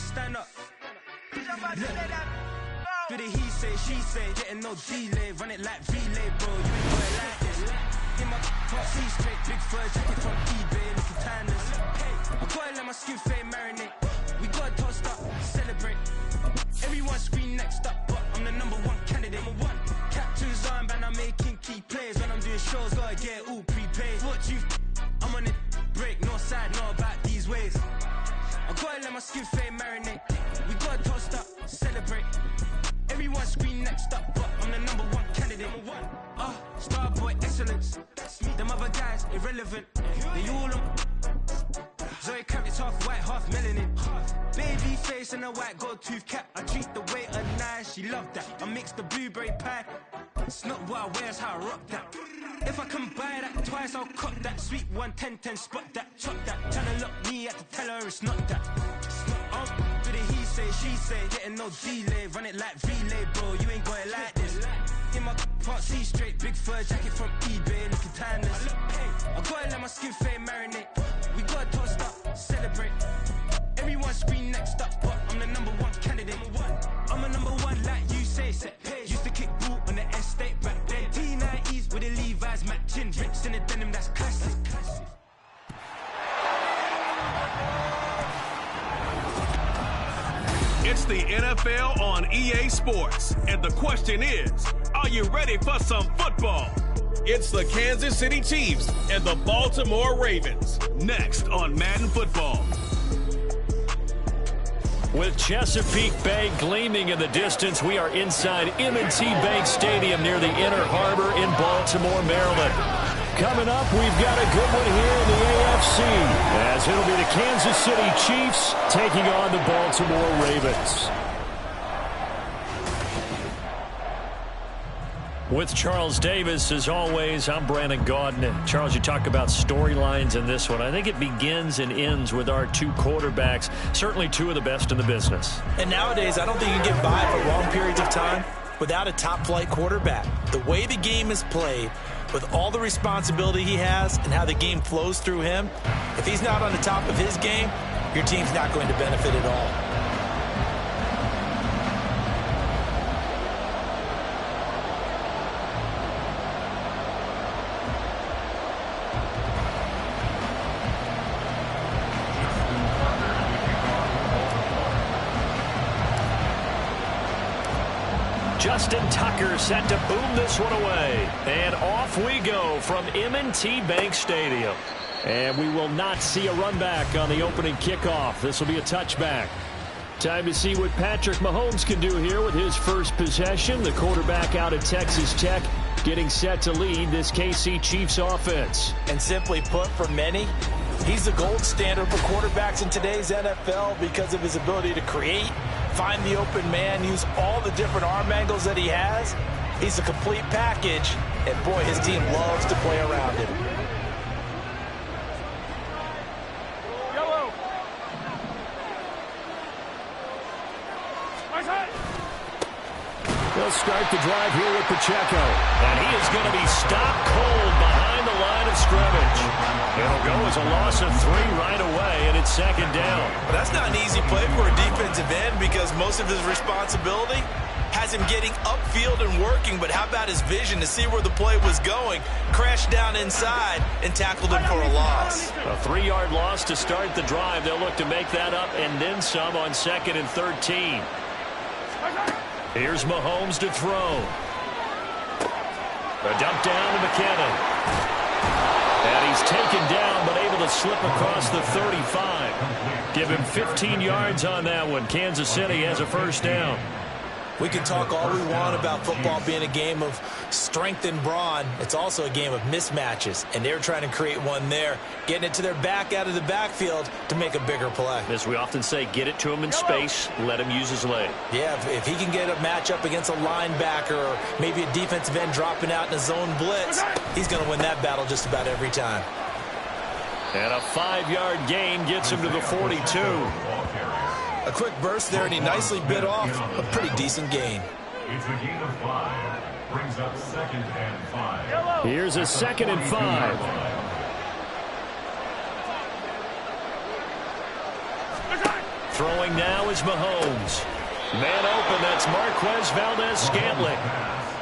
wanna stand up. Do the he say, she say, getting no delay, run it like relay, bro. You ain't got it like this. In my can't see straight, big fur jacket from eBay, looking timeless. I gotta let my skin fade marinate. We gotta toast up, celebrate. Everyone scream next up, but I'm the #1 candidate. Captain's armband, I'm making key plays. When I'm doing shows, gotta get all prepaid. What you I'm on it, break, no side, no about these ways. I gotta let my skin fade marinate. We gotta toast up, celebrate. Everyone scream next up, but I'm the #1 candidate. Starboy excellence. Them other guys irrelevant. They all on. Zoe Kravitz half white, half melanin. Baby face and a white gold tooth cap. I treat the waiter nice, she love that. I mix the blueberry pie. It's not what I wear, it's how I rock that. If I can buy that twice, I'll cop that. Sweet 110, spot that, chop that. Tryna lock me, I have to tell her it's not that. Do the he say, she say, getting no delay, run it like relay, bro. You ain't got it like this. In my can't see straight, big fur jacket from eBay, looking timeless. I gotta let my skin fade marinate. We gotta toast up, celebrate. Everyone scream next up, but I'm the #1 candidate. I'm a #1 like you say, set page. Used to kick boot on the estate back then. T90s with the Levi's matching, rips in the denim, that's classic. It's the NFL on EA Sports, and the question is, are you ready for some football? It's the Kansas City Chiefs and the Baltimore Ravens, next on Madden Football. With Chesapeake Bay gleaming in the distance, we are inside M&T Bank Stadium near the Inner Harbor in Baltimore, Maryland. Coming up, we've got a good one here in the AFC, as it'll be the Kansas City Chiefs taking on the Baltimore Ravens. With Charles Davis, as always, I'm Brandon Gaudin. And Charles, you talk about storylines in this one. I think it begins and ends with our two quarterbacks, certainly two of the best in the business. And nowadays, I don't think you can get by for long periods of time without a top-flight quarterback. The way the game is played, with all the responsibility he has and how the game flows through him, if he's not on the top of his game, your team's not going to benefit at all. Justin Tucker set to boom this one away. And off we go from M&T Bank Stadium. And we will not see a run back on the opening kickoff. This will be a touchback. Time to see what Patrick Mahomes can do here with his first possession. The quarterback out of Texas Tech getting set to lead this KC Chiefs offense. And simply put, for many, he's the gold standard for quarterbacks in today's NFL because of his ability to create, find the open man, use all the different arm angles that he has. He's a complete package, and boy, his team loves to play around him. They'll start the drive here with Pacheco. And he is going to be stopped cold behind the line of scrimmage. It'll go as a loss of 3 right away, and it's second down. But that's not an easy play for a defensive end because most of his responsibility has him getting upfield and working, but how about his vision to see where the play was going, crashed down inside, and tackled him for a loss. A 3-yard loss to start the drive. They'll look to make that up and then some on 2nd and 13. Here's Mahomes to throw. A dump down to McKinnon. And he's taken down, but able to slip across the 35. Give him 15 yards on that one. Kansas City has a first down. We can talk all we want about football being a game of strength and brawn. It's also a game of mismatches, and they're trying to create one there, getting it to their back out of the backfield to make a bigger play. As we often say, get it to him in space, let him use his leg. Yeah, if he can get a matchup against a linebacker or maybe a defensive end dropping out in a zone blitz, he's going to win that battle just about every time. And a 5-yard gain gets him to the 42. A quick burst there, and he nicely bit off a pretty decent gain. It's a gain of 5. Brings up 2nd and 5. Here's a 2nd and 5. Throwing now is Mahomes. Man open, that's Marquez Valdez-Scantling.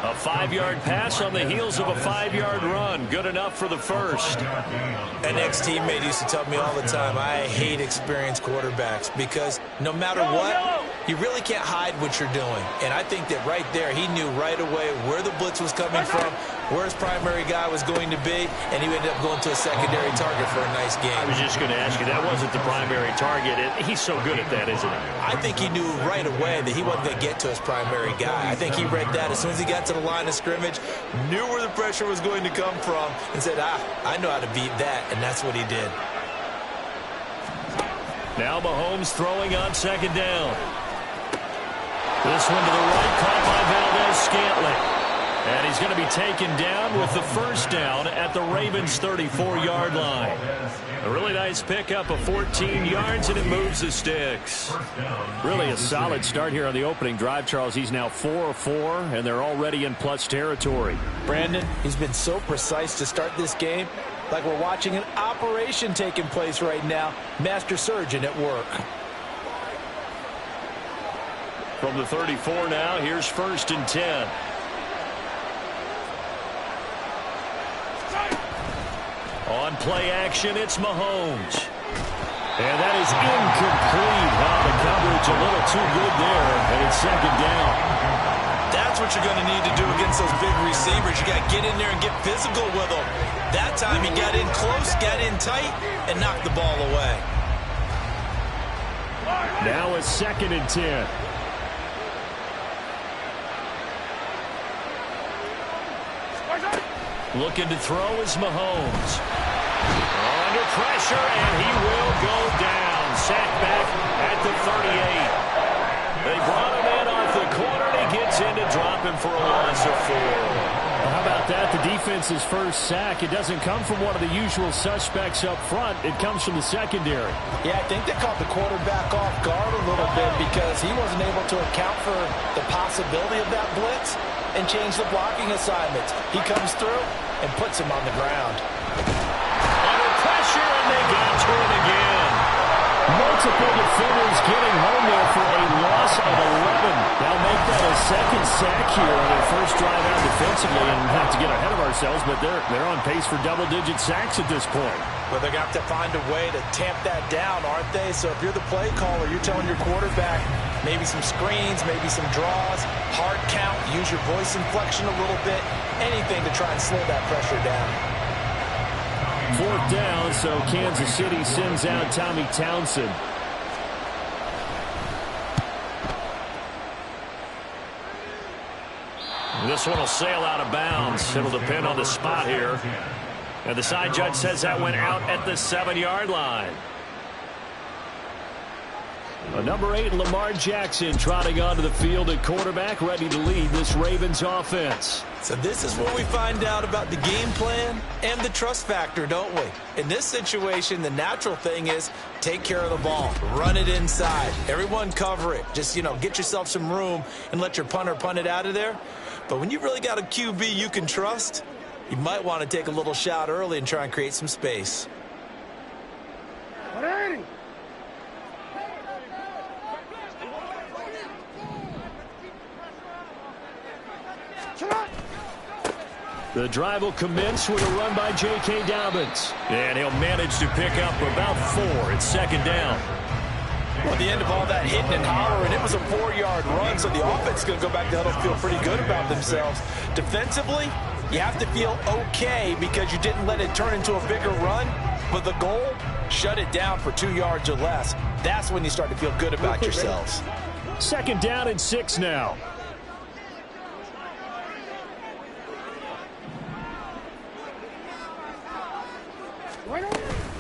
A 5-yard pass on the heels of a 5-yard run. Good enough for the first. An ex-teammate used to tell me all the time, I hate experienced quarterbacks because no matter what, you really can't hide what you're doing. And I think that right there, he knew right away where the blitz was coming from, where his primary guy was going to be, and he ended up going to a secondary target for a nice game. I was just going to ask you, that wasn't the primary target. He's so good at that, isn't he? I think he knew right away that he wasn't going to get to his primary guy. I think he read that as soon as he got to the line of scrimmage, knew where the pressure was going to come from, and said, I know how to beat that, and that's what he did. Now Mahomes throwing on second down. This one to the right, caught by Valdez-Scantling. And he's going to be taken down with the first down at the Ravens' 34-yard line. A really nice pickup of 14 yards, and it moves the sticks. Really a solid start here on the opening drive, Charles. He's now 4 of 4, and they're already in plus territory. Brandon, he's been so precise to start this game, like we're watching an operation taking place right now. Master surgeon at work. From the 34 now, here's 1st and 10. On play action, it's Mahomes. And that is incomplete. The coverage a little too good there, and it's second down. That's what you're going to need to do against those big receivers. You got to get in there and get physical with them. That time he got in close, got in tight, and knocked the ball away. Now it's 2nd and 10. Looking to throw is Mahomes. Under pressure, and he will go down. Sacked back at the 38. They brought him in off the corner, and he gets in to drop him for a loss of 4. Well, how about that? The defense's first sack. It doesn't come from one of the usual suspects up front. It comes from the secondary. Yeah, I think they caught the quarterback off guard a little bit because he wasn't able to account for the possibility of that blitz and change the blocking assignments. He comes through and puts him on the ground. Under pressure, and they got to him again. Multiple defenders getting home there for a loss of 11. They'll make that a second sack here on their first drive out defensively, and not to get ahead of ourselves, but they're on pace for double-digit sacks at this point. Well, they're going to have to find a way to tamp that down, aren't they? So if you're the play caller, you're telling your quarterback maybe some screens, maybe some draws, hard count, use your voice inflection a little bit, anything to try and slow that pressure down. 4th down, so Kansas City sends out Tommy Townsend. This one will sail out of bounds. It'll depend on the spot here. And the side judge says that went out at the 7-yard line. Number 8, Lamar Jackson, trotting onto the field at quarterback, ready to lead this Ravens offense. So this is where we find out about the game plan and the trust factor, don't we? In this situation, the natural thing is take care of the ball, run it inside, everyone cover it. Just, get yourself some room and let your punter punt it out of there. But when you really got a QB you can trust, you might want to take a little shot early and try and create some space. The drive will commence with a run by J.K. Dobbins. And he'll manage to pick up about 4. It's 2nd down. Well, at the end of all that hitting and hollering, it was a 4-yard run, so the offense is going to go back to huddle, feel pretty good about themselves. Defensively, you have to feel okay because you didn't let it turn into a bigger run. But the goal, shut it down for 2 yards or less. That's when you start to feel good about yourselves. 2nd down and 6 now.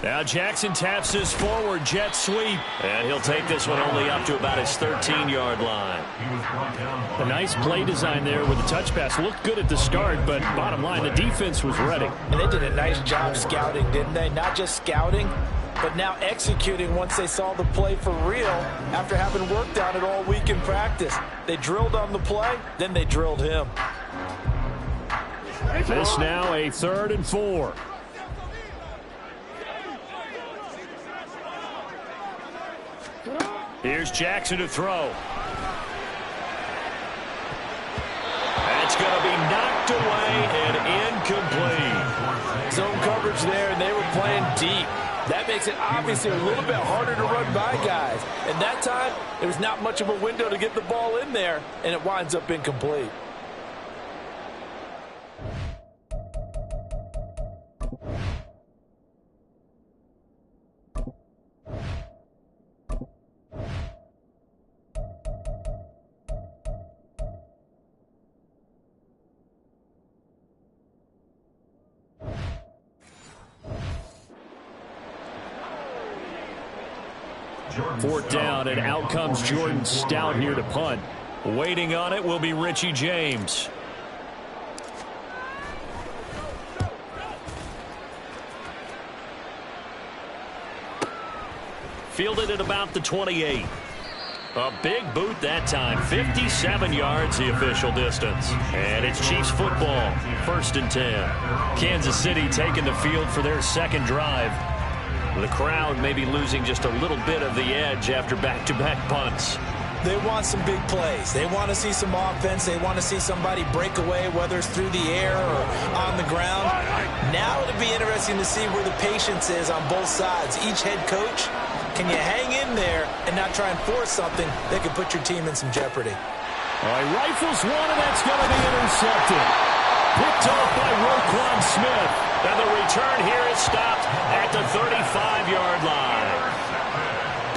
Now Jackson taps his forward jet sweep, and he'll take this one only up to about his 13-yard line. A nice play design there with the touch pass. Looked good at the start, but bottom line, the defense was ready. And they did a nice job scouting, didn't they? Not just scouting, but now executing once they saw the play for real after having worked on it all week in practice. They drilled on the play, then they drilled him. This now a 3rd and 4. Here's Jackson to throw. That's going to be knocked away and incomplete. Zone coverage there, and they were playing deep. That makes it obviously a little bit harder to run by guys. And that time, there was not much of a window to get the ball in there, and it winds up incomplete. Fourth down, and out comes Jordan Stout here to punt. Waiting on it will be Richie James. Fielded at about the 28. A big boot that time. 57 yards the official distance. And it's Chiefs football. 1st and 10. Kansas City taking the field for their second drive. The crowd may be losing just a little bit of the edge after back-to-back punts. They want some big plays. They want to see some offense. They want to see somebody break away, whether it's through the air or on the ground. Now it'll be interesting to see where the patience is on both sides. Each head coach, can you hang in there and not try and force something that could put your team in some jeopardy? All right, rifles one, and that's going to be intercepted. Picked off by Roquan Smith. And the return here is stopped at the 35-yard line.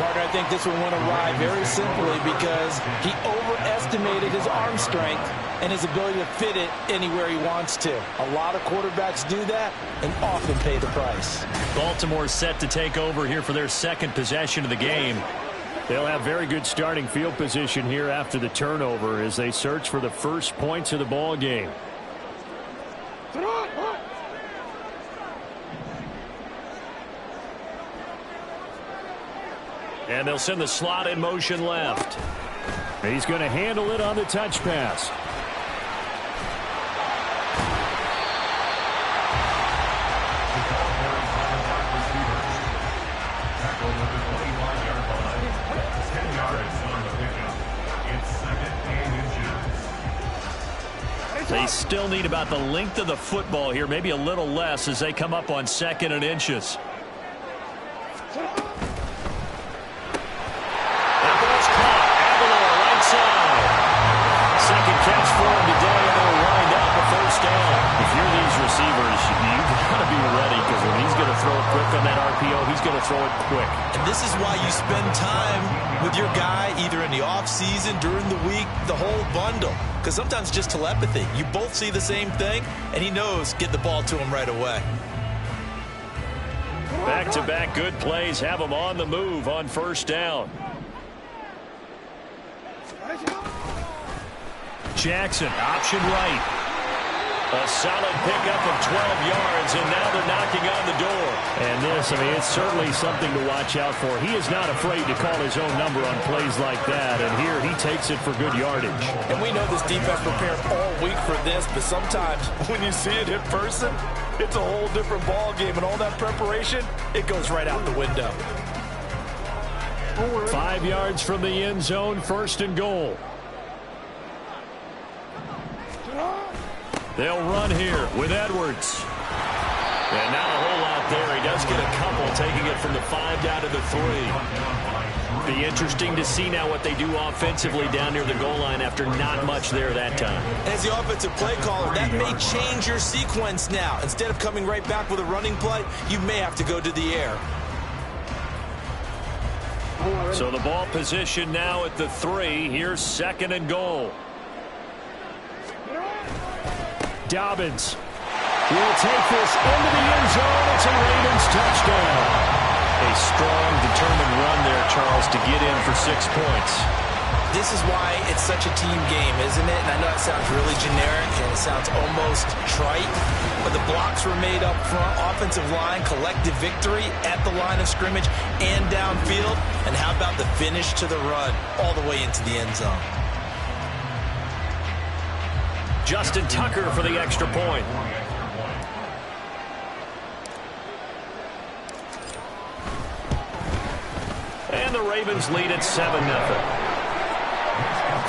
Parker, I think this one went awry very simply because he overestimated his arm strength and his ability to fit it anywhere he wants to. A lot of quarterbacks do that and often pay the price. Baltimore set to take over here for their second possession of the game. They'll have very good starting field position here after the turnover as they search for the first points of the ball game. And they'll send the slot in motion left. He's going to handle it on the touch pass. They still need about the length of the football here, maybe a little less as they come up on 2nd and inches. Catch for him today, and they'll wind up a first down. If you're these receivers, you've got to be ready because when he's going to throw it quick on that RPO, he's going to throw it quick. And this is why you spend time with your guy either in the offseason, during the week, the whole bundle. Because sometimes just telepathy. You both see the same thing, and he knows get the ball to him right away. Back-to-back good plays have him on the move on first down. Jackson, option right. A solid pickup of 12 yards, and now they're knocking on the door. And this, I mean, it's certainly something to watch out for. He is not afraid to call his own number on plays like that, and here he takes it for good yardage. And we know this defense prepared all week for this, but sometimes when you see it in person, it's a whole different ball game, and all that preparation, it goes right out the window. 5 yards from the end zone, 1st and goal. They'll run here with Edwards. And not a whole lot there. He does get a couple, taking it from the 5 down to the 3. Be interesting to see now what they do offensively down near the goal line after not much there that time. As the offensive play caller, that may change your sequence now. Instead of coming right back with a running play, you may have to go to the air. So the ball position now at the 3. Here's 2nd and goal. Dobbins will take this into the end zone. It's a Ravens touchdown. A strong, determined run there, Charles, to get in for 6 points. This is why it's such a team game, isn't it? And I know it sounds really generic and it sounds almost trite, but the blocks were made up front, offensive line, collective victory at the line of scrimmage and downfield. And how about the finish to the run all the way into the end zone? Justin Tucker for the extra point. And the the Ravens lead at 7-0.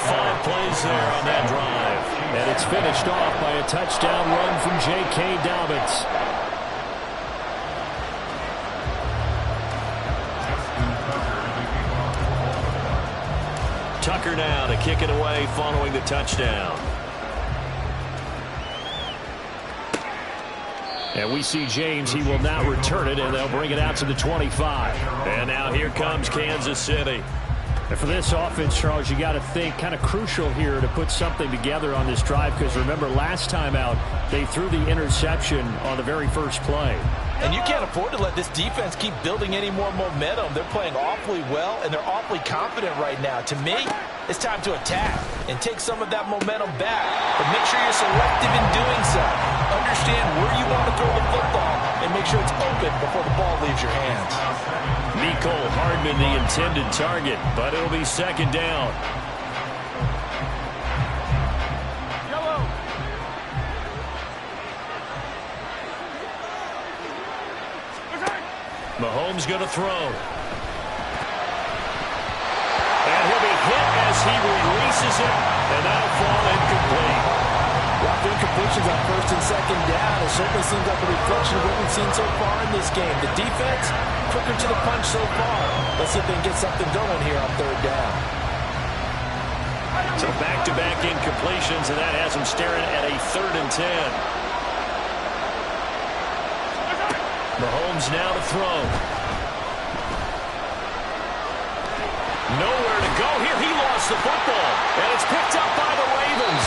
5 plays there on that drive. And it's finished off by a touchdown run from J.K. Dobbins. Tucker now to kick it away following the touchdown. And we see James. He will not return it, and they'll bring it out to the 25. And now here comes Kansas City. And for this offense, Charles, you got to think kind of crucial here to put something together on this drive, because remember last time out they threw the interception on the very first play. And you can't afford to let this defense keep building any more momentum. They're playing awfully well, and they're awfully confident right now. To me, it's time to attack and take some of that momentum back. But make sure you're selective in doing so. Understand where you want to throw the football and make sure it's open before the ball leaves your hands. Nicole Hardman, the intended target, but it'll be second down. Mahomes going to throw. And he'll be hit as he releases it, and that'll fall incomplete. Rough incompletions on first and second down. It certainly seems like a reflection of what we've seen so far in this game. The defense, quicker to the punch so far. Let's see if they can get something going here on third down. So back-to-back incompletions, and that has them staring at a 3rd and 10. Mahomes now to throw. Nowhere to go here. He lost the football, and it's picked up by the Ravens.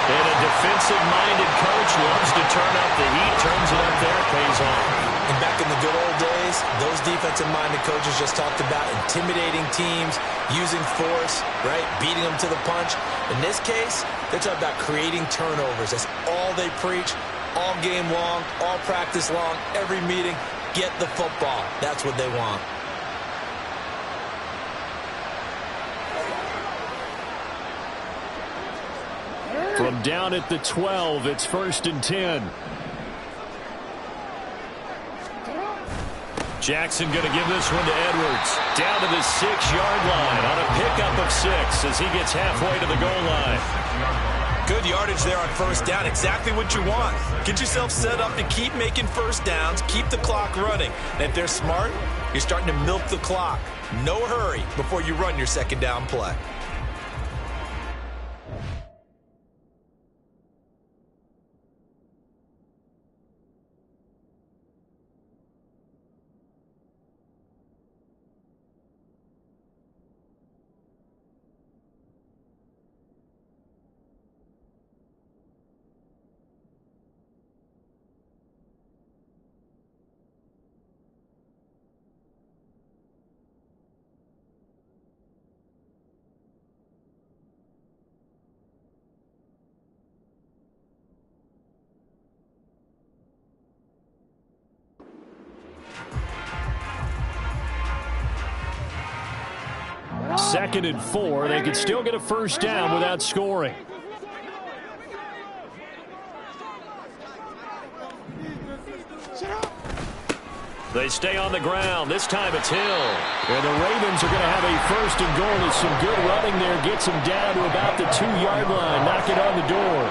And a defensive-minded coach loves to turn up the heat, turns it up there, pays off. And back in the good old days, those defensive-minded coaches just talked about intimidating teams, using force, right, beating them to the punch. In this case, they're talking about creating turnovers. That's all they preach. All game long, all practice long, every meeting, get the football. That's what they want. From down at the 12, it's 1st and 10. Jackson going to give this one to Edwards. Down to the 6-yard line on a pickup of 6 as he gets halfway to the goal line. Good yardage there on first down. Exactly what you want. Get yourself set up to keep making first downs, keep the clock running. And if they're smart, you're starting to milk the clock. No hurry before you run your second down play. Second and 4. They could still get a first down without scoring. They stay on the ground. This time it's Hill. And the Ravens are going to have a 1st and goal. There's some good running there. Gets them down to about the 2-yard line. Knock it on the door.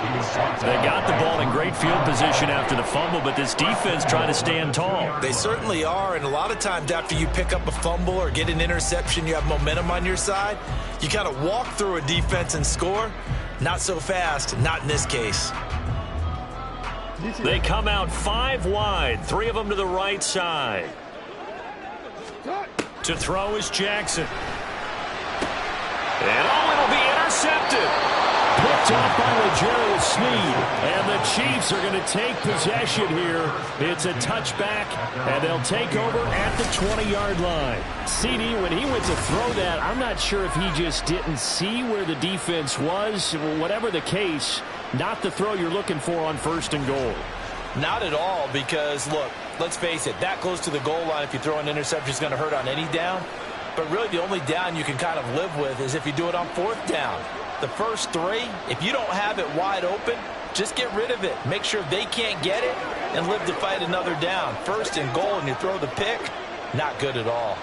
They got the ball in great field position after the fumble, but this defense trying to stand tall. They certainly are, and a lot of times after you pick up a fumble or get an interception, you have momentum on your side. You kind of walk through a defense and score. Not so fast, not in this case. They come out 5 wide, 3 of them to the right side. To throw is Jackson. And it'll be intercepted. Picked off by L'Jarius Sneed. And the Chiefs are going to take possession here. It's a touchback, and they'll take over at the 20-yard line. CD, when he went to throw that, I'm not sure if he just didn't see where the defense was. Whatever the case, not the throw you're looking for on 1st and goal. Not at all, because, look, let's face it, that close to the goal line, if you throw an interception, is going to hurt on any down. But really, the only down you can kind of live with is if you do it on 4th down. The first 3, if you don't have it wide open, just get rid of it. Make sure they can't get it and live to fight another down. 1st and goal, and you throw the pick, Not good at all.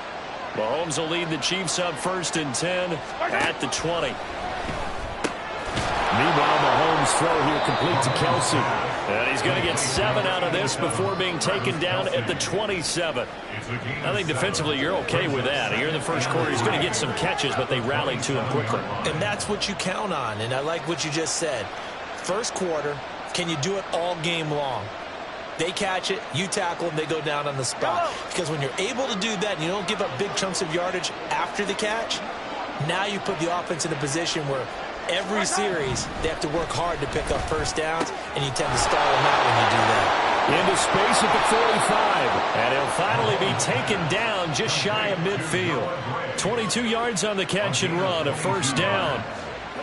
Mahomes will lead the Chiefs up 1st and 10 at the 20. Meanwhile, Mahomes' throw here complete to Kelsey. And he's going to get 7 out of this before being taken down at the 27. I think defensively you're okay with that. Here in the first quarter, he's going to get some catches, but they rallied to him quickly. And that's what you count on, and I like what you just said. First quarter, can you do it all game long? They catch it, you tackle them, they go down on the spot. Because when you're able to do that and you don't give up big chunks of yardage after the catch, now you put the offense in a position where every series they have to work hard to pick up first downs, and you tend to stall them out when you do that. Into space at the 45, and he'll finally be taken down just shy of midfield. 22 yards on the catch and run, a first down.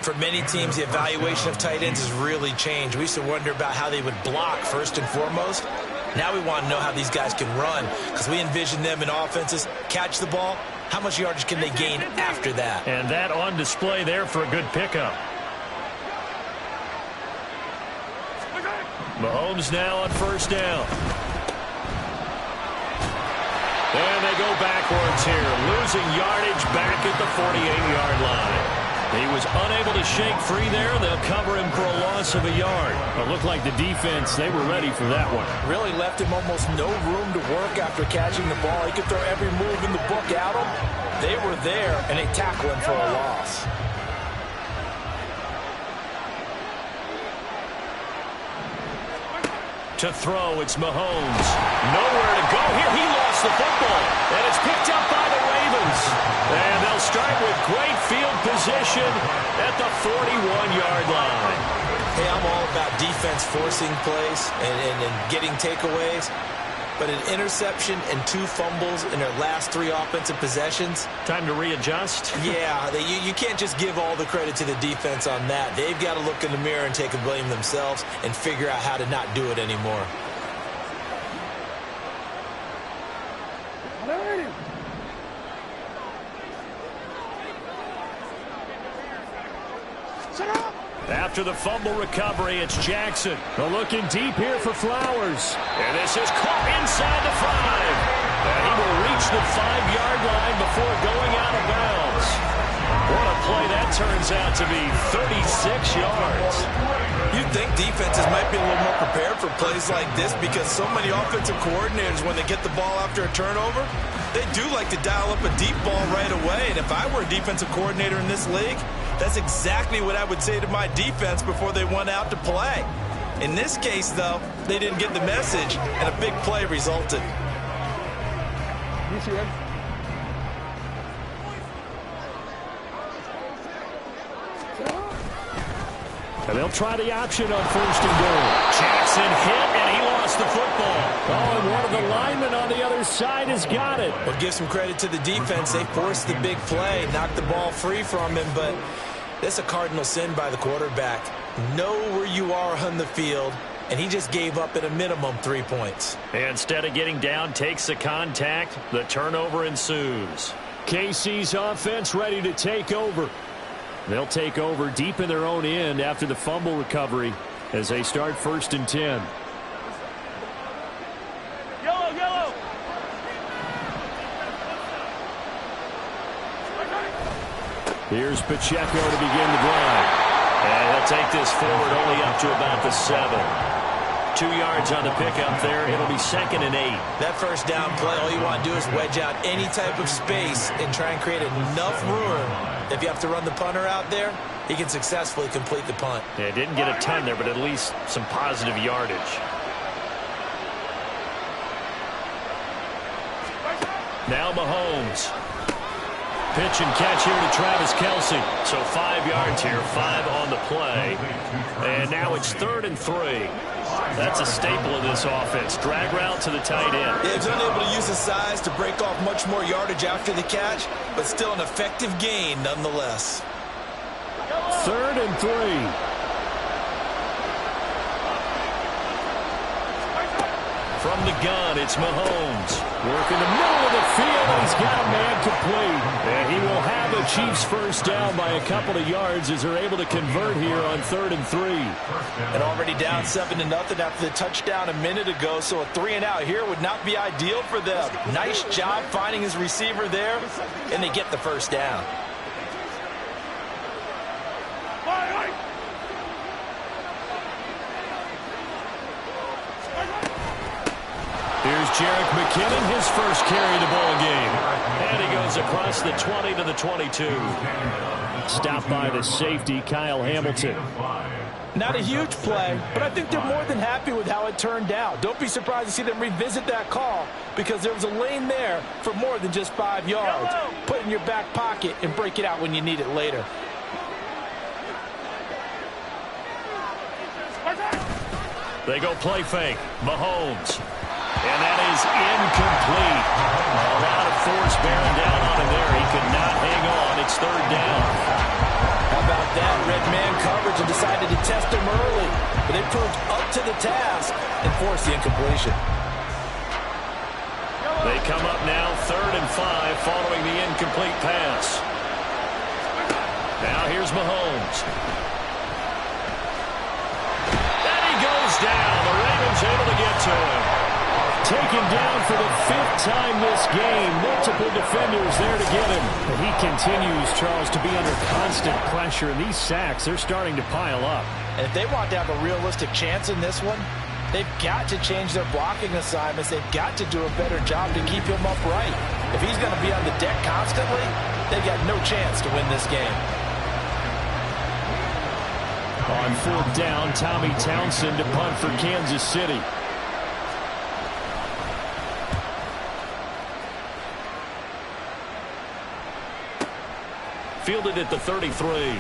For many teams, the evaluation of tight ends has really changed. We used to wonder about how they would block first and foremost. Now we want to know how these guys can run, because we envision them in offenses catch the ball. How much yardage can they gain after that? And that on display there for a good pickup. Mahomes now on first down. And they go backwards here, losing yardage back at the 48-yard line. He was unable to shake free there. They'll cover him for a loss of a yard. It looked like the defense, they were ready for that one. Really left him almost no room to work after catching the ball. He could throw every move in the book at him. They were there, and they tackled him for a loss. To throw, it's Mahomes. Nowhere to go here. He lost the football, and it's picked up by the Ravens. And they'll start with great field position at the 41-yard line. Hey, I'm all about defense forcing plays and getting takeaways. But an interception and 2 fumbles in their last 3 offensive possessions. Time to readjust? Yeah, you can't just give all the credit to the defense on that. They've got to look in the mirror and take a blame themselves and figure out how to not do it anymore. After the fumble recovery, it's Jackson. They're looking deep here for Flowers. And this is caught inside the 5. And he will reach the 5-yard line before going out of bounds. What a play that turns out to be, 36 yards. You'd think defenses might be a little more prepared for plays like this because so many offensive coordinators, when they get the ball after a turnover, they do like to dial up a deep ball right away. And if I were a defensive coordinator in this league, that's exactly what I would say to my defense before they went out to play. In this case, though, they didn't get the message, and a big play resulted. And they'll try the option on 1st and goal. Jackson hit, and he lost the football. Oh, and one of the linemen on the other side has got it. Well, give some credit to the defense. They forced the big play, knocked the ball free from him, but that's a cardinal sin by the quarterback. Know where you are on the field, and he just gave up at a minimum 3 points. Instead of getting down, takes the contact. The turnover ensues. KC's offense ready to take over. They'll take over deep in their own end after the fumble recovery as they start 1st and 10. Yellow. Here's Pacheco to begin the drive. And he'll take this forward only up to about the 7. 2 yards on the pickup there. It'll be 2nd and 8. That first down play, all you want to do is wedge out any type of space and try and create enough room. If you have to run the punter out there, he can successfully complete the punt. Yeah, didn't get a ton there, but at least some positive yardage. Now Mahomes. Pitch and catch here to Travis Kelsey. So 5 yards here, 5 on the play. And now it's 3rd and 3. That's a staple of this offense. Drag route to the tight end. Yeah, he's unable to use his size to break off much more yardage after the catch, but still an effective gain nonetheless. 3rd and 3. From the gun, it's Mahomes. Working the middle of the field, and he's got a man complete. And he will have the Chiefs first down by a couple of yards as they're able to convert here on 3rd and 3. And already down 7-0 after the touchdown a minute ago, so a 3-and-out here would not be ideal for them. Nice job finding his receiver there, and they get the first down. Here's Jerick McKinnon, his first carry of the ball game. And he goes across the 20 to the 22. Stopped by the safety, Kyle Hamilton. Not a huge play, but I think they're more than happy with how it turned out. Don't be surprised to see them revisit that call because there was a lane there for more than just 5 yards. Put it in your back pocket and break it out when you need it later. They go play fake. Mahomes. And that is incomplete. A lot of force bearing down on him there. He could not hang on. It's 3rd down. How about that? Red man coverage and decided to test him early. But they proved up to the task and forced the incompletion. They come up now 3rd and 5 following the incomplete pass. Now here's Mahomes. And he goes down. The Ravens able to get to him. Taken down for the 5th time this game. Multiple defenders there to get him. And he continues, Charles, to be under constant pressure. And these sacks, they're starting to pile up. And if they want to have a realistic chance in this one, they've got to change their blocking assignments. They've got to do a better job to keep him upright. If he's going to be on the deck constantly, they've got no chance to win this game. On 4th down, Tommy Townsend to punt for Kansas City. Fielded at the 33. A very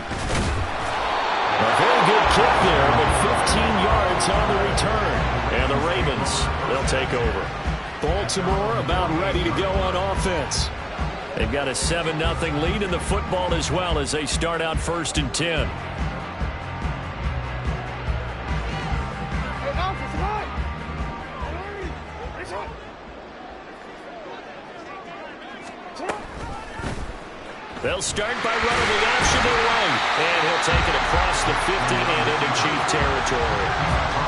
good kick there, but 15 yards on the return. And the Ravens, they'll take over. Baltimore about ready to go on offense. They've got a 7-0 lead in the football as well as they start out 1st and 10. They'll start by running the option to the right. And he'll take it across the 50 and into Chief territory.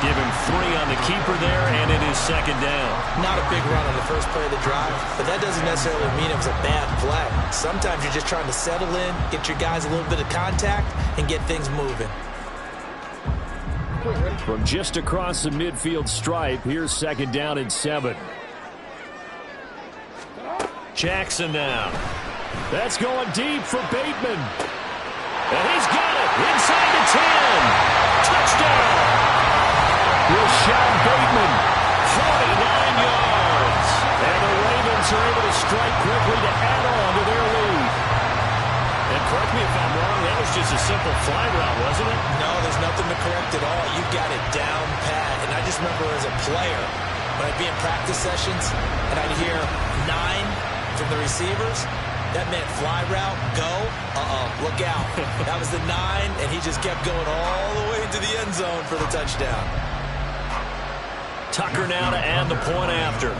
Give him 3 on the keeper there, and it is 2nd down. Not a big run on the first play of the drive, but that doesn't necessarily mean it was a bad play. Sometimes you're just trying to settle in, get your guys a little bit of contact, and get things moving. From just across the midfield stripe, here's 2nd down and 7. Jackson now. That's going deep for Bateman. And he's got it inside the 10. Touchdown. Rashad Bateman, 49 yards. And the Ravens are able to strike quickly to add on to their lead. And correct me if I'm wrong, that was just a simple fly route, wasn't it? No, there's nothing to correct at all. You got it down pat. And I just remember as a player, when I'd be in practice sessions, and I'd hear 9 from the receivers, that meant fly route, go, look out. That was the 9, and he just kept going all the way into the end zone for the touchdown. Tucker now to add the point after.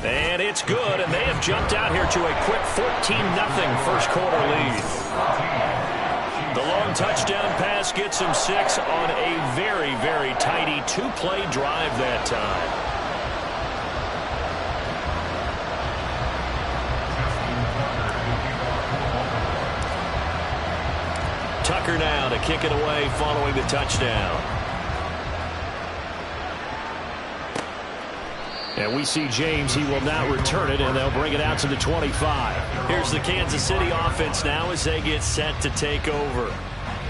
And it's good, and they have jumped out here to a quick 14-0 first quarter lead. The long touchdown pass gets him 6 on a very, very tidy 2-play drive that time. Tucker now to kick it away following the touchdown. And we see James, he will not return it, and they'll bring it out to the 25. Here's the Kansas City offense now as they get set to take over.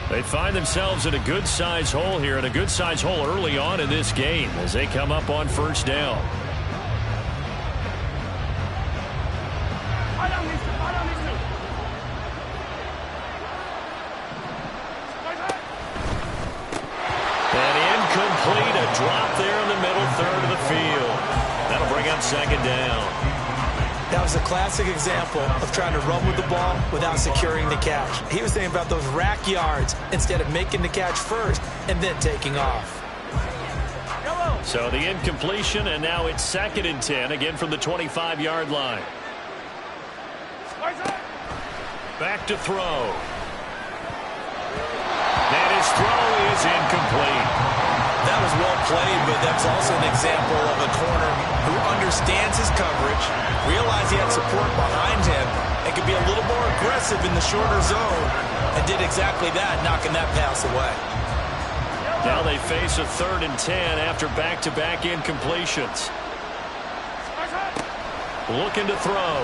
They find themselves in a good-sized hole here, and a good-sized hole early on in this game as they come up on 1st down. And incomplete, a drop there in the middle 3rd of the field. That'll bring up 2nd down. That was a classic example of trying to run with the ball without securing the catch. He was thinking about those rack yards instead of making the catch first and then taking off. So the incompletion, and now it's 2nd and 10, again from the 25-yard line. Back to throw. And his throw is incomplete. That was well played, but that's also an example of a corner who understands his coverage, realized he had support behind him, and could be a little more aggressive in the shorter zone, and did exactly that, knocking that pass away. Now they face a 3rd and 10 after back-to-back incompletions. Looking to throw.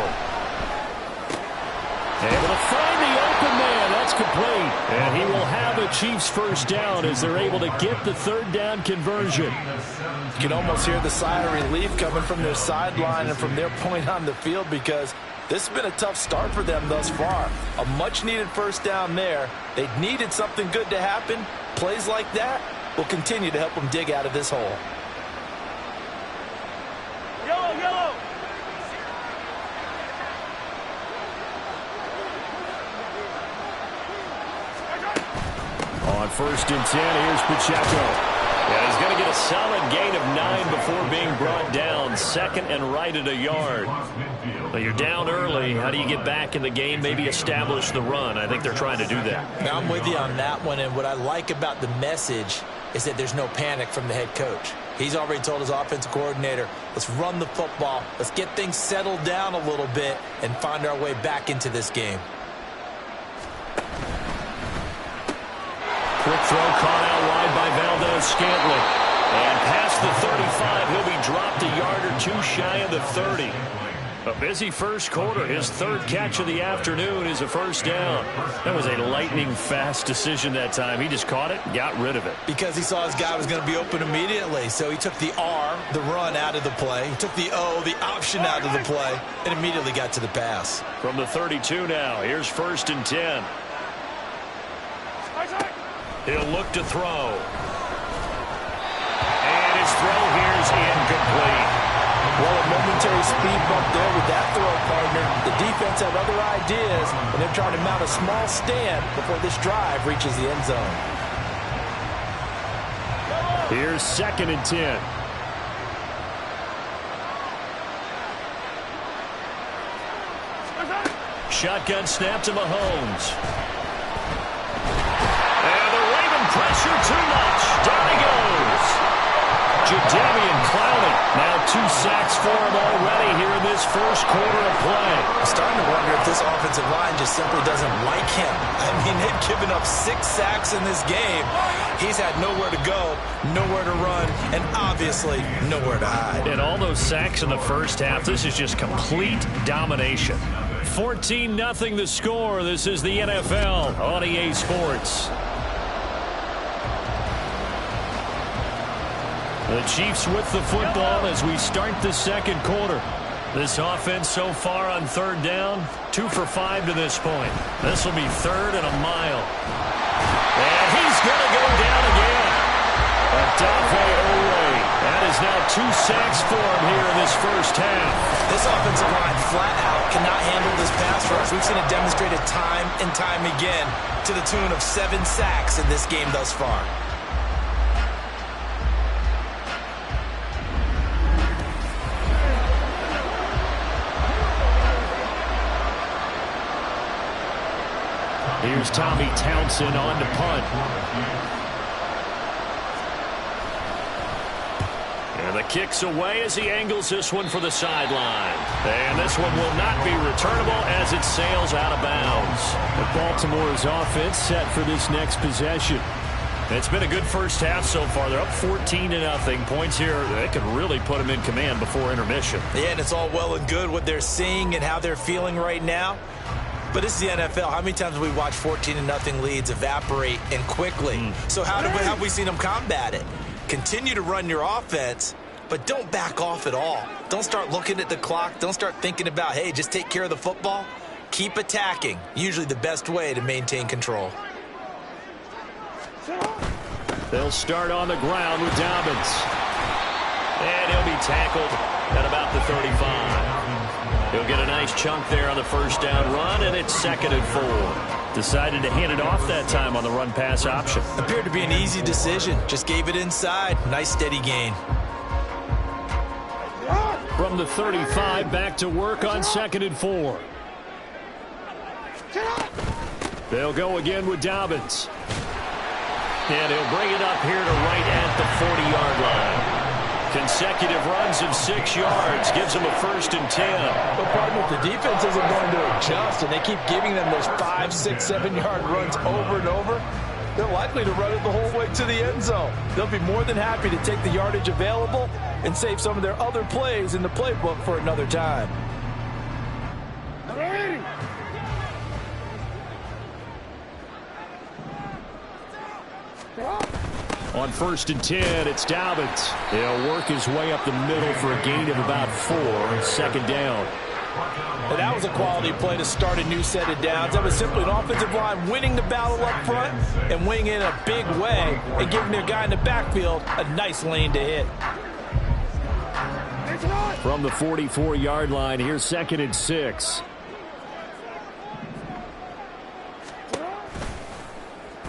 Able to find the open man. That's complete. And he will have a Chiefs first down as they're able to get the 3rd down conversion. You can almost hear the sigh of relief coming from their sideline and from their point on the field, because this has been a tough start for them thus far. A much-needed first down there. They needed something good to happen. Plays like that will continue to help them dig out of this hole. Yellow. On 1st and 10, here's Pacheco. Yeah, he's going to get a solid gain of 9 before being brought down. 2nd and right at a yard. But you're down early. How do you get back in the game, maybe establish the run? I think they're trying to do that. Now, I'm with you on that one, and what I like about the message is that there's no panic from the head coach. He's already told his offensive coordinator, let's run the football, let's get things settled down a little bit and find our way back into this game. Quick throw caught out wide by Valdez-Scantling. And past the 35, he'll be dropped a yard or 2 shy of the 30. A busy first quarter. His 3rd catch of the afternoon is a first down. That was a lightning-fast decision that time. He just caught it and got rid of it. Because he saw his guy was going to be open immediately. So he took the R, the run, out of the play. He took the O, the option, out of the play, and immediately got to the pass. From the 32 now, here's 1st and 10. He'll look to throw. And his throw here is incomplete. Well, a momentary speed bump there with that throw, partner. The defense had other ideas, and they're trying to mount a small stand before this drive reaches the end zone. Here's 2nd and 10. Shotgun snap to Mahomes. And the Raven pressure too much. Down he goes. Jadeveon Clowney. Now 2 sacks for him already here in this first quarter of play. I'm starting to wonder if this offensive line just simply doesn't like him. I mean, they've given up 6 sacks in this game. He's had nowhere to go, nowhere to run, and obviously nowhere to hide. And all those sacks in the first half, this is just complete domination. 14-0 the score. This is the NFL on EA Sports. The Chiefs with the football as we start the second quarter. This offense so far on 3rd down, 2 for 5 to this point. This will be 3rd and a mile. And he's going to go down again. Odafe Oweh. That is now 2 sacks for him here in this first half. This offensive line flat out cannot handle this pass rush. We've seen it demonstrated time and time again to the tune of 7 sacks in this game thus far. Here's Tommy Townsend on to punt. And the kick's away as he angles this one for the sideline. And this one will not be returnable as it sails out of bounds. Baltimore's offense set for this next possession. It's been a good first half so far. They're up 14-0. Points here, they could really put them in command before intermission. Yeah, and it's all well and good what they're seeing and how they're feeling right now. But this is the NFL. How many times have we watched 14-0 leads evaporate and quickly? So how have we seen them combat it? Continue to run your offense, but don't back off at all. Don't start looking at the clock. Don't start thinking about, hey, just take care of the football. Keep attacking. Usually the best way to maintain control. They'll start on the ground with Dobbins. And he'll be tackled at about the 35. He'll get a nice chunk there on the first down run, and it's 2nd and 4. Decided to hand it off that time on the run-pass option. Appeared to be an easy decision. Just gave it inside. Nice steady gain. From the 35, back to work on 2nd and 4. They'll go again with Dobbins. And he'll bring it up here to right at the 40-yard line. Consecutive runs of 6 yards gives them a 1st and 10. The problem with the defense isn't going to adjust, and they keep giving them those 5, 6, 7-yard runs over and over. They're likely to run it the whole way to the end zone. They'll be more than happy to take the yardage available and save some of their other plays in the playbook for another time. On 1st and 10, it's Dobbins. He'll work his way up the middle for a gain of about 4, 2nd down. And that was a quality play to start a new set of downs. That was simply an offensive line winning the battle up front and winning in a big way and giving their guy in the backfield a nice lane to hit. From the 44-yard line, here's 2nd and 6.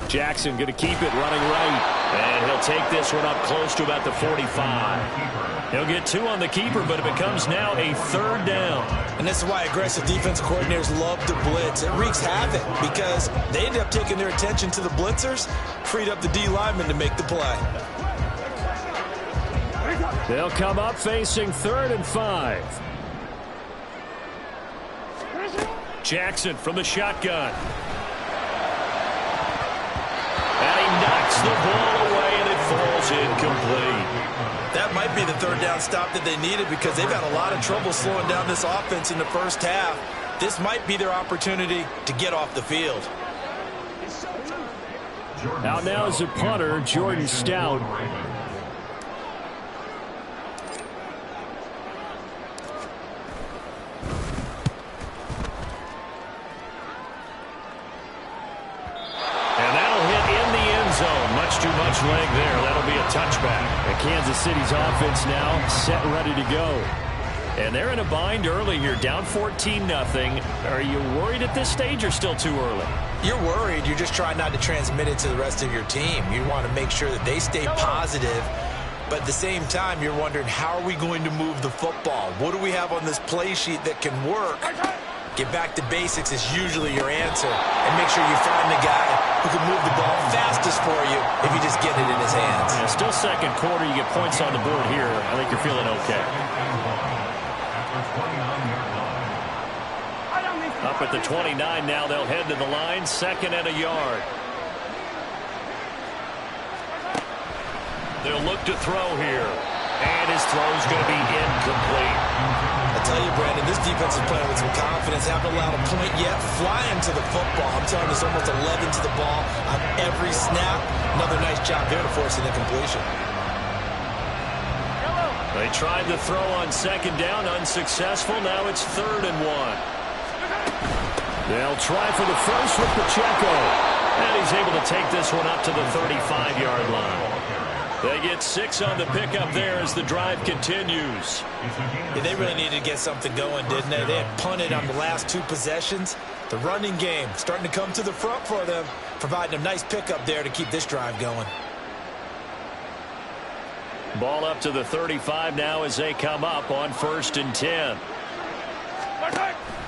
Jackson going to keep it running right. And he'll take this one up close to about the 45. He'll get 2 on the keeper, but it becomes now a 3rd down. And this is why aggressive defensive coordinators love to blitz. It wreaks havoc because they end up taking their attention to the blitzers, freed up the D lineman to make the play. They'll come up facing 3rd and 5. Jackson from the shotgun. And he knocks the ball away, and it falls incomplete. That might be the 3rd down stop that they needed because they've had a lot of trouble slowing down this offense in the first half. This might be their opportunity to get off the field. Out now is the punter, Jordan Stout. Too much leg there. That'll be a touchback. And Kansas City's offense now set ready to go. And they're in a bind early here, down 14-0. Are you worried at this stage or still too early? You're worried. You're just trying not to transmit it to the rest of your team. You want to make sure that they stay positive. But at the same time, you're wondering, how are we going to move the football? What do we have on this play sheet that can work? Get back to basics is usually your answer. And make sure you find the guy who can move the ball fastest for you if you just get it in his hands. Yeah, still 2nd quarter. You get points on the board here. I think you're feeling okay. Up at the 29 now. They'll head to the line. 2nd and a yard. They'll look to throw here. And his throw's going to be incomplete. I tell you, Brandon, this defense is playing with some confidence. Haven't allowed a point yet. Flying to the football. I'm telling you, it's almost 11 to the ball on every snap. Another nice job there to force an incompletion. They tried to throw on 2nd down, unsuccessful. Now it's 3rd and 1. They'll try for the first with Pacheco. And he's able to take this one up to the 35-yard line. They get 6 on the pickup there as the drive continues. Yeah, they really needed to get something going, didn't they? They had punted on the last 2 possessions. The running game starting to come to the front for them, providing a nice pickup there to keep this drive going. Ball up to the 35 now as they come up on 1st and 10.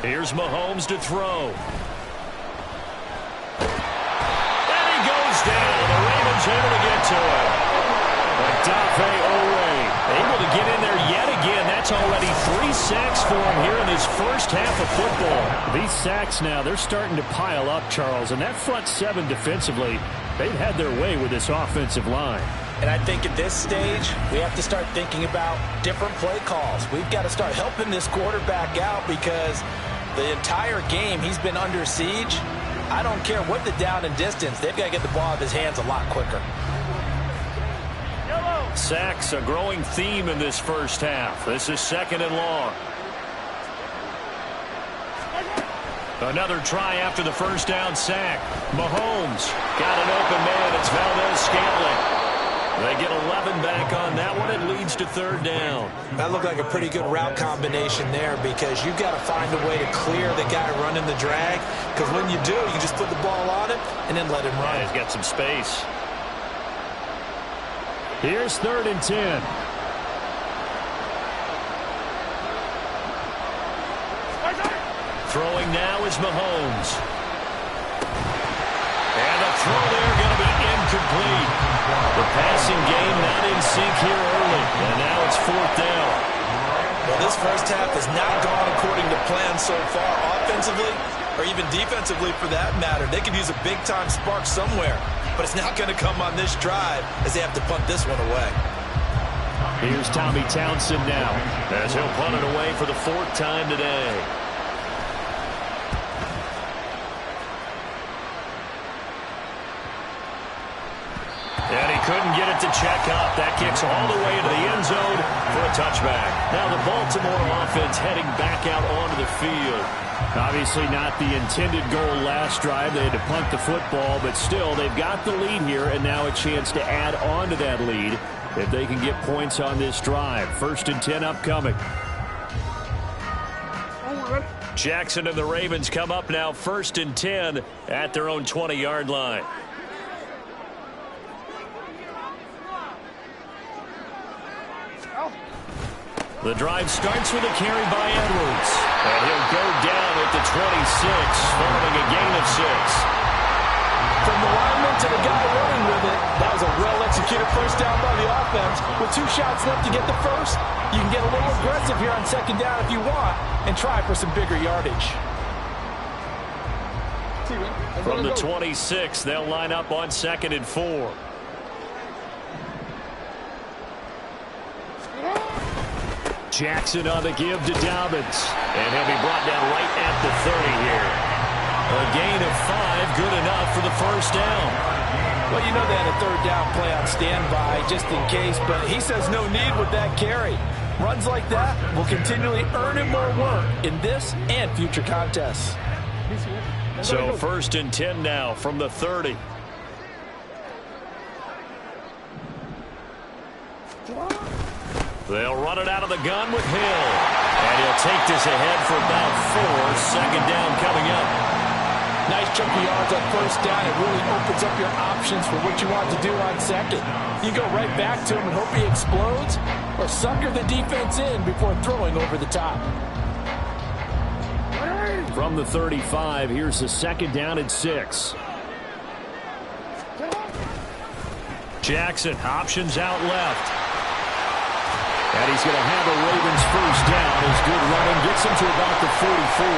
Here's Mahomes to throw. And he goes down. The Ravens able to get to him. Able to get in there yet again. That's already 3 sacks for him here in his first half of football. These sacks now, they're starting to pile up, Charles. And that front 7 defensively, they've had their way with this offensive line. And I think at this stage, we have to start thinking about different play calls. We've got to start helping this quarterback out because the entire game he's been under siege. I don't care what the down and distance. They've got to get the ball out of his hands a lot quicker. Sacks, a growing theme in this first half. This is 2nd and long. Another try after the first down sack. Mahomes got an open man. It's Valdez-Scantling. They get 11 back on that one. It leads to third down. That looked like a pretty good route combination there because you've got to find a way to clear the guy running the drag, because when you do, you just put the ball on him and then let him run. Yeah, he's got some space. Here's 3rd and 10. Throwing now is Mahomes. And the throw there going to be incomplete. The passing game not in sync here early. And now it's 4th down. Well, this first half has not gone according to plan so far, offensively or even defensively for that matter. They could use a big-time spark somewhere, but it's not going to come on this drive as they have to punt this one away. Here's Tommy Townsend now as he'll punt it away for the 4th time today. And he couldn't get it to check up. That kicks all the way into the end zone for a touchback. Now the Baltimore offense heading back out onto the field. Obviously not the intended goal last drive. They had to punt the football, but still they've got the lead here, and now a chance to add on to that lead if they can get points on this drive. 1st and 10 upcoming. Jackson and the Ravens come up now 1st and 10 at their own 20-yard line. The drive starts with a carry by Edwards. And he'll go down at the 26, following a gain of 6. From the lineman to the guy running with it, that was a well-executed first down by the offense. With 2 shots left to get the first, you can get a little aggressive here on 2nd down if you want and try for some bigger yardage. From the 26, they'll line up on 2nd and 4. Jackson on the give to Dobbins. And he'll be brought down right at the 30 here. A gain of 5, good enough for the first down. Well, you know they had a 3rd down play on standby just in case, but he says no need with that carry. Runs like that will continually earn him more work in this and future contests. So 1st and 10 now from the 30. They'll run it out of the gun with Hill. And he'll take this ahead for about 4. 2nd down coming up. Nice chunk of yards on 1st down. It really opens up your options for what you want to do on 2nd. You go right back to him and hope he explodes, or sucker the defense in before throwing over the top. From the 35, here's the 2nd down and 6. Jackson, options out left. And he's going to have a Ravens first down. His good running gets him to about the 44.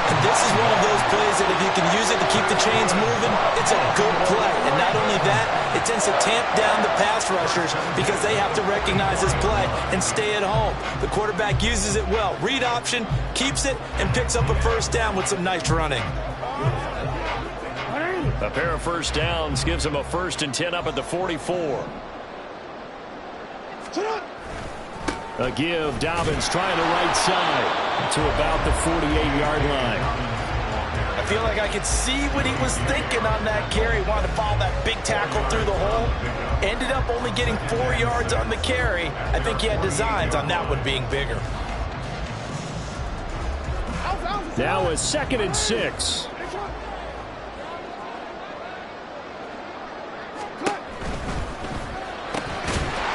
And this is one of those plays that if you can use it to keep the chains moving, it's a good play. And not only that, it tends to tamp down the pass rushers because they have to recognize this play and stay at home. The quarterback uses it well. Read option, keeps it, and picks up a first down with some nice running. A pair of first downs gives him a 1st and 10 up at the 44. A give, Dobbins trying the right side to about the 48-yard line. I feel like I could see what he was thinking on that carry. Wanted to follow that big tackle through the hole. Ended up only getting 4 yards on the carry. I think he had designs on that one being bigger. Now a 2nd and 6.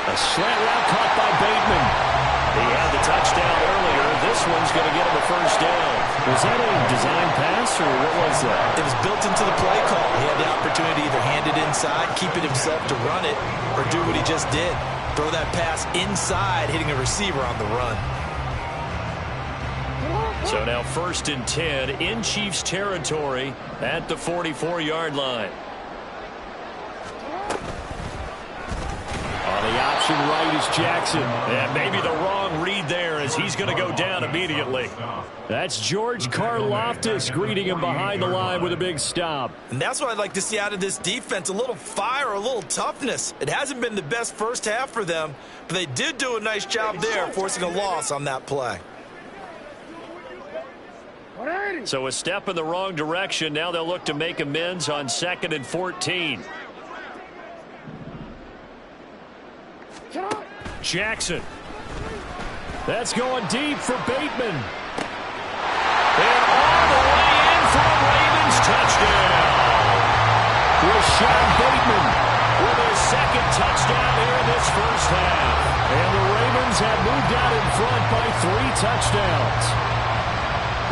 A slant route caught by Bateman. He had the touchdown earlier. This one's going to get him a first down. Was that a design pass, or what was that? It was built into the play call. He had the opportunity to either hand it inside, keep it himself to run it, or do what he just did. Throw that pass inside, hitting a receiver on the run. So now 1st and 10 in Chiefs territory at the 44-yard line. The option right is Jackson. And maybe the wrong read there as he's going to go down immediately. That's George Karlaftis greeting him behind the line with a big stop. And that's what I'd like to see out of this defense, a little fire, a little toughness. It hasn't been the best first half for them, but they did do a nice job there, forcing a loss on that play. So a step in the wrong direction. Now they'll look to make amends on 2nd and 14. Jackson. That's going deep for Bateman. And all the way in for a Ravens touchdown. Rashad Bateman with his second touchdown here in this first half. And the Ravens have moved out in front by 3 touchdowns.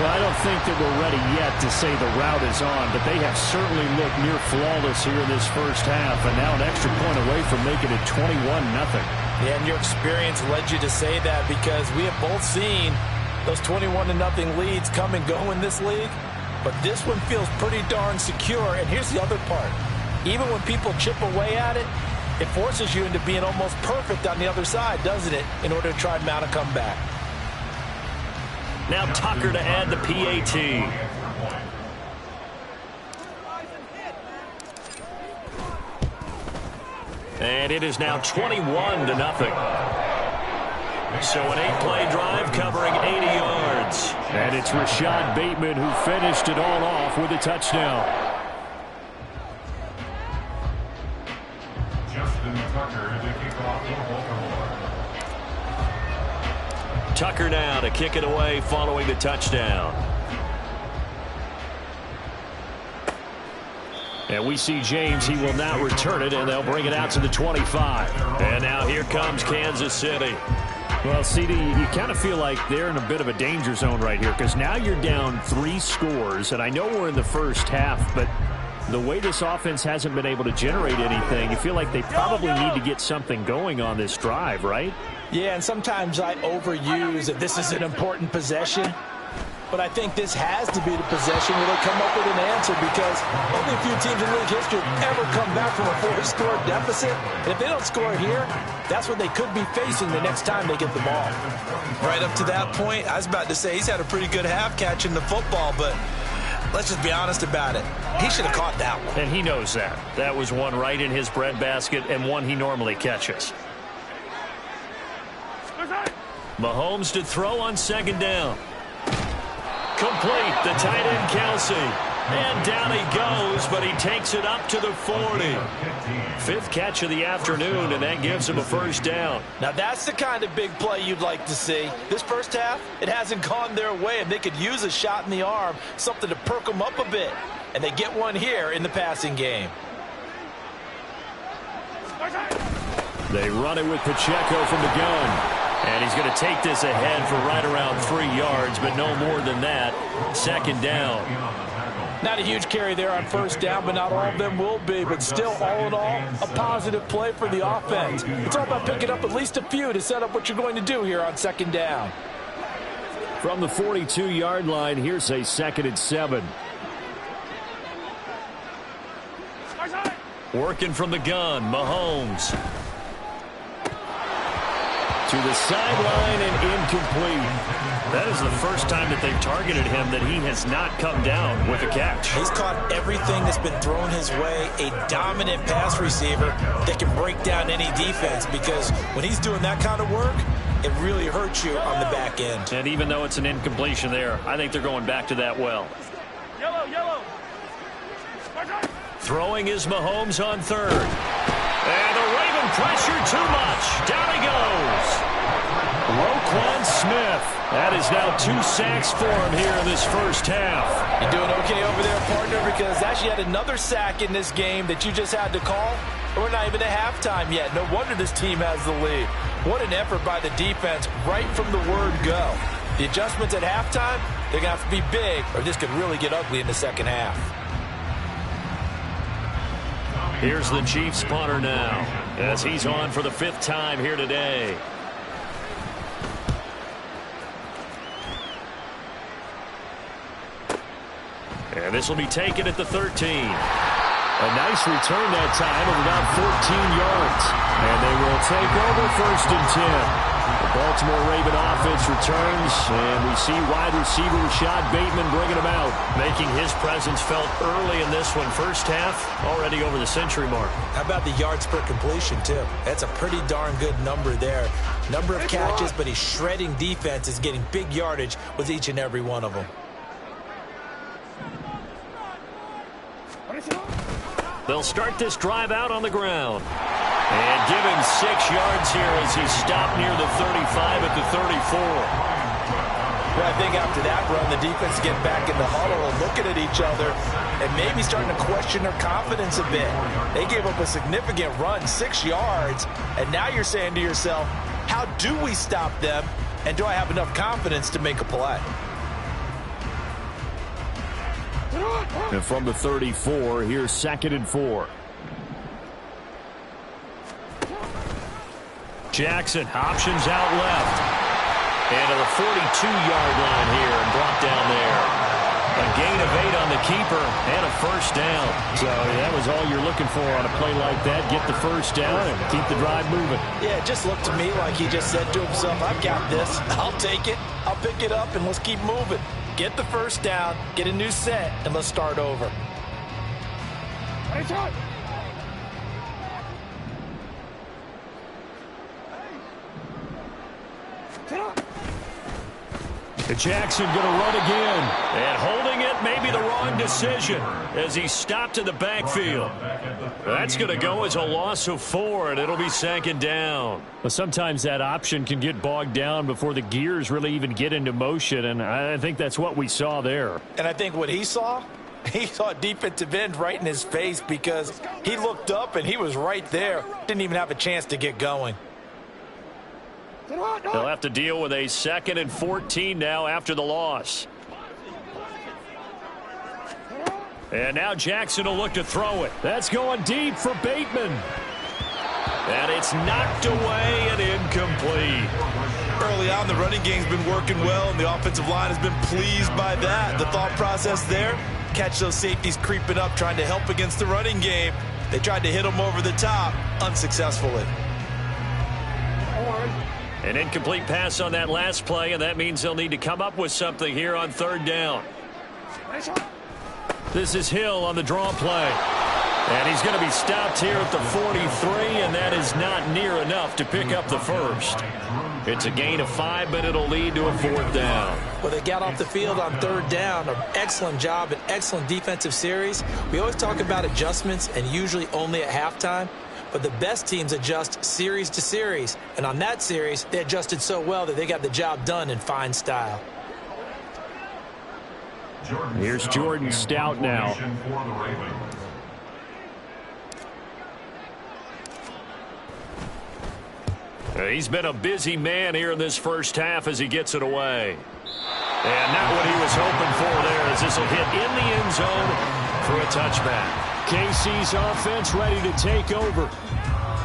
Well, I don't think that we're ready yet to say the route is on, but they have certainly looked near flawless here in this first half, and now an extra point away from making it 21-0. Yeah, and your experience led you to say that, because we have both seen those 21-0 leads come and go in this league, but this one feels pretty darn secure. And here's the other part. Even when people chip away at it, it forces you into being almost perfect on the other side, doesn't it, in order to try and mount a comeback. Now Tucker to add the PAT. And it is now 21-0. So an 8-play drive covering 80 yards. And it's Rashad Bateman who finished it all off with a touchdown. Justin Tucker to kick off for Baltimore. Tucker now to kick it away following the touchdown. And we see James. He will now return it, and they'll bring it out to the 25. And now here comes Kansas City. Well, CD, you kind of feel like they're in a bit of a danger zone right here, because now you're down 3 scores, and I know we're in the first half, but the way this offense hasn't been able to generate anything, you feel like they probably need to get something going on this drive, right? Yeah, and sometimes I overuse that this is an important possession. But I think this has to be the possession where they come up with an answer, because only a few teams in league history have ever come back from a 4-score deficit. And if they don't score here, that's what they could be facing the next time they get the ball. Right up to that point, I was about to say he's had a pretty good half catching the football, but let's just be honest about it. He should have caught that one. And he knows that. That was one right in his breadbasket and one he normally catches. Mahomes to throw on second down. Complete, the tight end Kelsey. And down he goes, but he takes it up to the 40. 5th catch of the afternoon, and that gives him a first down. Now that's the kind of big play you'd like to see. This first half, it hasn't gone their way, and they could use a shot in the arm, something to perk them up a bit. And they get one here in the passing game. They run it with Pacheco from the gun. And he's going to take this ahead for right around 3 yards, but no more than that. Second down. Not a huge carry there on first down, but not all of them will be. But still, all in all, a positive play for the offense. It's all about picking up at least a few to set up what you're going to do here on second down. From the 42-yard line, here's a 2nd and 7. Working from the gun, Mahomes. To the sideline and incomplete. That is the first time that they've targeted him that he has not come down with a catch. He's caught everything that's been thrown his way. A dominant pass receiver that can break down any defense, because when he's doing that kind of work, it really hurts you on the back end. And even though it's an incompletion there, I think they're going back to that well. Yellow. Throwing is Mahomes on 3rd. And the Raven pressure too much. Down he goes. Roquan Smith. That is now 2 sacks for him here in this first half. You're doing okay over there, partner, because actually had another sack in this game that you just had to call. We're not even at halftime yet. No wonder this team has the lead. What an effort by the defense right from the word go. The adjustments at halftime, they're going to have to be big, or this could really get ugly in the second half. Here's the Chiefs punter now, as he's on for the 5th time here today. And this will be taken at the 13. A nice return that time of about 14 yards. And they will take over 1st and 10. The Baltimore Raven offense returns, and we see wide receiver Rashad Bateman bringing him out, making his presence felt early in this one. First half, already over the century mark. How about the yards per completion, too? That's a pretty darn good number there. Number of catches, but he's shredding defense, is getting big yardage with each and every one of them. They'll start this drive out on the ground. And give him 6 yards here as he stopped near the 35 at the 34. Well, I think after that run, the defense get back in the huddle and looking at each other and maybe starting to question their confidence a bit. They gave up a significant run, 6 yards, and now you're saying to yourself, how do we stop them, and do I have enough confidence to make a play? And from the 34, here's 2nd and 4. Jackson options out left. And to the 42-yard line here and brought down there. A gain of 8 on the keeper and a first down. So that was all you're looking for on a play like that. Get the first down and keep the drive moving. Yeah, it just looked to me like he just said to himself, I've got this. I'll take it. I'll pick it up, and let's keep moving. Get the first down, get a new set, and let's start over. Jackson going to run again. And holding it, maybe the wrong decision as he stopped in the backfield. That's going to go as a loss of 4, and it'll be 2nd down. Well, sometimes that option can get bogged down before the gears really even get into motion, and I think that's what we saw there. And I think what he saw a defensive end right in his face because he looked up and he was right there. Didn't even have a chance to get going. They'll have to deal with a 2nd and 14 now after the loss. And now Jackson will look to throw it. That's going deep for Bateman. And it's knocked away and incomplete. Early on, the running game's been working well, and the offensive line has been pleased by that. The thought process there, catch those safeties creeping up, trying to help against the running game. They tried to hit them over the top, unsuccessfully. An incomplete pass on that last play, and that means they'll need to come up with something here on 3rd down. This is Hill on the draw play. And he's going to be stopped here at the 43, and that is not near enough to pick up the first. It's a gain of 5, but it'll lead to a 4th down. Well, they got off the field on 3rd down. An excellent job, an excellent defensive series. We always talk about adjustments, and usually only at halftime. But the best teams adjust series to series. And on that series, they adjusted so well that they got the job done in fine style. Here's Jordan Stout now. He's been a busy man here in this first half as he gets it away. And not what he was hoping for there as this will hit in the end zone for a touchback. KC's offense ready to take over.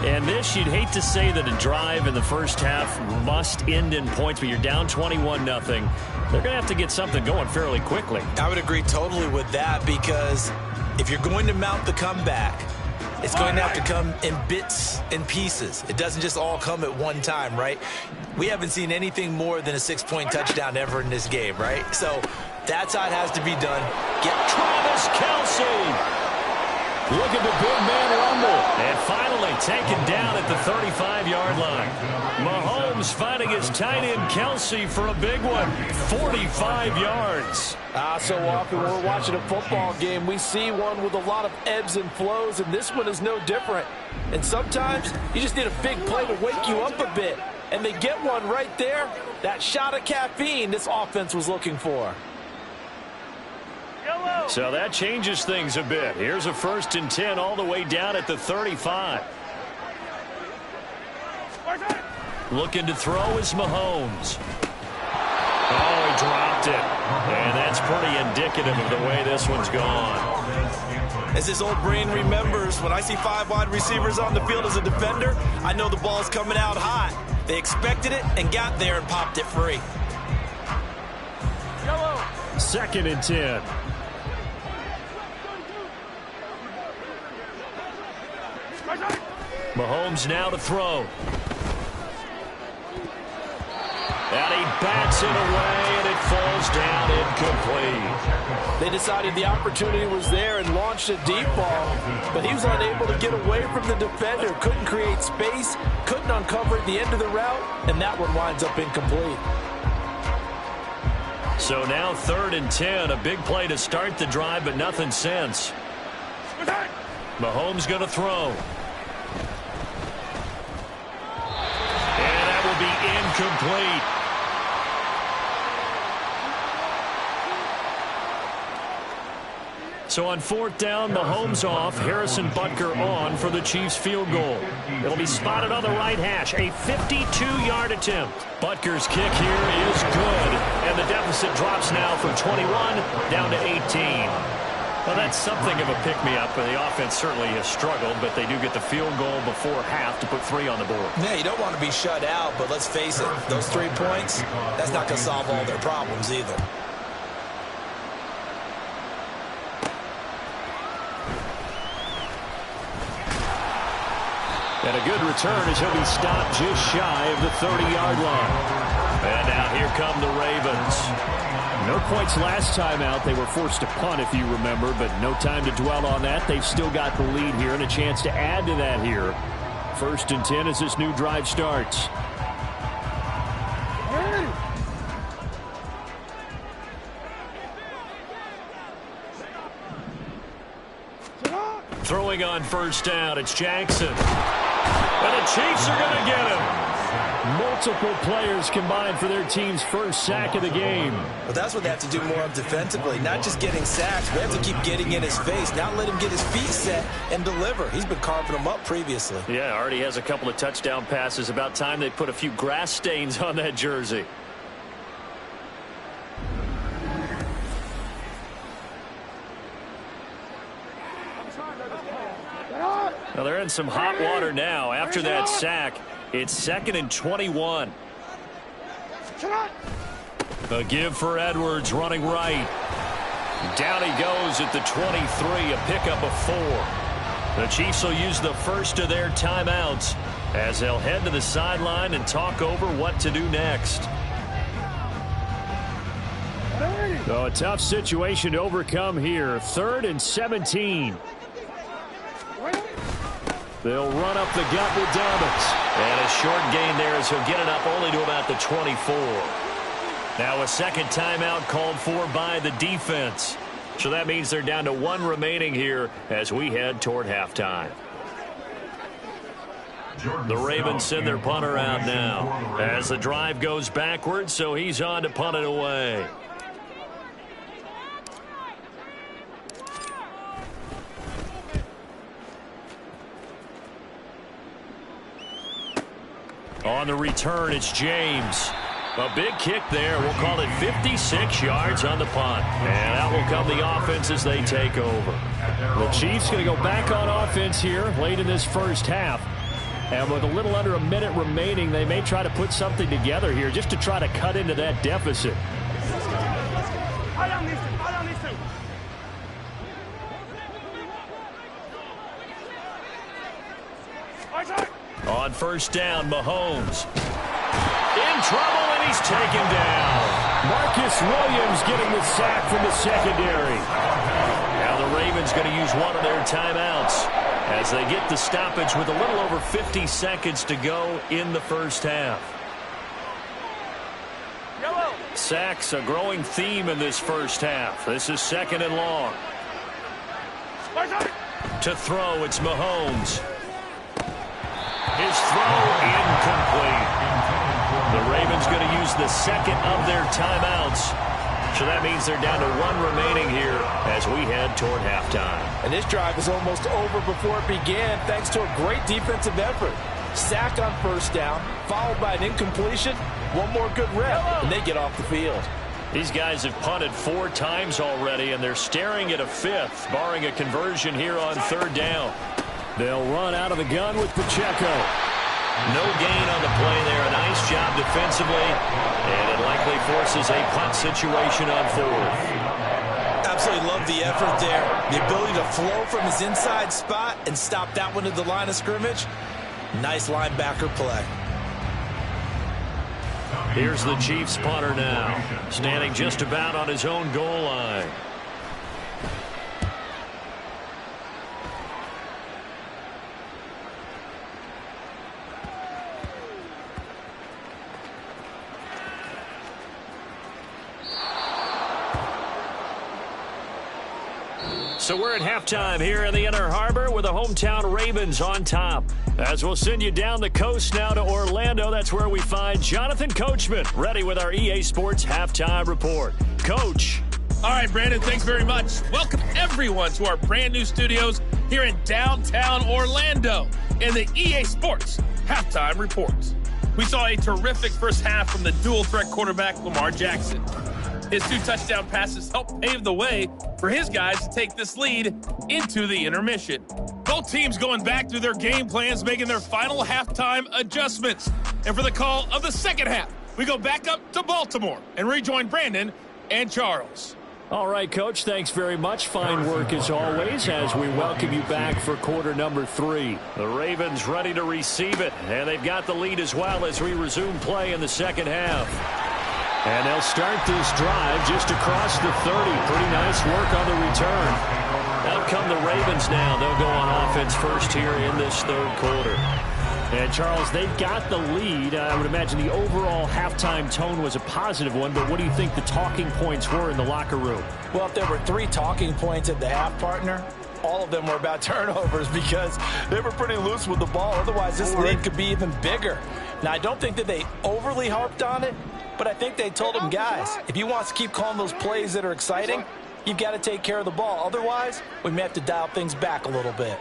And this, you'd hate to say that a drive in the first half must end in points, but you're down 21-0. They're going to have to get something going fairly quickly. I would agree totally with that because if you're going to mount the comeback, it's going to have to come in bits and pieces. It doesn't just all come at one time, right? We haven't seen anything more than a 6-point touchdown ever in this game, right? So that's how it has to be done. Get Travis Kelce. Look at the big man rumble. And finally taken down at the 35-yard line. Mahomes finding his tight end Kelce for a big one. 45 yards. So often when we're watching a football game, we see one with a lot of ebbs and flows, and this one is no different. And sometimes you just need a big play to wake you up a bit. And they get one right there. That shot of caffeine this offense was looking for. So that changes things a bit. Here's a 1st and 10 all the way down at the 35. Looking to throw is Mahomes. Oh, he dropped it. And that's pretty indicative of the way this one's gone. As his old brain remembers, when I see 5 wide receivers on the field as a defender, I know the ball's coming out hot. They expected it and got there and popped it free. 2nd and 10. Mahomes now to throw. And he bats it away, and it falls down incomplete. They decided the opportunity was there and launched a deep ball, but he was unable to get away from the defender, couldn't create space, couldn't uncover at the end of the route, and that one winds up incomplete. So now 3rd and 10, a big play to start the drive, but nothing since. Mahomes going to throw. incomplete. So on 4th down, Mahomes off, Harrison Butker on for the Chiefs field goal. It'll be spotted on the right hash, a 52-yard attempt. Butker's kick here is good, and the deficit drops now from 21 down to 18. Well, that's something of a pick-me-up. The offense certainly has struggled, but they do get the field goal before half to put 3 on the board. Yeah, you don't want to be shut out, but let's face it, those 3 points, that's not going to solve all their problems either. And a good return as he'll be stopped just shy of the 30-yard line. And now here come the Ravens. No points last time out. They were forced to punt, if you remember, but no time to dwell on that. They've still got the lead here and a chance to add to that here. 1st and 10 as this new drive starts. Throwing on 1st down, it's Jackson. And the Chiefs are going to get him. Multiple players combined for their team's first sack of the game. Well, that's what they have to do more of defensively. Not just getting sacks, but they have to keep getting in his face. Not let him get his feet set and deliver. He's been carving them up previously. Yeah, already has a couple of touchdown passes. About time they put a few grass stains on that jersey. Well, they're in some hot water now. After that sack, it's 2nd and 21. A give for Edwards running right. Down he goes at the 23, a pickup of 4. The Chiefs will use the first of their timeouts as they'll head to the sideline and talk over what to do next. So a tough situation to overcome here. 3rd and 17. They'll run up the gut with Dobbins. And a short gain there as he'll get it up only to about the 24. Now a second timeout called for by the defense. So that means they're down to 1 remaining here as we head toward halftime. The Ravens send their punter out now as the drive goes backwards, so he's on to punt it away. On the return, it's James. A big kick there. We'll call it 56 yards on the punt. And out will come the offense as they take over. The Chiefs going to go back on offense here late in this first half. And with a little under a minute remaining, they may try to put something together here just to try to cut into that deficit. On 1st down, Mahomes. In trouble, and he's taken down. Marcus Williams getting the sack from the secondary. Now the Ravens going to use one of their timeouts as they get the stoppage with a little over 50 seconds to go in the first half. Sacks, a growing theme in this first half. This is 2nd and long. To throw, it's Mahomes. His throw incomplete. The Ravens going to use the second of their timeouts. So that means they're down to 1 remaining here as we head toward halftime. And this drive is almost over before it began thanks to a great defensive effort. Sack on 1st down, followed by an incompletion. One more good rep, and they get off the field. These guys have punted 4 times already, and they're staring at a 5th, barring a conversion here on 3rd down. They'll run out of the gun with Pacheco. No gain on the play there. A nice job defensively. And it likely forces a punt situation on 4th. Absolutely love the effort there. The ability to flow from his inside spot and stop that one at the line of scrimmage. Nice linebacker play. Here's the Chiefs punter now. Standing just about on his own goal line. So we're at halftime here in the Inner Harbor with the hometown Ravens on top. As we'll send you down the coast now to Orlando, that's where we find Jonathan Coachman ready with our EA Sports Halftime Report. Coach. All right, Brandon, thanks very much. Welcome, everyone, to our brand new studios here in downtown Orlando in the EA Sports Halftime Report. We saw a terrific first half from the dual-threat quarterback Lamar Jackson. His 2 touchdown passes helped pave the way for his guys to take this lead into the intermission. Both teams going back through their game plans, making their final halftime adjustments. And for the call of the second half, we go back up to Baltimore and rejoin Brandon and Charles. All right, Coach, thanks very much. Fine work as always as we welcome you back for quarter number 3. The Ravens ready to receive it, and they've got the lead as well as we resume play in the second half. And they'll start this drive just across the 30. Pretty nice work on the return. Out come the Ravens now. They'll go on offense first here in this third quarter. And, Charles, they've got the lead. I would imagine the overall halftime tone was a positive one, but what do you think the talking points were in the locker room? Well, if there were 3 talking points at the half, partner, all of them were about turnovers because they were pretty loose with the ball. Otherwise, this lead could be even bigger. Now, I don't think that they overly harped on it, but I think they told them, guys, if you want to keep calling those plays that are exciting, you've got to take care of the ball. Otherwise, we may have to dial things back a little bit.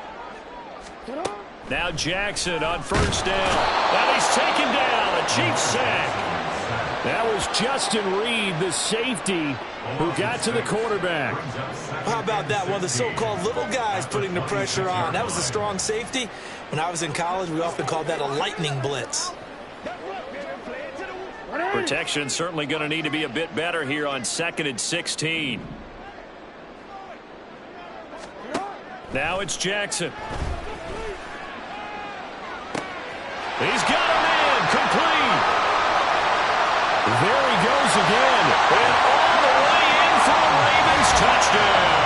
Now Jackson on first down. And he's taken down. A Chiefs sack. That was Justin Reed, the safety, who got to the quarterback. How about that? One of the so-called little guys putting the pressure on. That was a strong safety. When I was in college, we often called that a lightning blitz. Protection certainly going to need to be a bit better here on 2nd and 16. Now it's Jackson. He's got him in. Complete. There he goes again. And all the way in for the Ravens touchdown.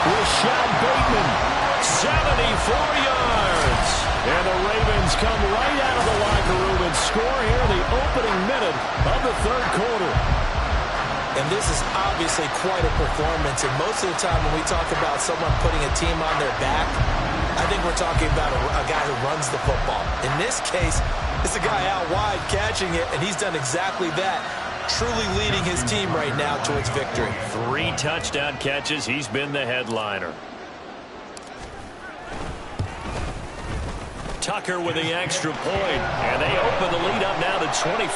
Rashad Bateman, 74 yards. And the Ravens come right out of the locker room and score here in the opening minute of the third quarter. And this is obviously quite a performance. And most of the time when we talk about someone putting a team on their back, I think we're talking about a guy who runs the football. In this case, it's a guy out wide catching it, and he's done exactly that, truly leading his team right now towards victory. 3 touchdown catches. He's been the headliner. Tucker with the extra point, and they open the lead up now to 25.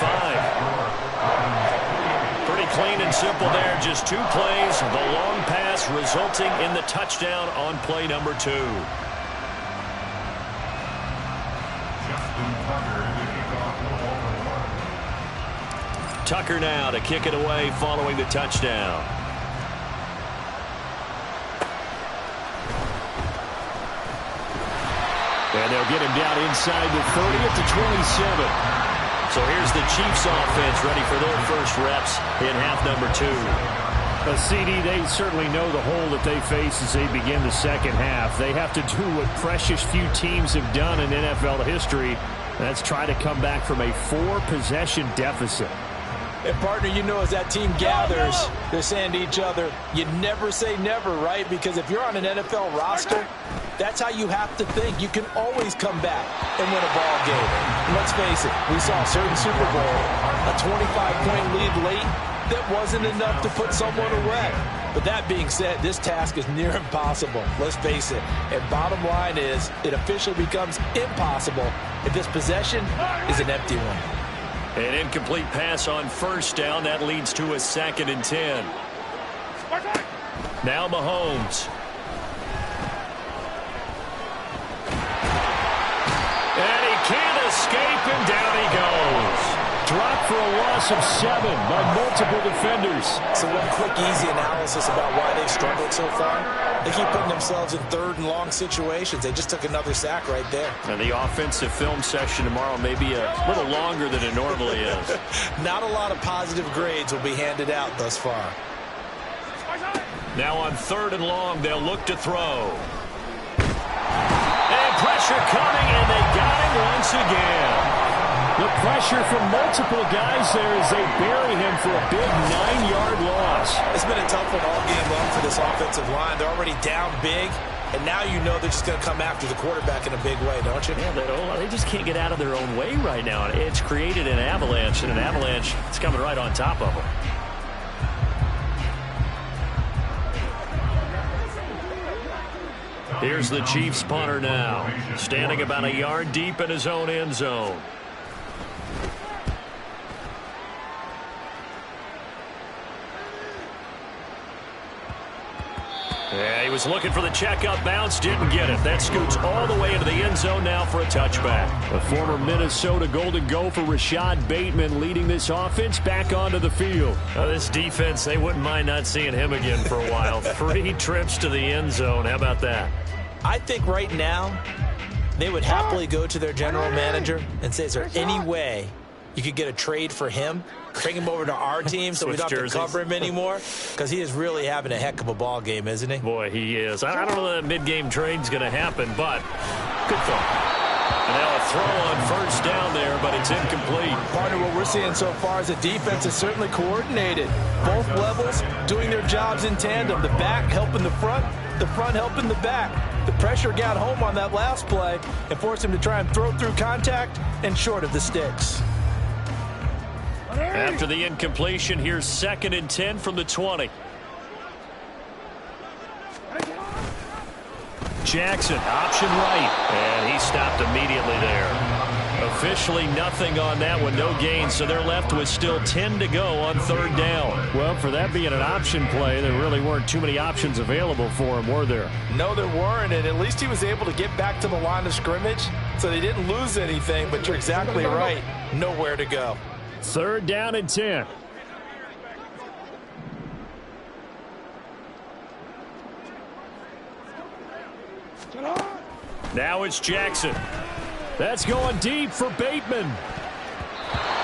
Pretty clean and simple there. Just 2 plays. The long pass resulting in the touchdown on play number 2. Tucker now to kick it away following the touchdown. And they'll get him down inside the 30 to 27. So here's the Chiefs offense ready for their first reps in half number 2. CD, they certainly know the hole that they face as they begin the second half. They have to do what precious few teams have done in NFL history. That's try to come back from a 4-possession deficit. And, partner, you know, as that team gathers, they're saying to each other, you never say never, right? Because if you're on an NFL roster, that's how you have to think. You can always come back and win a ball game. And let's face it, we saw a certain Super Bowl, a 25-point lead late that wasn't enough to put someone away. But that being said, this task is near impossible. Let's face it. And bottom line is, it officially becomes impossible if this possession is an empty one. An incomplete pass on first down. That leads to a 2nd and 10. Now Mahomes. And he can't escape, and down he goes. Dropped for a loss of 7 by multiple defenders. So one quick, easy analysis about why they've struggled so far. They keep putting themselves in 3rd and long situations. They just took another sack right there. And the offensive film session tomorrow may be a little longer than it normally is. Not a lot of positive grades will be handed out thus far. Now on 3rd and long, they'll look to throw. And pressure coming, and they got him once again. The pressure from multiple guys there as they bury him for a big 9-yard loss. It's been a tough one all game long for this offensive line. They're already down big, and now you know they're just going to come after the quarterback in a big way, don't you? Yeah, they just can't get out of their own way right now. It's created an avalanche, and an avalanche is coming right on top of them. Here's the Chiefs punter now, standing about a yard deep in his own end zone. Yeah, he was looking for the checkup bounce, didn't get it. That scoots all the way into the end zone now for a touchback. The former Minnesota Golden Gopher Rashad Bateman leading this offense back onto the field. This defense, they wouldn't mind not seeing him again for a while. 3 trips to the end zone. How about that? I think right now they would happily go to their general manager and say, is there any way you could get a trade for him, bring him over to our team so we don't have to cover him anymore? Because he is really having a heck of a ball game, isn't he? Boy, he is. I don't know that mid-game trade's going to happen, but good thought. And now a throw on first down there, but it's incomplete. Partner, what we're seeing so far is the defense is certainly coordinated. Both levels doing their jobs in tandem. The back helping the front helping the back. The pressure got home on that last play and forced him to try and throw through contact and short of the sticks. After the incompletion, here's 2nd and 10 from the 20. Jackson, option right, and he stopped immediately there. Officially nothing on that one, no gain, so they're left with still 10 to go on 3rd down. Well, for that being an option play, there really weren't too many options available for him, were there? No, there weren't, and at least he was able to get back to the line of scrimmage, so they didn't lose anything, but you're exactly right, nowhere to go. 3rd down and 10. Now it's Jackson. That's going deep for Bateman.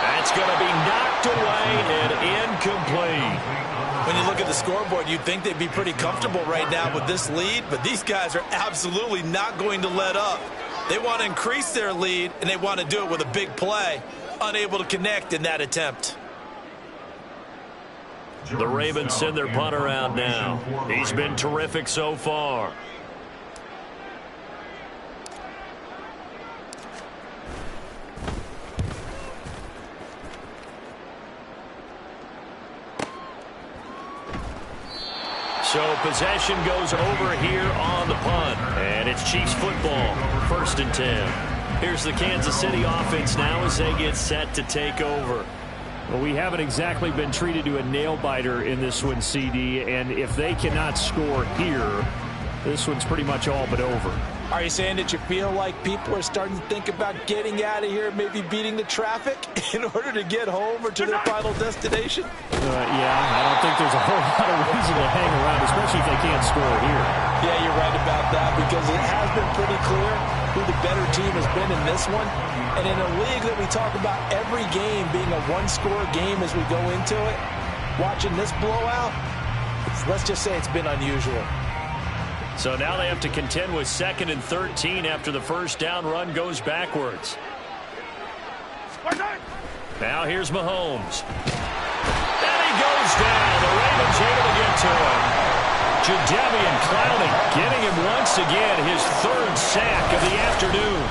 That's going to be knocked away and incomplete. When you look at the scoreboard, you'd think they'd be pretty comfortable right now with this lead, but these guys are absolutely not going to let up. They want to increase their lead, and they want to do it with a big play. Unable to connect in that attempt. The Ravens send their punter out now. He's been terrific so far. So possession goes over here on the punt. And it's Chiefs football, 1st and 10. Here's the Kansas City offense now as they get set to take over. Well, we haven't exactly been treated to a nail-biter in this one, CD. And if they cannot score here, this one's pretty much all but over. Are you saying that you feel like people are starting to think about getting out of here, maybe beating the traffic in order to get home or to their final destination? Yeah, I don't think there's a whole lot of reason to hang around, especially if they can't score here. Yeah, you're right about that because it has been pretty clear who the better team has been in this one. And in a league that we talk about every game being a one-score game as we go into it, watching this blowout, let's just say it's been unusual. So now they have to contend with 2nd and 13 after the first down run goes backwards. Now here's Mahomes. And he goes down. The Ravens able to get to him. Jadeveon Clowney getting him once again, his 3rd sack of the afternoon.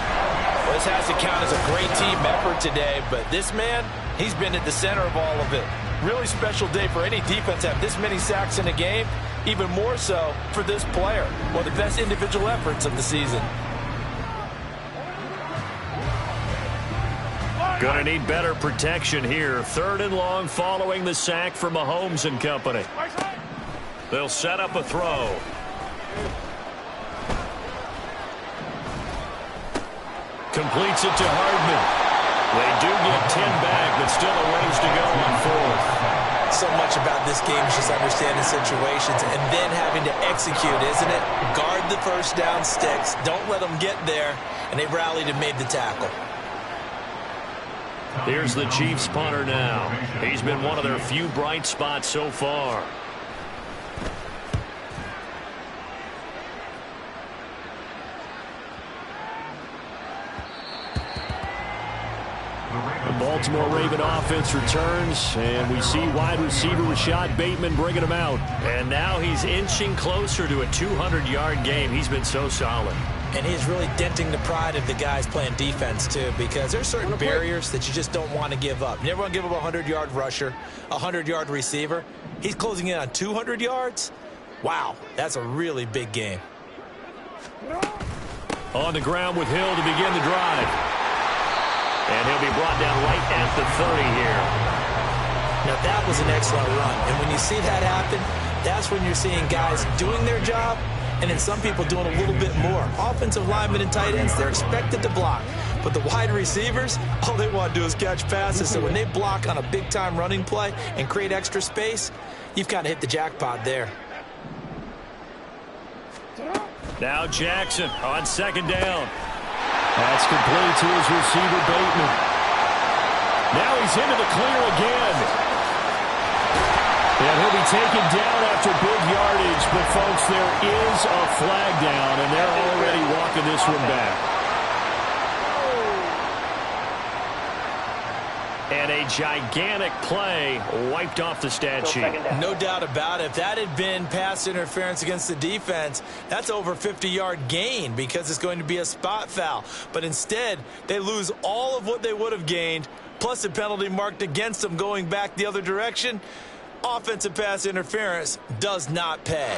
Well, this has to count as a great team effort today, but this man, he's been at the center of all of it. Really special day for any defense to have this many sacks in a game. Even more so for this player. One of the best individual efforts of the season. Gonna need better protection here. 3rd and long following the sack for Mahomes and company. They'll set up a throw. Completes it to Hardman. They do get 10 back, but still a ways to go on 4th. So much about this game is just understanding situations and then having to execute, isn't it? Guard the first down sticks. Don't let them get there. And they rallied and made the tackle. Here's the Chiefs punter now. He's been one of their few bright spots so far. The Baltimore Raven offense returns, and we see wide receiver Rashad Bateman bringing him out. And now he's inching closer to a 200-yard game. He's been so solid. And he's really denting the pride of the guys playing defense, too, because there's certain barriers that you just don't want to give up. You never want to give up a 100-yard rusher, a 100-yard receiver. He's closing in on 200 yards. Wow, that's a really big game. On the ground with Hill to begin the drive. And he'll be brought down right at the 30 here. Now, that was an excellent run. And when you see that happen, that's when you're seeing guys doing their job and then some people doing a little bit more. Offensive linemen and tight ends, they're expected to block. But the wide receivers, all they want to do is catch passes. So when they block on a big-time running play and create extra space, you've kind of hit the jackpot there. Now Jackson on second down. That's complete to his receiver, Bateman. Now he's into the clear again. And he'll be taken down after big yardage. But, folks, there is a flag down, and they're already walking this one back. And a gigantic play wiped off the stat sheet. No doubt about it. If that had been pass interference against the defense, that's over 50-yard gain because it's going to be a spot foul. But instead, they lose all of what they would have gained, plus a penalty marked against them going back the other direction. Offensive pass interference does not pay.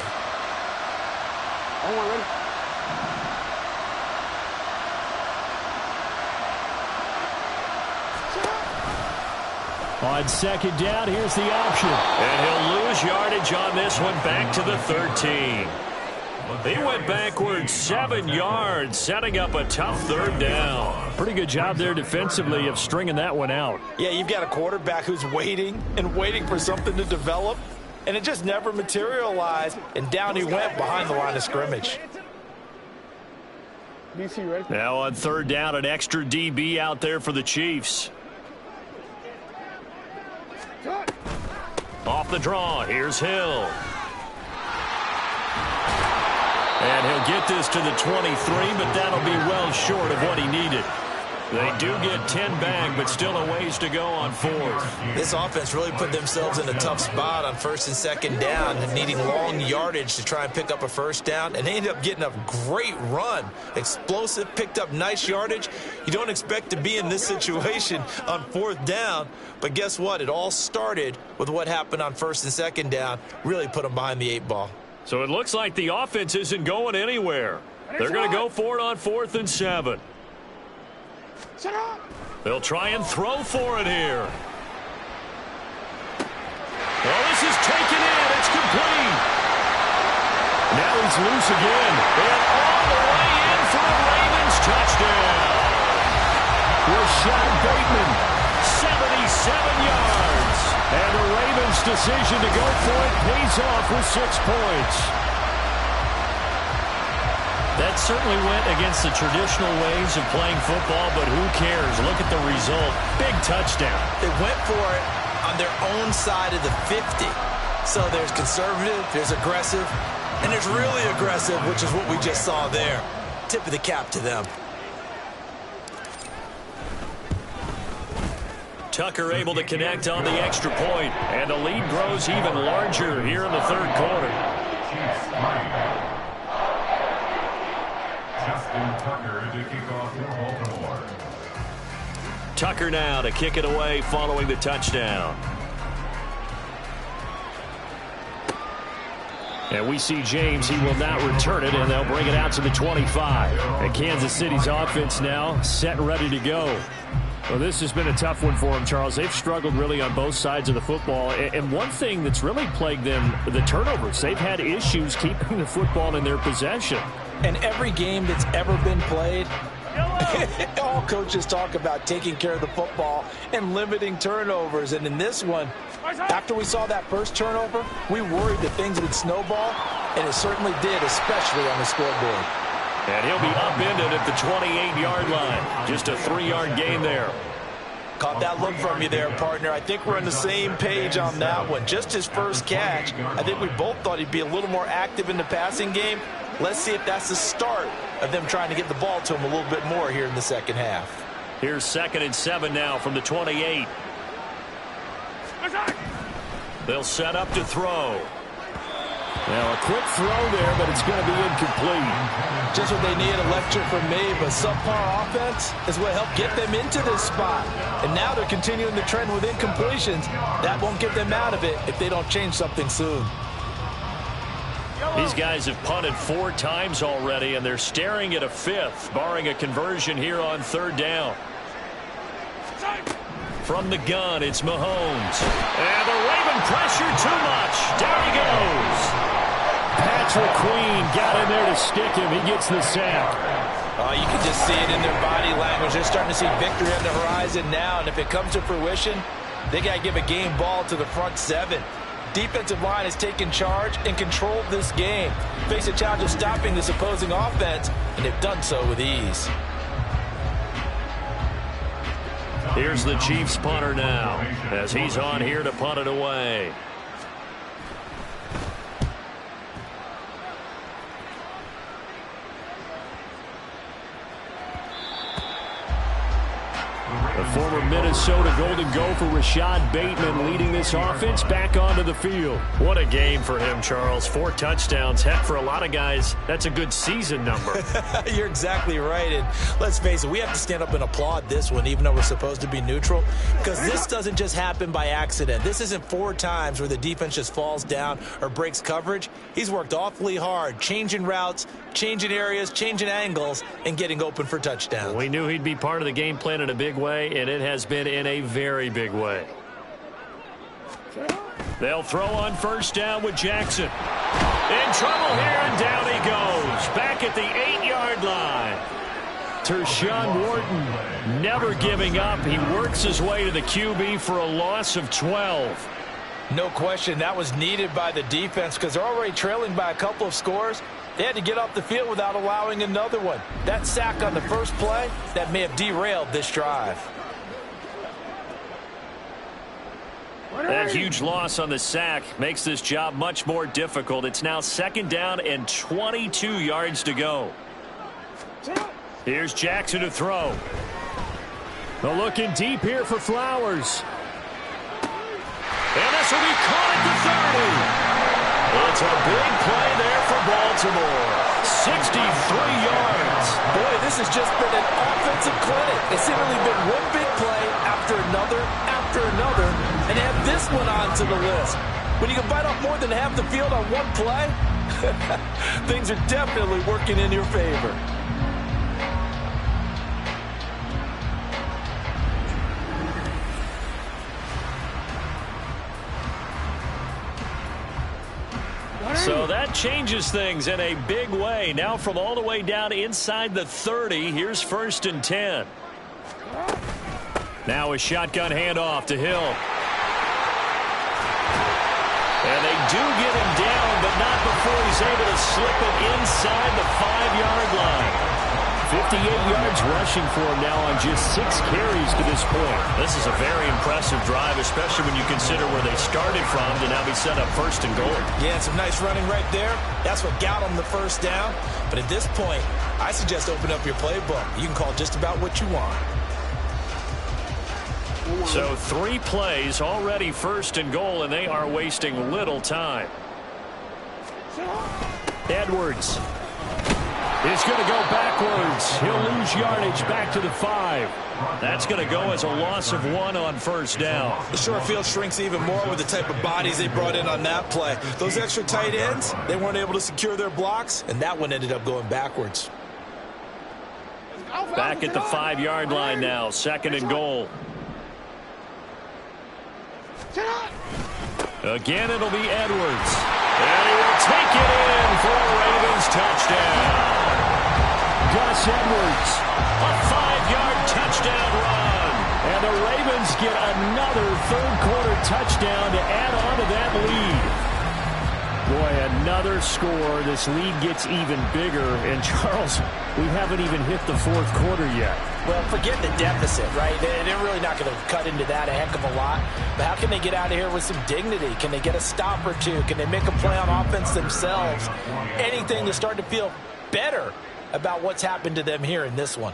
On second down, here's the option. And he'll lose yardage on this one, back to the 13. He went backwards 7 yards, setting up a tough third down. Pretty good job there defensively of stringing that one out. Yeah, you've got a quarterback who's waiting and waiting for something to develop, and it just never materialized, and down he went behind the line of scrimmage. Now on third down, an extra DB out there for the Chiefs. Off the draw, here's Hill. And he'll get this to the 23, but that'll be well short of what he needed. They do get 10 back, but still a ways to go on fourth. This offense really put themselves in a tough spot on first and second down, needing long yardage to try and pick up a first down, and they ended up getting a great run. Explosive, picked up nice yardage. You don't expect to be in this situation on fourth down, but guess what? It all started with what happened on first and second down. Really put them behind the 8 ball. So it looks like the offense isn't going anywhere. They're going to go for it on 4th and 7. They'll try and throw for it here. Well, this is taken in. It's complete. Now he's loose again. And all the way in for the Ravens touchdown. Rashad Bateman, 77 yards. And the Ravens' decision to go for it pays off with 6 points. That certainly went against the traditional ways of playing football, but who cares? Look at the result. Big touchdown. They went for it on their own side of the 50. So there's conservative, there's aggressive, and there's really aggressive, which is what we just saw there. Tip of the cap to them. Tucker able to connect on the extra point, and the lead grows even larger here in the third quarter. Tucker to kick off for Baltimore. Tucker now to kick it away following the touchdown. And we see James. He will not return it, and they'll bring it out to the 25. And Kansas City's offense now set and ready to go. Well, this has been a tough one for them, Charles. They've struggled really on both sides of the football. And one thing that's really plagued them, the turnovers. They've had issues keeping the football in their possession. And every game that's ever been played, all coaches talk about taking care of the football and limiting turnovers. And in this one, after we saw that first turnover, we worried that things would snowball, and it certainly did, especially on the scoreboard. And he'll be upended at the 28-yard line. Just a 3-yard gain there. Caught that look from you there, partner. I think we're on the same page on that one. Just his first catch. I think we both thought he'd be a little more active in the passing game. Let's see if that's the start of them trying to get the ball to him a little bit more here in the second half. Here's 2nd and 7 now from the 28. They'll set up to throw. Now a quick throw there, but it's going to be incomplete. Just what they need, a lecture from me, but subpar offense is what helped get them into this spot. And now they're continuing the trend with incompletions. That won't get them out of it if they don't change something soon. These guys have punted 4 times already, and they're staring at a 5th, barring a conversion here on 3rd down. From the gun, it's Mahomes. And the Raven pressure too much. Down he goes. Patrick Queen got in there to stick him. He gets the sack. Oh, you can just see it in their body language. They're starting to see victory on the horizon now, and if it comes to fruition, they got to give a game ball to the front 7. Defensive line has taken charge and controlled this game. Face a challenge of stopping this opposing offense, and they've done so with ease. Here's the Chiefs punter now, as he's on here to punt it away. The former Minnesota Golden Gopher Rashad Bateman leading this offense back onto the field. What a game for him, Charles. 4 touchdowns. Heck, for a lot of guys, that's a good season number. You're exactly right. And let's face it, we have to stand up and applaud this one, even though we're supposed to be neutral, because this doesn't just happen by accident. This isn't 4 times where the defense just falls down or breaks coverage. He's worked awfully hard, changing routes, changing areas, changing angles, and getting open for touchdowns. We knew he'd be part of the game plan in a big way, and it has been in a very big way. They'll throw on 1st down with Jackson. In trouble here, and down he goes. Back at the 8-yard line. Tershawn Wharton never giving up. He works his way to the QB for a loss of 12. No question, that was needed by the defense because they're already trailing by a couple of scores. They had to get off the field without allowing another one. That sack on the first play, that may have derailed this drive. That huge loss on the sack makes this job much more difficult. It's now 2nd down and 22 yards to go. Here's Jackson to throw. They're looking deep here for Flowers. And this will be caught at the 30. It's a big play there for Baltimore. 63 yards. Boy, this has just been an offensive clinic. It's seemingly been one big play after another, and add this one onto the list. When you can bite off more than half the field on one play, things are definitely working in your favor. So that changes things in a big way. Now from all the way down inside the 30, here's 1st and 10. Now a shotgun handoff to Hill. And they do get him down, but not before he's able to slip it inside the 5-yard line. 58 yards rushing for him now on just 6 carries to this point. This is a very impressive drive, especially when you consider where they started from to now be set up 1st and goal. Yeah, some nice running right there. That's what got them the 1st down. But at this point, I suggest open up your playbook. You can call just about what you want. So 3 plays already 1st and goal, and they are wasting little time. Edwards is going to go backwards. He'll lose yardage back to the 5. That's going to go as a loss of 1 on 1st down. The short field shrinks even more with the type of bodies they brought in on that play. Those extra tight ends, they weren't able to secure their blocks, and that one ended up going backwards. Back at the 5-yard line now, 2nd and goal. Again, it'll be Edwards. And he will take it in for a Ravens touchdown. Gus Edwards, a 5-yard touchdown run. And the Ravens get another 3rd-quarter touchdown to add on to that lead. Boy, another score. This lead gets even bigger. And, Charles, we haven't even hit the 4th quarter yet. Well, forget the deficit, right? They're really not going to cut into that a heck of a lot. But how can they get out of here with some dignity? Can they get a stop or two? Can they make a play on offense themselves? Anything to start to feel better about what's happened to them here in this one.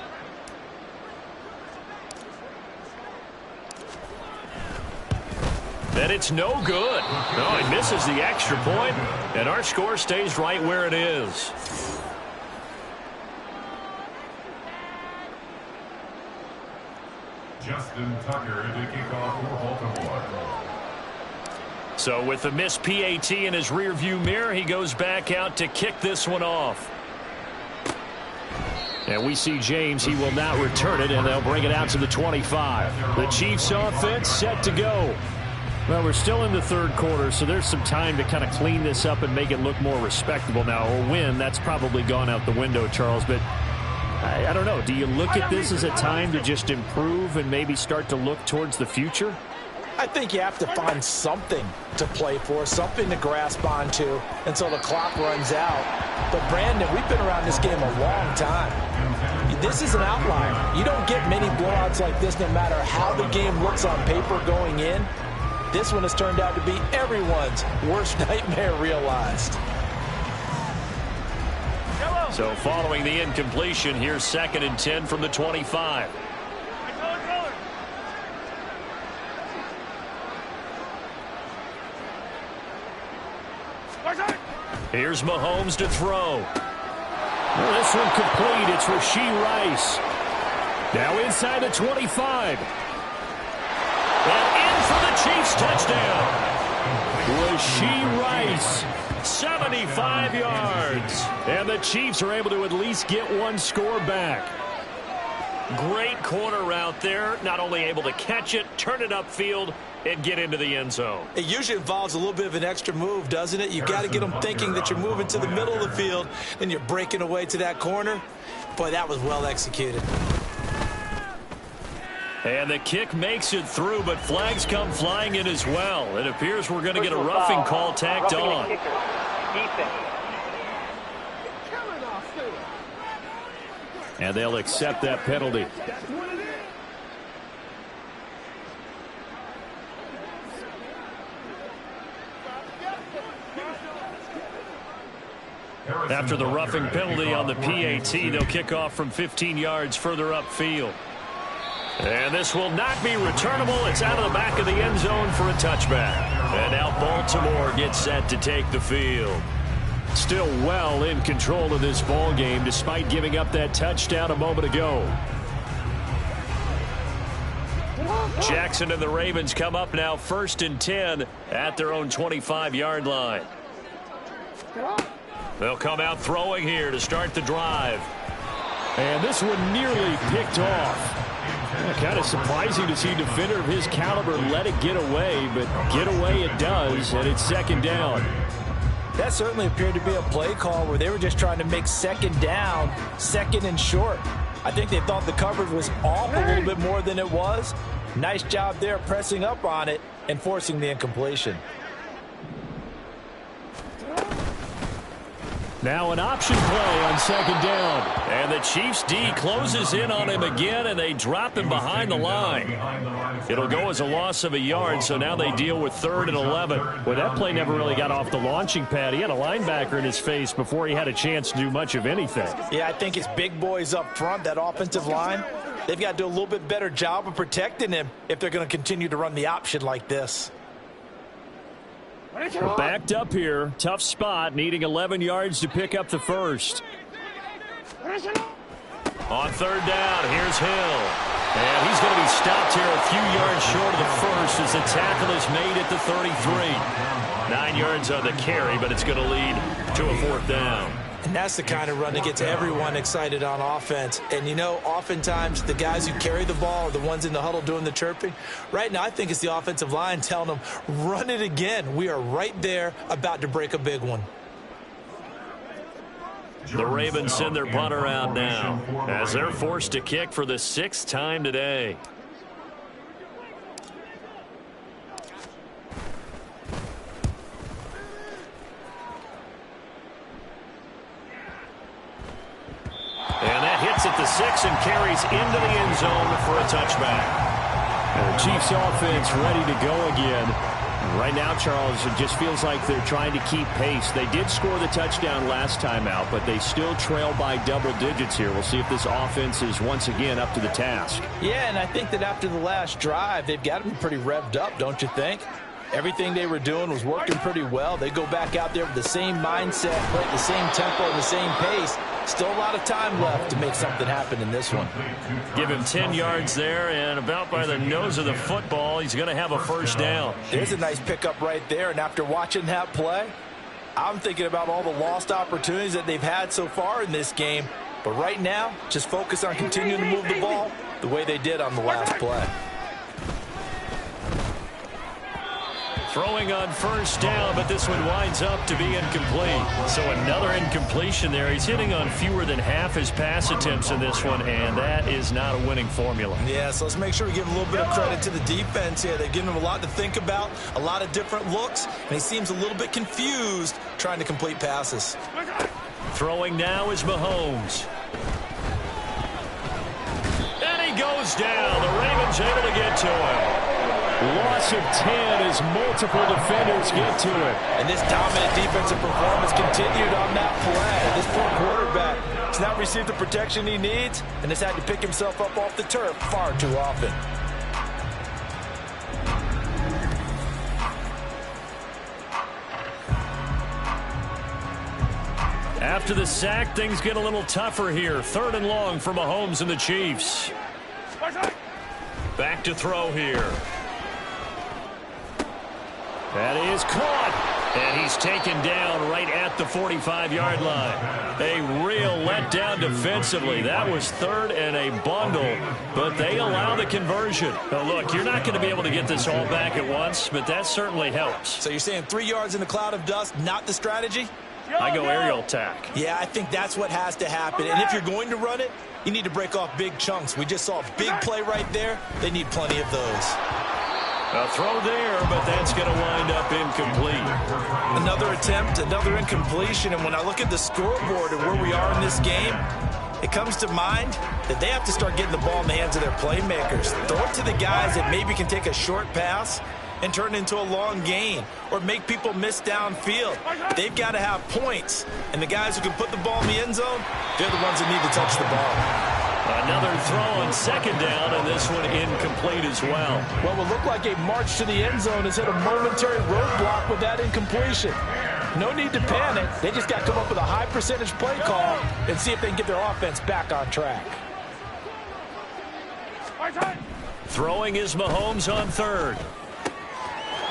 And it's no good. No, he misses the extra point, and our score stays right where it is. Justin Tucker to kick off for Baltimore. So with the missed PAT in his rearview mirror, he goes back out to kick this one off. And we see James. He will not return it, and they'll bring it out to the 25. The Chiefs offense set to go. Well, we're still in the third quarter, so there's some time to kind of clean this up and make it look more respectable now. A win, that's probably gone out the window, Charles, but I don't know. Do you look at this as a time to just improve and maybe start to look towards the future? I think you have to find something to play for, something to grasp onto until the clock runs out. But, Brandon, we've been around this game a long time. This is an outlier. You don't get many blowouts like this no matter how the game looks on paper going in. This one has turned out to be everyone's worst nightmare realized. So following the incompletion, here's 2nd and 10 from the 25. Here's Mahomes to throw. Well, this one complete. It's Rashee Rice. Now inside the 25. And in for the Chiefs touchdown. Rashee Rice, 75 yards. And the Chiefs are able to at least get one score back. Great corner route there. Not only able to catch it, turn it upfield, and get into the end zone. It usually involves a little bit of an extra move, doesn't it? You got to get them thinking that you're moving to the middle of the field and you're breaking away to that corner. Boy, that was well executed. And the kick makes it through, but flags come flying in as well. It appears we're going to get a roughing call tacked on. And they'll accept that penalty. After the roughing penalty on the PAT, they'll kick off from 15 yards further upfield. And this will not be returnable. It's out of the back of the end zone for a touchback. And now Baltimore gets set to take the field. Still well in control of this ball game despite giving up that touchdown a moment ago. Jackson and the Ravens come up now 1st and 10 at their own 25-yard line. They'll come out throwing here to start the drive. And this one nearly picked off. Kind of surprising to see a defender of his caliber let it get away, but get away it does, and it's 2nd down. That certainly appeared to be a play call where they were just trying to make 2nd down, 2nd and short. I think they thought the coverage was off a little bit more than it was. Nice job there pressing up on it and forcing the incompletion. Now an option play on 2nd down. And the Chiefs D closes in on him again, and they drop him behind the line. It'll go as a loss of a yard, so now they deal with 3rd and 11. Well, that play never really got off the launching pad. He had a linebacker in his face before he had a chance to do much of anything. Yeah, I think it's big boys up front, that offensive line. They've got to do a little bit better job of protecting him if they're going to continue to run the option like this. Backed up here. Tough spot, needing 11 yards to pick up the first. On 3rd down, here's Hill. And he's going to be stopped here a few yards short of the first as the tackle is made at the 33. 9 yards on the carry, but it's going to lead to a 4th down. And that's the kind of run that gets everyone excited on offense. And, you know, oftentimes the guys who carry the ball are the ones in the huddle doing the chirping. Right now, I think it's the offensive line telling them, run it again. We are right there about to break a big one. The Ravens send their punter out now as they're forced to kick for the 6th time today. And that hits at the 6 and carries into the end zone for a touchback. And the Chiefs offense ready to go again. Right now, Charles, it just feels like they're trying to keep pace. They did score the touchdown last time out, but they still trail by double digits here. We'll see if this offense is once again up to the task. Yeah, and I think that after the last drive, they've got to be pretty revved up, don't you think? Everything they were doing was working pretty well. They go back out there with the same mindset, play at the same tempo and the same pace. Still a lot of time left to make something happen in this one. Give him 10 yards there, and about by the nose of the football, he's going to have a first down. There's a nice pickup right there, and after watching that play, I'm thinking about all the lost opportunities that they've had so far in this game. But right now, just focus on continuing to move the ball the way they did on the last play. Throwing on first down, but this one winds up to be incomplete. So another incompletion there. He's hitting on fewer than half his pass attempts in this one, and that is not a winning formula. Yeah, so let's make sure we give a little bit of credit to the defense here. They're giving him a lot to think about, a lot of different looks, and he seems a little bit confused trying to complete passes. Throwing now is Mahomes. And he goes down. The Ravens able to get to him. Loss of 10 as multiple defenders get to it. And this dominant defensive performance continued on that play. This poor quarterback has not received the protection he needs and has had to pick himself up off the turf far too often. After the sack, things get a little tougher here. 3rd and long for Mahomes and the Chiefs. Back to throw here. That is caught, and he's taken down right at the 45-yard line. A real letdown defensively. That was 3rd and a bundle, but they allow the conversion. Now, look, you're not going to be able to get this all back at once, but that certainly helps. So you're saying 3 yards in a cloud of dust, not the strategy? I go aerial attack. Yeah, I think that's what has to happen. And if you're going to run it, you need to break off big chunks. We just saw a big play right there. They need plenty of those. A throw there, but that's going to wind up incomplete. Another attempt, another incompletion. And when I look at the scoreboard and where we are in this game, it comes to mind that they have to start getting the ball in the hands of their playmakers. Throw it to the guys that maybe can take a short pass and turn it into a long gain or make people miss downfield. They've got to have points. And the guys who can put the ball in the end zone, they're the ones that need to touch the ball. Another throw on 2nd down, and this one incomplete as well. What would look like a march to the end zone has hit a momentary roadblock with that incompletion. No need to panic. They just got to come up with a high percentage play call and see if they can get their offense back on track. Throwing is Mahomes on 3rd.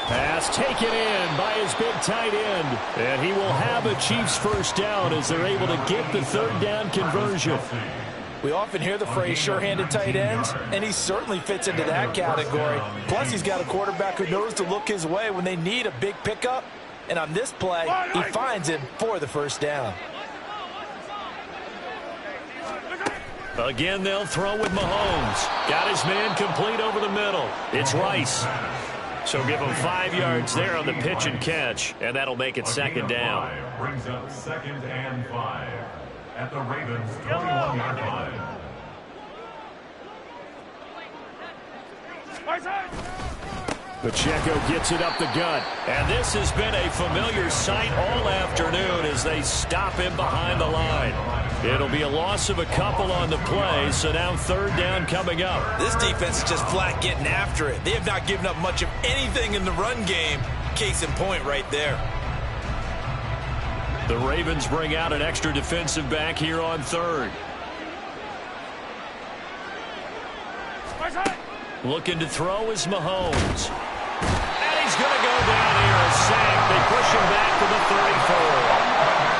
Pass taken in by his big tight end. And he will have a Chiefs first down as they're able to get the 3rd down conversion. We often hear the phrase sure-handed tight ends, and he certainly fits into that category. Plus, he's got a quarterback who knows to look his way when they need a big pickup. And on this play, he finds him for the first down. Again, they'll throw with Mahomes. Got his man complete over the middle. It's Rice. So give him 5 yards there on the pitch and catch, and that'll make it 2nd down. Brings up 2nd and 5 at the Ravens 21-yard line. Pacheco gets it up the gut. And this has been a familiar sight all afternoon as they stop him behind the line. It'll be a loss of a couple on the play, so now 3rd down coming up. This defense is just flat getting after it. They have not given up much of anything in the run game. Case in point right there. The Ravens bring out an extra defensive back here on 3rd. Looking to throw is Mahomes. And he's going to go down here, a sack. They push him back to the 34.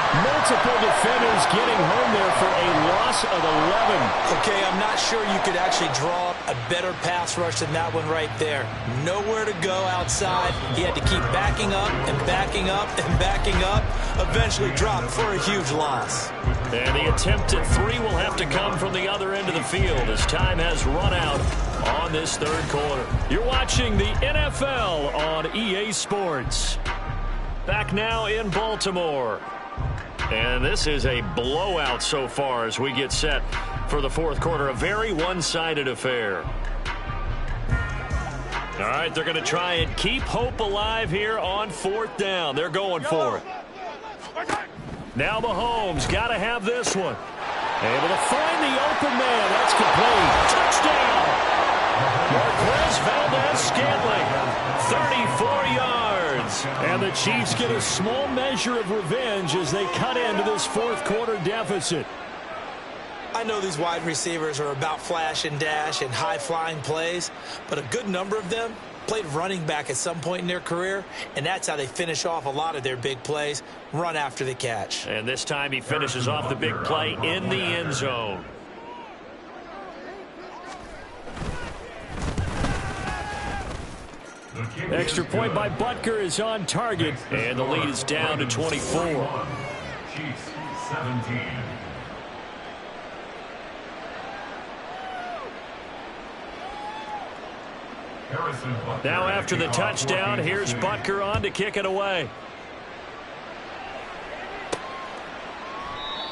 Multiple defenders getting home there for a loss of 11. Okay, I'm not sure you could actually draw up a better pass rush than that one right there. Nowhere to go outside. He had to keep backing up and backing up and backing up. Eventually dropped for a huge loss. And the attempt at 3 will have to come from the other end of the field as time has run out on this 3rd quarter. You're watching the NFL on EA Sports. Back now in Baltimore. And this is a blowout so far as we get set for the 4th quarter. A very one-sided affair. All right, they're going to try and keep hope alive here on 4th down. They're going for it. Now Mahomes got to have this one. Able to find the open man. That's complete. Touchdown. Marquez Valdez-Scantling, 34 yards. And the Chiefs get a small measure of revenge as they cut into this fourth quarter deficit. I know these wide receivers are about flash and dash and high-flying plays, but a good number of them played running back at some point in their career, and that's how they finish off a lot of their big plays, run after the catch. And this time he finishes off the big play in the end zone. Extra point by Butker is on target, and the lead is down to 24. Chiefs 17. Now after the touchdown, here's Butker on to kick it away.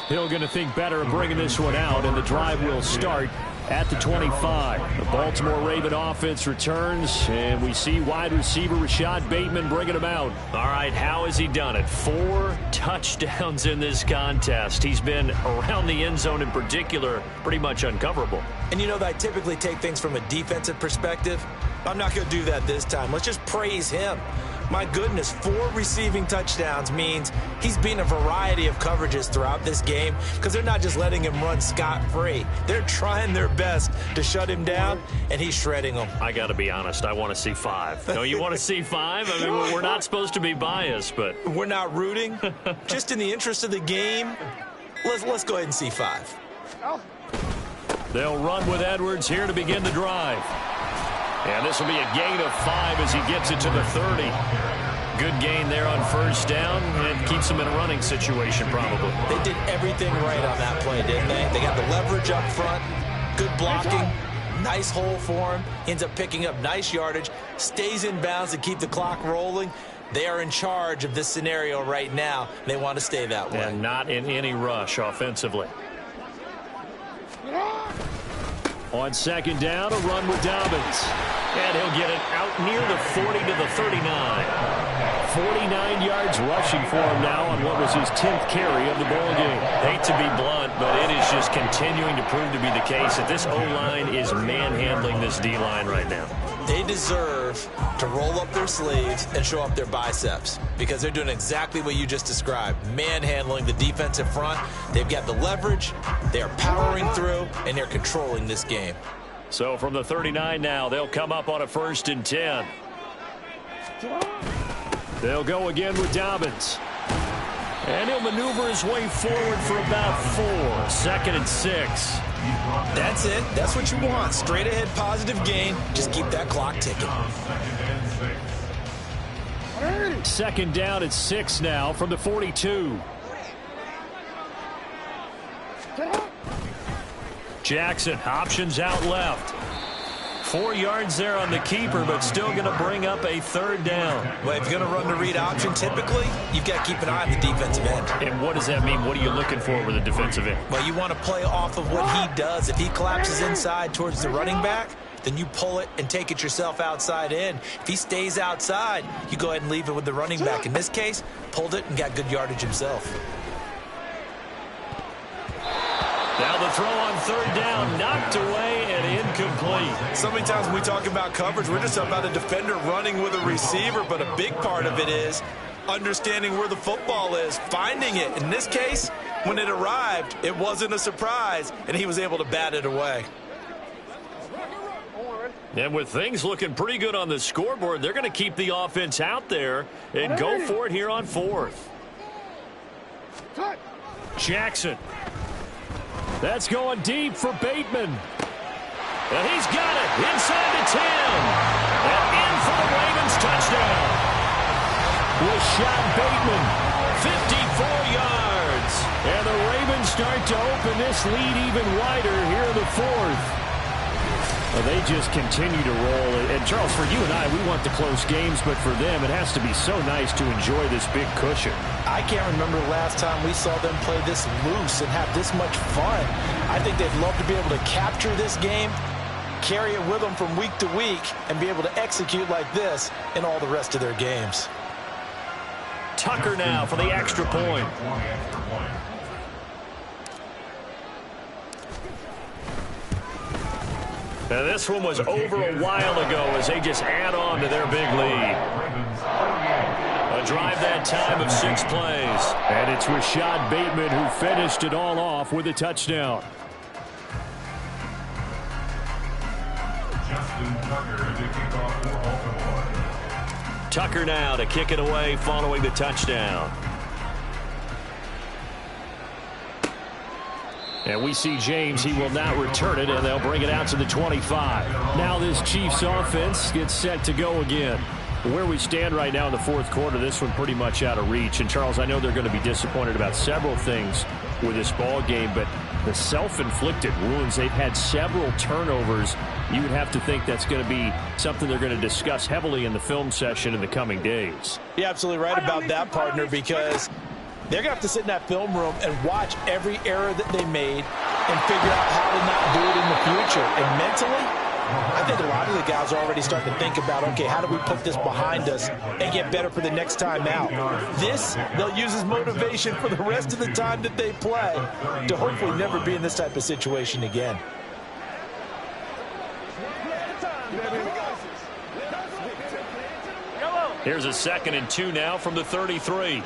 Hill going to think better of bringing this one out, and the drive will start at the 25. The Baltimore Raven offense returns, and we see wide receiver Rashad Bateman bringing him out. All right, how has he done it? 4 touchdowns in this contest. He's been around the end zone in particular, pretty much uncoverable. And you know that I typically take things from a defensive perspective. I'm not going to do that this time. Let's just praise him. My goodness, 4 receiving touchdowns means he's beaten a variety of coverages throughout this game because they're not just letting him run scot-free. They're trying their best to shut him down, and he's shredding them. I got to be honest, I want to see 5. No, you want to see 5? I mean, we're not supposed to be biased, but... We're not rooting. Just in the interest of the game, let's go ahead and see 5. They'll run with Edwards here to begin the drive. And this will be a gain of 5 as he gets it to the 30. Good gain there on first down, and keeps him in a running situation probably. They did everything right on that play, didn't they? They got the leverage up front, good blocking, nice hole for him. He ends up picking up nice yardage, stays in bounds to keep the clock rolling. They are in charge of this scenario right now. They want to stay that way. And not in any rush offensively. On second down, a run with Dobbins. And he'll get it out near the 40 to the 39. 49 yards rushing for him now on what was his 10th carry of the ball game. Hate to be blunt, but it is just continuing to prove to be the case that this O-line is manhandling this D-line right now. They deserve to roll up their sleeves and show up their biceps because they're doing exactly what you just described, manhandling the defensive front. They've got the leverage, they're powering through, and they're controlling this game. So from the 39 now, they'll come up on a 1st and 10. They'll go again with Dobbins. And he'll maneuver his way forward for about 4. 2nd and 6. That's it. That's what you want. Straight ahead positive gain. Just keep that clock ticking. 2nd down at 6 now from the 42. Jackson, options out left. 4 yards there on the keeper, but still going to bring up a 3rd down. Well, if you're going to run the read option, typically, you've got to keep an eye on the defensive end. And what does that mean? What are you looking for with the defensive end? Well, you want to play off of what he does. If he collapses inside towards the running back, then you pull it and take it yourself outside in. If he stays outside, you go ahead and leave it with the running back. In this case, pulled it and got good yardage himself. Now the throw on 3rd down, knocked away and incomplete. So many times when we talk about coverage, we're just talking about a defender running with a receiver, but a big part of it is understanding where the football is, finding it. In this case, when it arrived, it wasn't a surprise, and he was able to bat it away. And with things looking pretty good on the scoreboard, they're going to keep the offense out there and go for it here on 4th. Jackson. That's going deep for Bateman. And he's got it inside the 10. And in for the Ravens touchdown. Rashad Bateman, 54 yards. And the Ravens start to open this lead even wider here in the 4th. Well, they just continue to roll. And, Charles, for you and I, we want the close games, but for them, it has to be so nice to enjoy this big cushion. I can't remember the last time we saw them play this loose and have this much fun. I think they'd love to be able to capture this game, carry it with them from week to week, and be able to execute like this in all the rest of their games. Tucker now for the extra point. Now, this one was over a while ago as they just add on to their big lead. A drive that time of 6 plays. And it's Rashad Bateman who finished it all off with a touchdown. Justin Tucker to kick off for Baltimore. Tucker now to kick it away following the touchdown. And we see James, he will not return it, and they'll bring it out to the 25. Now this Chiefs offense gets set to go again. Where we stand right now in the fourth quarter, this one pretty much out of reach. And, Charles, I know they're going to be disappointed about several things with this ball game, but the self-inflicted wounds, they've had several turnovers. You would have to think that's going to be something they're going to discuss heavily in the film session in the coming days. You're absolutely right about that, partner, because they're going to have to sit in that film room and watch every error that they made and figure out how to not do it in the future. And mentally, I think a lot of the guys are already starting to think about, okay, how do we put this behind us and get better for the next time out? This, they'll use as motivation for the rest of the time that they play to hopefully never be in this type of situation again. Here's a 2nd and 2 now from the 33.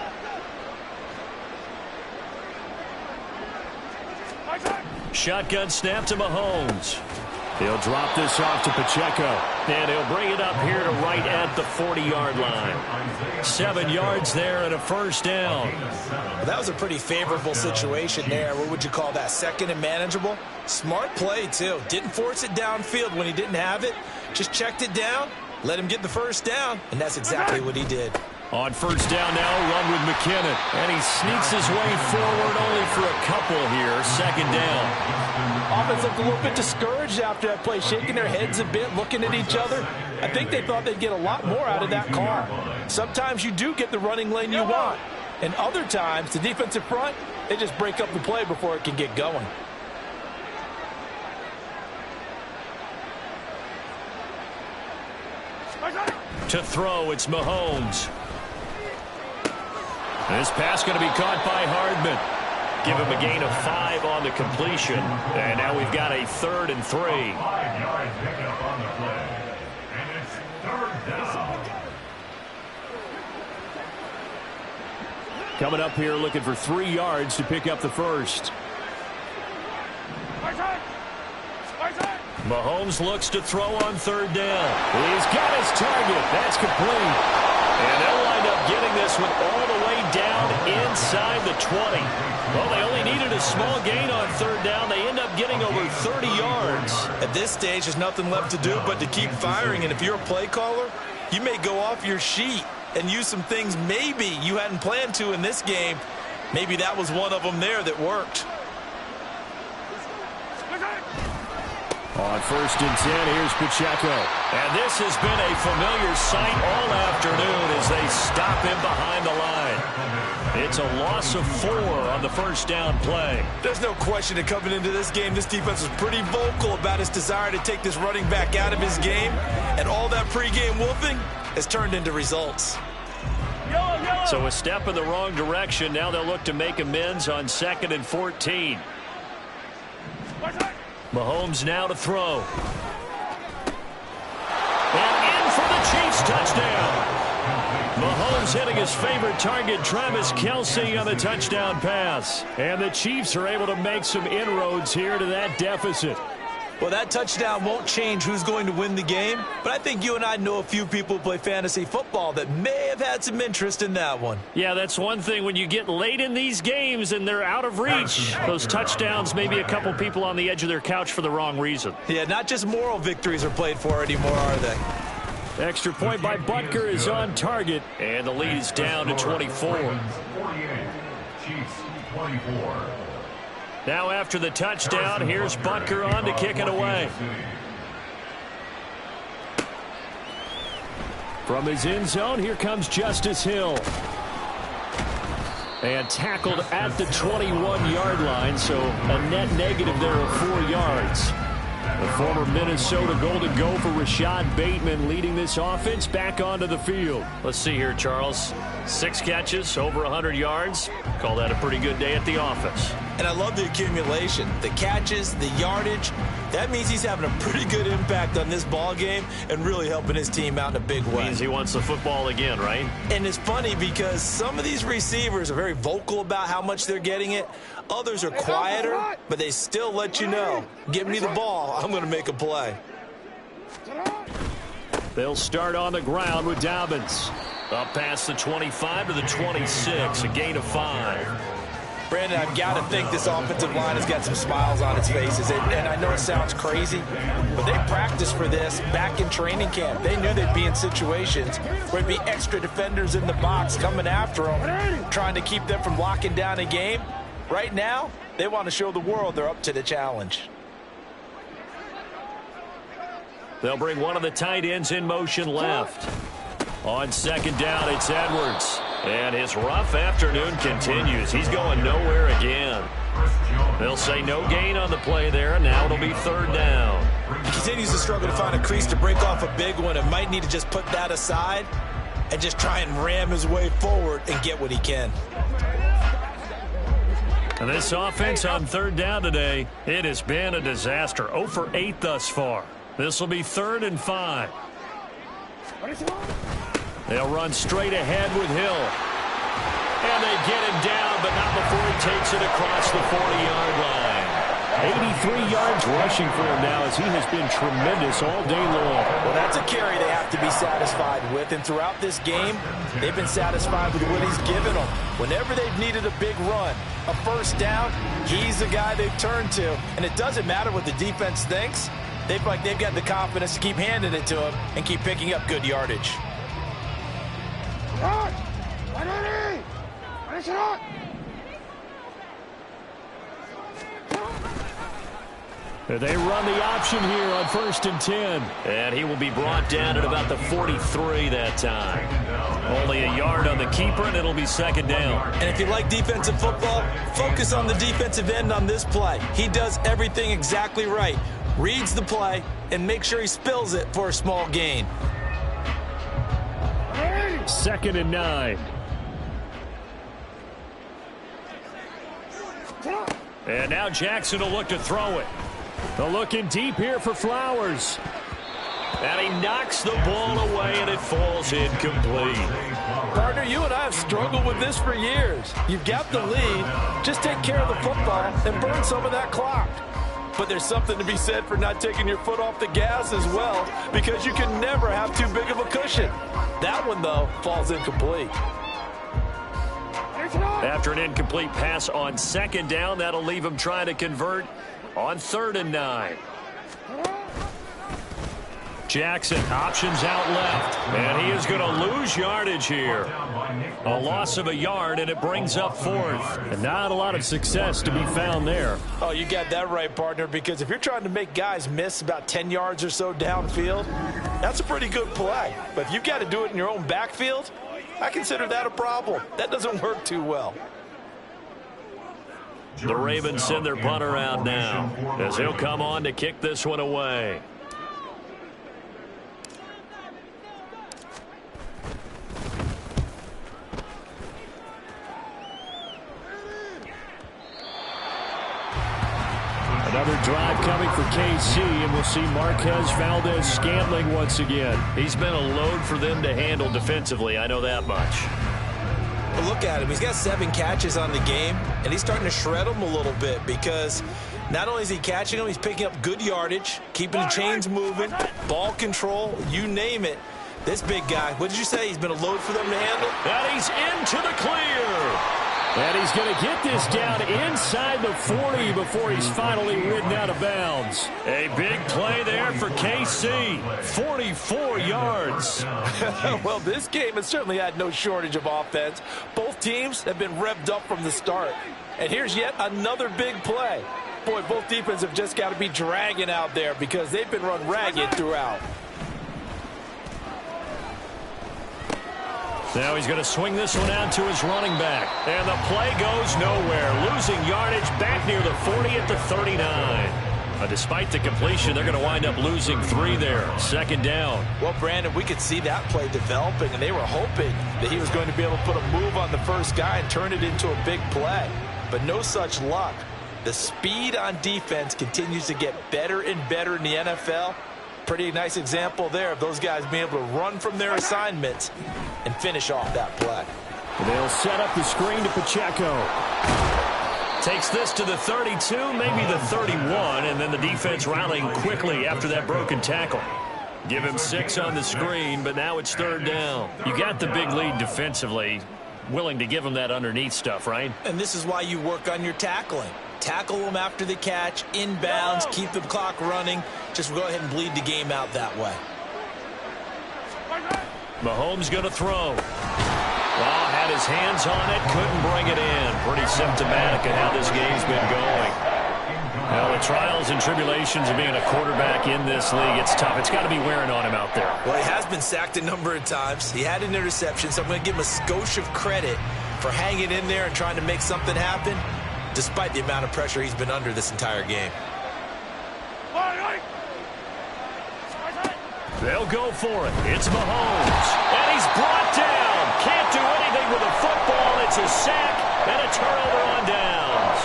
Shotgun snap to Mahomes. He'll drop this off to Pacheco. And he'll bring it up here to right at the 40-yard line. 7 yards there and a first down. Well, that was a pretty favorable situation there. What would you call that? 2nd and manageable? Smart play, too. Didn't force it downfield when he didn't have it. Just checked it down, let him get the first down, and that's exactly what he did. On first down now, run with McKinnon. And he sneaks his way forward only for a couple here. 2nd down. Offense looked a little bit discouraged after that play, shaking their heads a bit, looking at each other. I think they thought they'd get a lot more out of that car. Sometimes you do get the running lane you want. And other times, the defensive front, they just break up the play before it can get going. To throw, it's Mahomes. This pass going to be caught by Hardman. Give him a gain of 5 on the completion. And now we've got a 3rd and 3. 5-yard pickup on the play. And it's 3rd down. Coming up here looking for 3 yards to pick up the first. Mahomes looks to throw on 3rd down. He's got his target. That's complete. And they'll wind up getting this one all the way down inside the 20. Well, they only needed a small gain on 3rd down. They end up getting over 30 yards. At this stage, there's nothing left to do but to keep firing. And if you're a play caller, you may go off your sheet and use some things maybe you hadn't planned to in this game. Maybe that was one of them there that worked. On 1st and 10, here's Pacheco. And this has been a familiar sight all afternoon as they stop him behind the line. It's a loss of 4 on the first down play. There's no question that coming into this game, this defense was pretty vocal about its desire to take this running back out of his game. And all that pregame wolfing has turned into results. So a step in the wrong direction. Now they'll look to make amends on 2nd and 14. Mahomes now to throw. And in for the Chiefs touchdown. Mahomes hitting his favorite target, Travis Kelce, on the touchdown pass. And the Chiefs are able to make some inroads here to that deficit. Well, that touchdown won't change who's going to win the game, but I think you and I know a few people who play fantasy football that may have had some interest in that one. Yeah, that's one thing. When you get late in these games and they're out of reach, those touchdowns, maybe a couple people on the edge of their couch for the wrong reason. Yeah, not just moral victories are played for anymore, are they? Extra point by Butker is on target, and the lead is down to 24. 48, Chiefs 24. Now after the touchdown, here's Butker on to kick it away. From his end zone, here comes Justice Hill. And tackled at the 21-yard line, so a net negative there of 4 yards. The former Minnesota Golden Gopher Rashad Bateman leading this offense back onto the field. Let's see here, Charles. 6 catches, over 100 yards. Call that a pretty good day at the office. And I love the accumulation, the catches, the yardage. That means he's having a pretty good impact on this ball game and really helping his team out in a big way. Means he wants the football again, right? And it's funny because some of these receivers are very vocal about how much they're getting it. Others are quieter, but they still let you know, give me the ball, I'm going to make a play. They'll start on the ground with Dobbins. Up past the 25 to the 26, a gain of 5. Brandon, I've got to think this offensive line has got some smiles on its faces. And I know it sounds crazy, but they practiced for this back in training camp. They knew they'd be in situations where there'd be extra defenders in the box coming after them, trying to keep them from locking down a game. Right now, they want to show the world they're up to the challenge. They'll bring one of the tight ends in motion left. On second down, it's Edwards. And his rough afternoon continues. He's going nowhere again. They'll say no gain on the play there. Now it'll be third down. He continues to struggle to find a crease to break off a big one and might need to just put that aside and just try and ram his way forward and get what he can. And this offense on third down today, it has been a disaster. 0 for 8 thus far. This will be 3rd and 5. They'll run straight ahead with Hill. And they get him down, but not before he takes it across the 40-yard line. 83 yards rushing for him now as he has been tremendous all day long. Well, that's a carry they have to be satisfied with. And throughout this game, they've been satisfied with what he's given them. Whenever they've needed a big run, a first down, he's the guy they've turned to. And it doesn't matter what the defense thinks. They've got the confidence to keep handing it to him and keep picking up good yardage. They run the option here on 1st and 10. And he will be brought down at about the 43 that time. Only a yard on the keeper, and it'll be 2nd down. And if you like defensive football, focus on the defensive end on this play. He does everything exactly right. Reads the play and make sure he spills it for a small gain. 2nd and 9. And now Jackson will look to throw it. They're looking deep here for Flowers. And he knocks the ball away, and it falls incomplete. Partner, you and I have struggled with this for years. You've got the lead. Just take care of the football and burn some of that clock. But there's something to be said for not taking your foot off the gas as well, because you can never have too big of a cushion. That one, though, falls incomplete. After an incomplete pass on 2nd down, that'll leave him trying to convert on 3rd and 9. Jackson options out left, and he is going to lose yardage here. A loss of a yard, and it brings up 4th. And not a lot of success to be found there. Oh, you got that right, partner, because if you're trying to make guys miss about 10 yards or so downfield, that's a pretty good play. But if you've got to do it in your own backfield, I consider that a problem. That doesn't work too well. The Ravens send their punter out now as he'll come on to kick this one away. Another drive coming for KC, and we'll see Marquez Valdez-Scantling once again. He's been a load for them to handle defensively, I know that much. But look at him. He's got 7 catches on the game, and he's starting to shred them a little bit because not only is he catching them, he's picking up good yardage, keeping the chains moving, ball control, you name it. This big guy, what did you say? He's been a load for them to handle? And he's into the clear. And he's going to get this down inside the 40 before he's finally ridden out of bounds. A big play there for KC. 44 yards. Well, this game has certainly had no shortage of offense. Both teams have been revved up from the start. And here's yet another big play. Boy, both defenses have just got to be dragging out there because they've been run ragged throughout. Now he's going to swing this one out to his running back. And the play goes nowhere. Losing yardage back near the 40 at the 39. Despite the completion, they're going to wind up losing 3 there. 2nd down. Well, Brandon, we could see that play developing, and they were hoping that he was going to be able to put a move on the first guy and turn it into a big play. but no such luck. The speed on defense continues to get better and better in the NFL. Pretty nice example there of those guys being able to run from their assignments and finish off that play. They'll set up the screen to Pacheco. Takes this to the 32, maybe the 31, and then the defense rallying quickly after that broken tackle. Give him 6 on the screen, but now it's 3rd down. You got the big lead defensively, willing to give him that underneath stuff, right? And this is why you work on your tackling. Tackle them after the catch, inbounds, keep the clock running. Just go ahead and bleed the game out that way. Mahomes going to throw. Well, had his hands on it, couldn't bring it in. Pretty symptomatic of how this game's been going. Well, the trials and tribulations of being a quarterback in this league, it's tough. It's got to be wearing on him out there. Well, he has been sacked a number of times. He had an interception, so I'm going to give him a skosh of credit for hanging in there and trying to make something happen, despite the amount of pressure he's been under this entire game. They'll go for it. It's Mahomes. And he's brought down. Can't do anything with a football. It's a sack and a turnover on downs.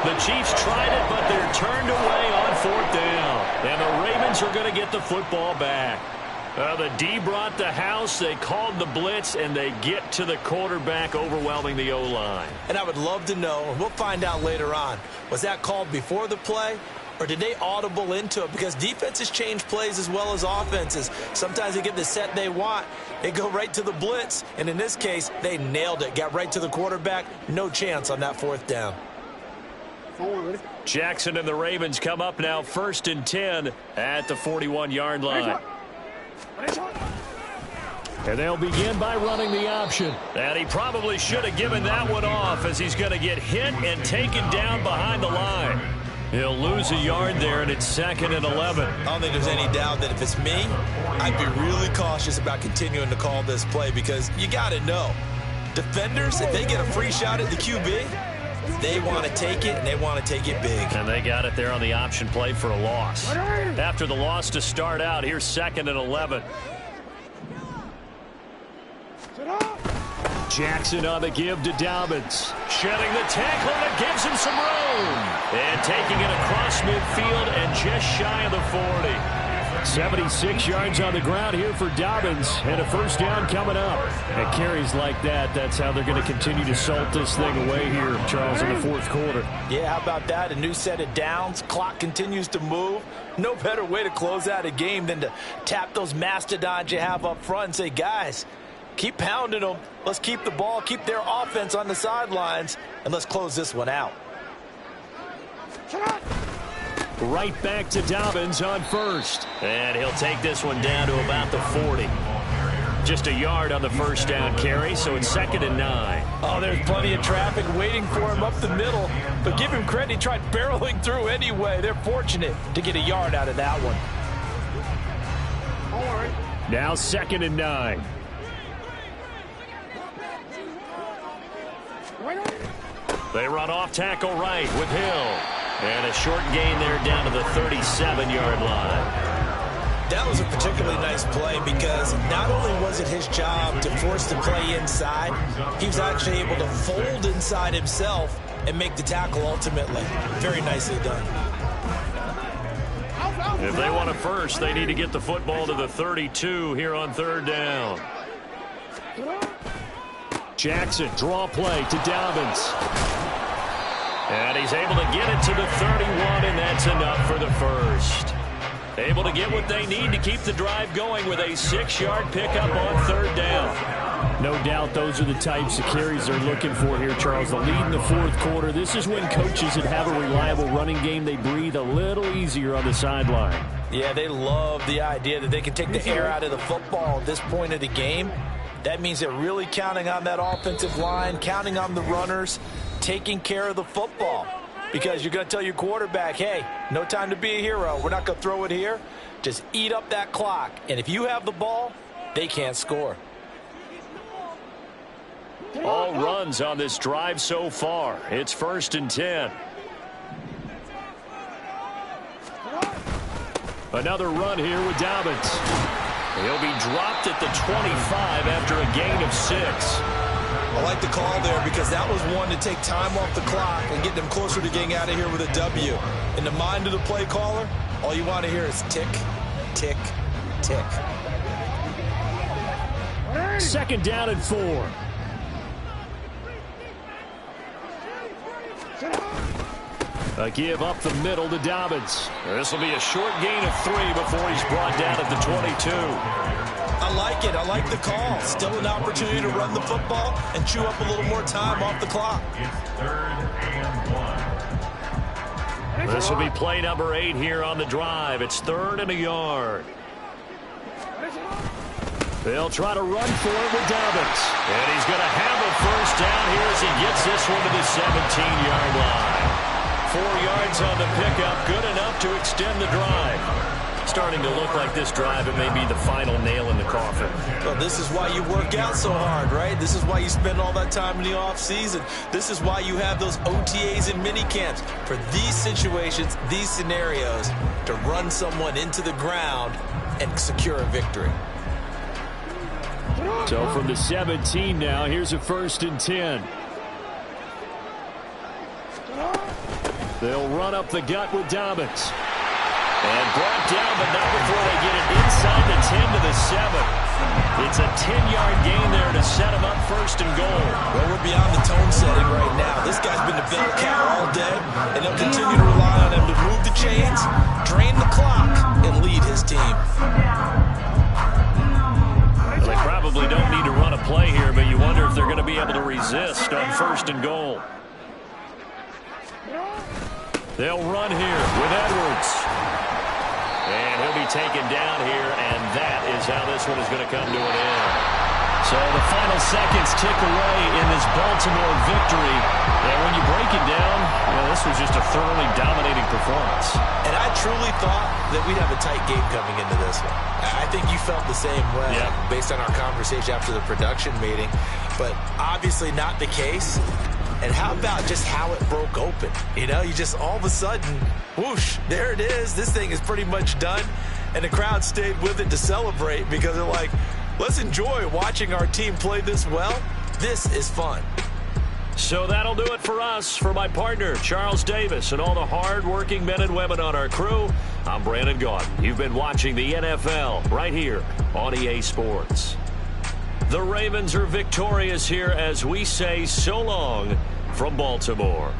The Chiefs tried it, but they're turned away on 4th down. And the Ravens are going to get the football back. The D brought the house. They called the blitz, and they get to the quarterback, overwhelming the O-line. And I would love to know, and we'll find out later on, was that called before the play? Or did they audible into it? Because defenses change plays as well as offenses. Sometimes they get the set they want. They go right to the blitz. And in this case, they nailed it. Got right to the quarterback. No chance on that 4th down. Jackson and the Ravens come up now 1st and 10 at the 41-yard line. And they'll begin by running the option. And he probably should have given that one off, as he's going to get hit and taken down behind the line. He'll lose a yard there, and it's 2nd and 11. I don't think there's any doubt that if it's me, I'd be really cautious about continuing to call this play, because you got to know, defenders, if they get a free shot at the QB, they want to take it, and they want to take it big. And they got it there on the option play for a loss. After the loss to start out, here's 2nd and 11. Jackson on the give to Dobbins. Shedding the tackle that gives him some room. And taking it across midfield and just shy of the 40. 76 yards on the ground here for Dobbins. And a 1st down coming up. And carries like that, that's how they're going to continue to salt this thing away here, Charles, in the 4th quarter. Yeah, how about that? A new set of downs. Clock continues to move. No better way to close out a game than to tap those mastodons you have up front and say, guys, keep pounding them. Let's keep the ball, keep their offense on the sidelines, and let's close this one out. Right back to Dobbins on 1st. And he'll take this one down to about the 40. Just a yard on the 1st down carry, so it's 2nd and 9. Oh, there's plenty of traffic waiting for him up the middle. But give him credit, he tried barreling through anyway. They're fortunate to get a yard out of that one. Now 2nd and 9. They run off tackle right with Hill. And a short gain there down to the 37-yard line. That was a particularly nice play, because not only was it his job to force the play inside, he was actually able to fold inside himself and make the tackle ultimately. Very nicely done. If they want a first, they need to get the football to the 32 here on 3rd down. Jackson, draw play to Dobbins. And he's able to get it to the 31, and that's enough for the 1st. Able to get what they need to keep the drive going with a 6-yard pickup on 3rd down. No doubt those are the types of carries they're looking for here, Charles. The lead in the 4th quarter. This is when coaches that have a reliable running game, they breathe a little easier on the sideline. Yeah, they love the idea that they can take the air out of the football at this point of the game. That means they're really counting on that offensive line, counting on the runners, taking care of the football. Because you're going to tell your quarterback, hey, no time to be a hero. We're not going to throw it here. Just eat up that clock. And if you have the ball, they can't score. All runs on this drive so far. It's 1st and 10. Another run here with Dobbins. He'll be dropped at the 25 after a gain of 6. I like the call there because that was one to take time off the clock and get them closer to getting out of here with a W. In the mind of the play caller, all you want to hear is tick, tick, tick. 2nd down and 4. A give up the middle to Dobbins. This will be a short gain of 3 before he's brought down at the 22. I like it. I like the call. Still an opportunity to run the football and chew up a little more time off the clock. It's 3rd and 1. This will be play number 8 here on the drive. It's 3rd and a yard. They'll try to run for it with Dobbins. And he's going to have a first down here as he gets this one to the 17-yard line. 4 yards on the pickup, good enough to extend the drive. Starting to look like this drive, it may be the final nail in the coffin. Well, this is why you work out so hard, right? This is why you spend all that time in the offseason. This is why you have those OTAs and mini camps. For these situations, these scenarios, to run someone into the ground and secure a victory. So from the 17 now, here's a 1st and 10. They'll run up the gut with Dobbins. And brought down, but not before they get it inside the 10 to the 7. It's a 10-yard gain there to set them up 1st and goal. Well, we're beyond the tone setting right now. This guy's been the bell cow all day, and they'll continue to rely on him to move the chains, drain the clock, and lead his team. Well, they probably don't need to run a play here, but you wonder if they're going to be able to resist on 1st and goal. They'll run here with Edwards. And he'll be taken down here, and that is how this one is going to come to an end. So the final seconds tick away in this Baltimore victory. And when you break it down, this was just a thoroughly dominating performance. And I truly thought that we'd have a tight game coming into this one. I think you felt the same way based on our conversation after the production meeting. But obviously not the case. And how about just how it broke open? You just all of a sudden, whoosh, there it is. This thing is pretty much done. And the crowd stayed with it to celebrate because they're like, let's enjoy watching our team play this well. This is fun. So that'll do it for us. For my partner, Charles Davis, and all the hard-working men and women on our crew, I'm Brandon Gaudin. You've been watching the NFL right here on EA Sports. The Ravens are victorious here as we say so long from Baltimore.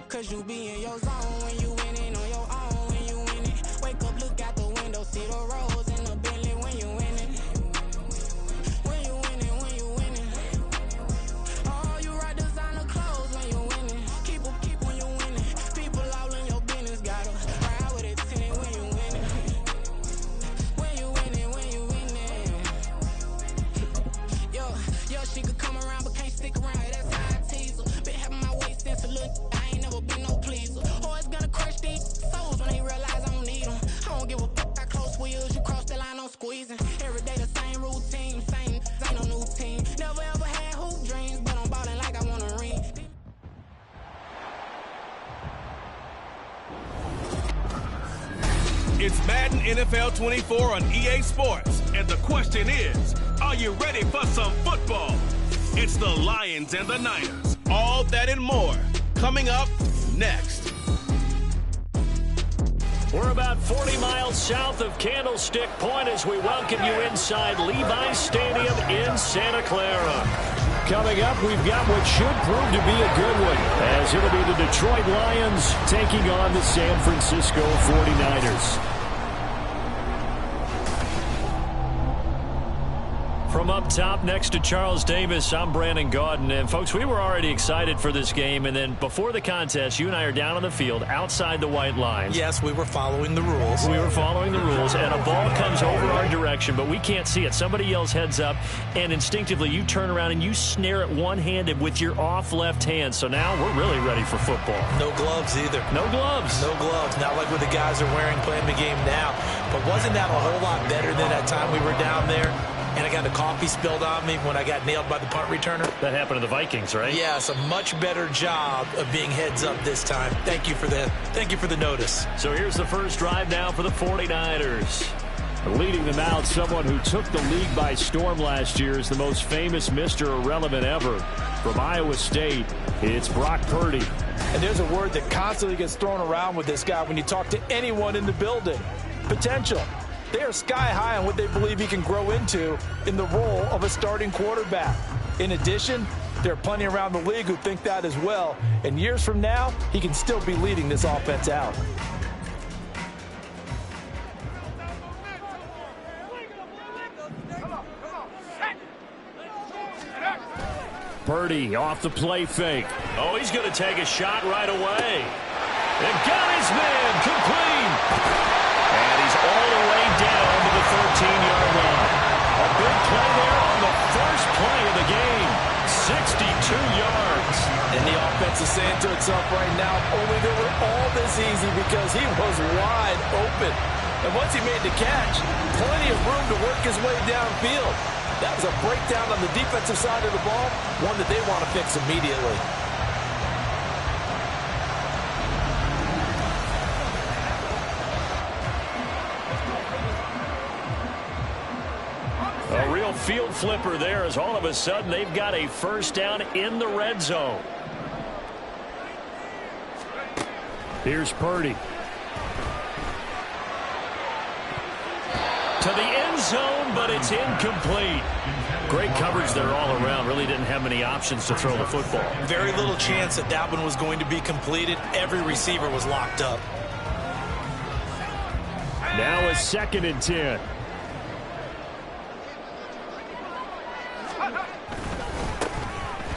Cause you be in your zone when you winning on your own. When you winning, wake up, look out the window, see the rose in the Bentley when you winning. When you winning, when you winning. Oh, you right designer clothes when you winning. Keep when you winning. People all in your business, gotta ride with it tinted when you winning. When you winning, when you winning. Yo, she could come around but can't stick around. That's how I tease her. Been having my waist since a little. I ain't never been no pleaser. Always gonna crush these souls when they realize I don't need them. I don't give a fuck how close wheels. You cross the line, I'm squeezing. Every day the same routine, same, ain't no new team. Never ever had hoop dreams, but I'm ballin' like I want a ring. It's Madden NFL 24 on EA Sports, and the question is, are you ready for some football? It's the Lions and the Niners. All that and more coming up next. We're about 40 miles south of Candlestick Point as we welcome you inside Levi's Stadium in Santa Clara. Coming up, we've got what should prove to be a good one, as it'll be the Detroit Lions taking on the San Francisco 49ers. From up top next to Charles Davis, I'm Brandon Gaudin. And, folks, we were already excited for this game. And then before the contest, you and I are down on the field outside the white lines. Yes, we were following the rules. We were following the rules, and a ball comes over our direction, but we can't see it. Somebody yells heads up, and instinctively you turn around and you snare it one-handed with your off left hand. So now we're really ready for football. No gloves either. No gloves. No gloves. Not like what the guys are wearing playing the game now. But wasn't that a whole lot better than that time we were down there? And I got the coffee spilled on me when I got nailed by the punt returner. That happened to the Vikings, right? Yes, a much better job of being heads up this time. Thank you for that. Thank you for the notice. So here's the first drive now for the 49ers. Leading them out, someone who took the league by storm last year is the most famous Mr. Irrelevant ever. From Iowa State, it's Brock Purdy. And there's a word that constantly gets thrown around with this guy when you talk to anyone in the building. Potential. They are sky high on what they believe he can grow into in the role of a starting quarterback. In addition, there are plenty around the league who think that as well. And years from now, he can still be leading this offense out. Purdy off the play fake. Oh, he's going to take a shot right away. And got his man complete. And he's all the way down to the 13-yard line. A big play there on the first play of the game. 62 yards. And the offense is saying to itself right now, only they were all this easy because he was wide open. And once he made the catch, plenty of room to work his way downfield. That was a breakdown on the defensive side of the ball, one that they want to fix immediately. A real field flipper there as all of a sudden they've got a first down in the red zone. Here's Purdy. To the end zone, but it's incomplete. Great coverage there all around. Really didn't have many options to throw the football. Very little chance that that one was going to be completed. Every receiver was locked up. Now a 2nd and 10.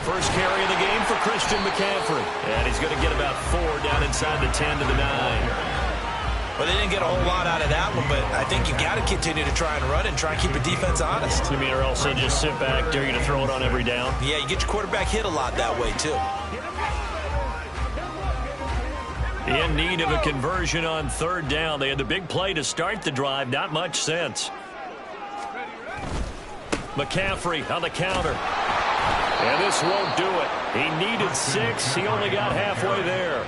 First carry of the game for Christian McCaffrey. And he's going to get about 4 down inside the 10 to the 9. Well, they didn't get a whole lot out of that one, but I think you got to continue to try and run and try and keep the defense honest. You mean, or else they just sit back, dare you to throw it on every down? Yeah, you get your quarterback hit a lot that way, too. In need of a conversion on 3rd down. They had the big play to start the drive. Not much sense. McCaffrey on the counter. And this won't do it. He needed 6. He only got halfway there.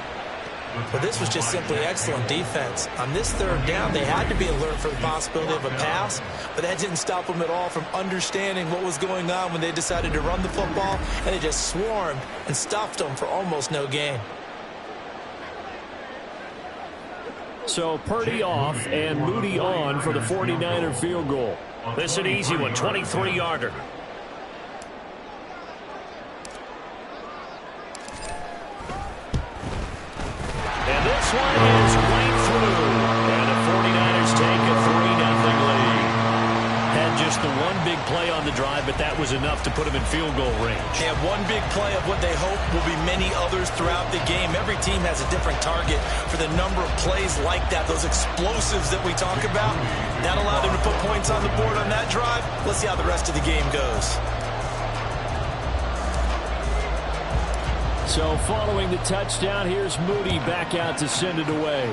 Well, this was just simply excellent defense. On this 3rd down, they had to be alert for the possibility of a pass, but that didn't stop them at all from understanding what was going on when they decided to run the football, and they just swarmed and stuffed them for almost no gain. So Purdy off and Moody on for the 49er field goal. This is an easy one, 23-yarder. one is right through. And the 49ers take a 3-0 lead. Had just the one big play on the drive, but that was enough to put them in field goal range. They have one big play of what they hope will be many others throughout the game. Every team has a different target for the number of plays like that, those explosives that we talk about. That allowed them to put points on the board on that drive. Let's see how the rest of the game goes. So following the touchdown, here's Moody back out to send it away.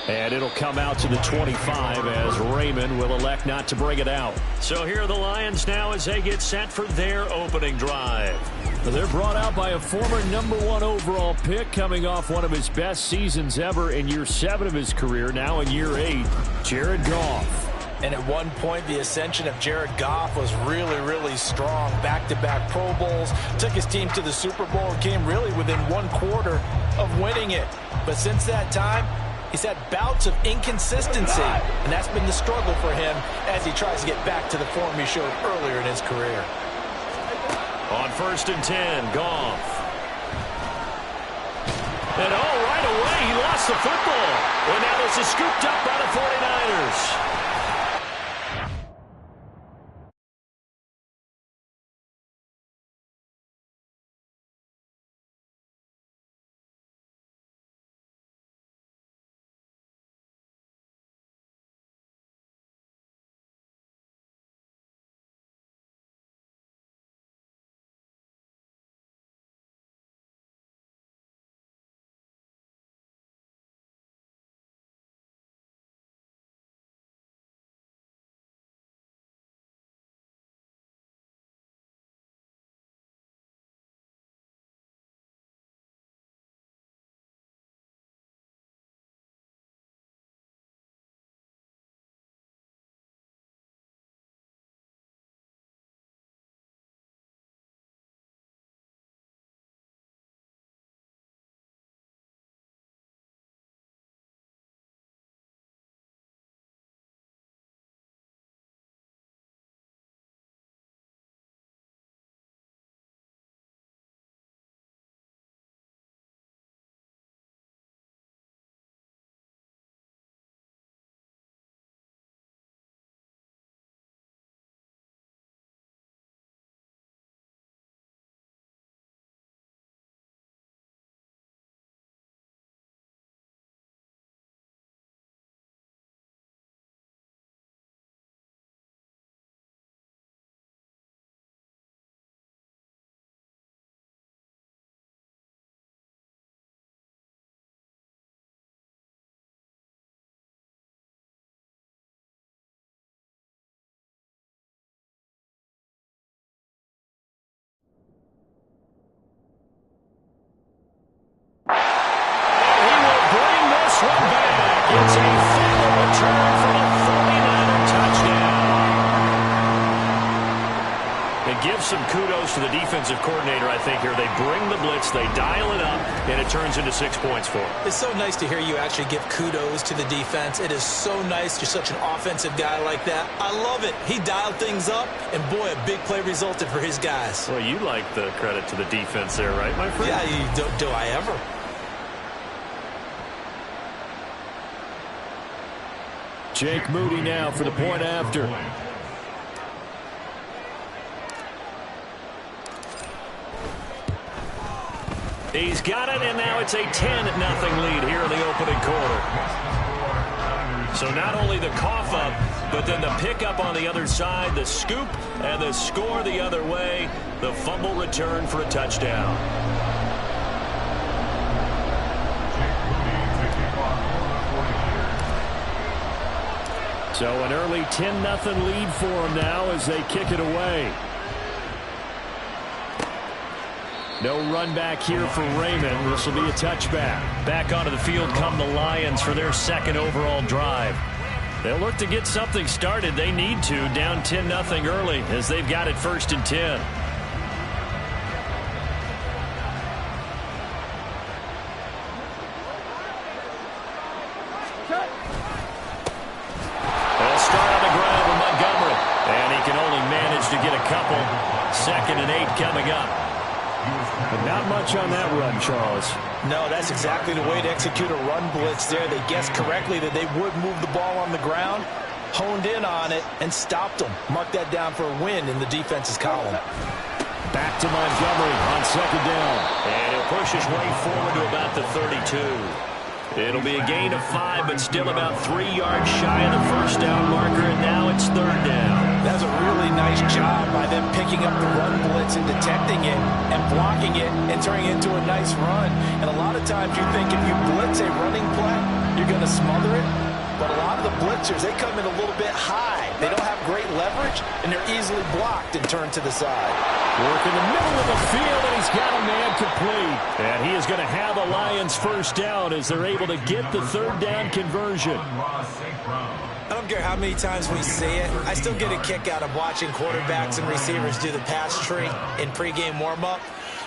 And it'll come out to the 25 as Raymond will elect not to bring it out. So here are the Lions now as they get set for their opening drive. They're brought out by a former #1 overall pick coming off one of his best seasons ever in year 7 of his career, now in year 8, Jared Goff. And at one point, the ascension of Jared Goff was really, really strong. Back-to-back Pro Bowls, took his team to the Super Bowl and came really within 1/4 of winning it. But since that time, he's had bouts of inconsistency, and that's been the struggle for him as he tries to get back to the form he showed earlier in his career. On 1st and 10, Goff. And right away, he lost the football. And now this is scooped up by the 49ers. It's a fumble return for a 49er touchdown. And give some kudos to the defensive coordinator, I think, here. They bring the blitz, they dial it up, and it turns into 6 points for them. It's so nice to hear you actually give kudos to the defense. It is so nice. You're such an offensive guy like that. I love it. He dialed things up, and boy, a big play resulted for his guys. Well, you like the credit to the defense there, right, my friend? Yeah, do I ever? Jake Moody now for the point after. He's got it, and now it's a 10-0 lead here in the opening quarter. So not only the cough up, but then the pickup on the other side, the scoop, and the score the other way, the fumble return for a touchdown. So an early 10-0 lead for them now as they kick it away. No run back here for Raymond. This will be a touchback. Back onto the field come the Lions for their second overall drive. They'll look to get something started. They need to, down 10-0 early as they've got it 1st and 10. They'll start on the ground with Montgomery, and he can only manage to get a couple. 2nd and 8 coming up. But not much on that run, Charles. No, that's exactly the way to execute a run blitz there. They guessed correctly that they would move the ball on the ground, honed in on it, and stopped them. Mark that down for a win in the defense's column. Back to Montgomery on second down. And he'll push his way forward to about the 32. It'll be a gain of 5, but still about 3 yards shy of the first down marker, and now it's third down. That's a really nice job by them picking up the run blitz and detecting it and blocking it and turning it into a nice run. And a lot of times you think if you blitz a running play, you're going to smother it. But a lot of the blitzers, they come in a little bit high. They don't have great leverage, and they're easily blocked and turned to the side. Work in the middle of the field, and he's got a man complete. And he is going to have the Lions first down as they're able to get the third down conversion. I don't care how many times we see it. I still get a kick out of watching quarterbacks and receivers do the pass tree in pregame warm-up.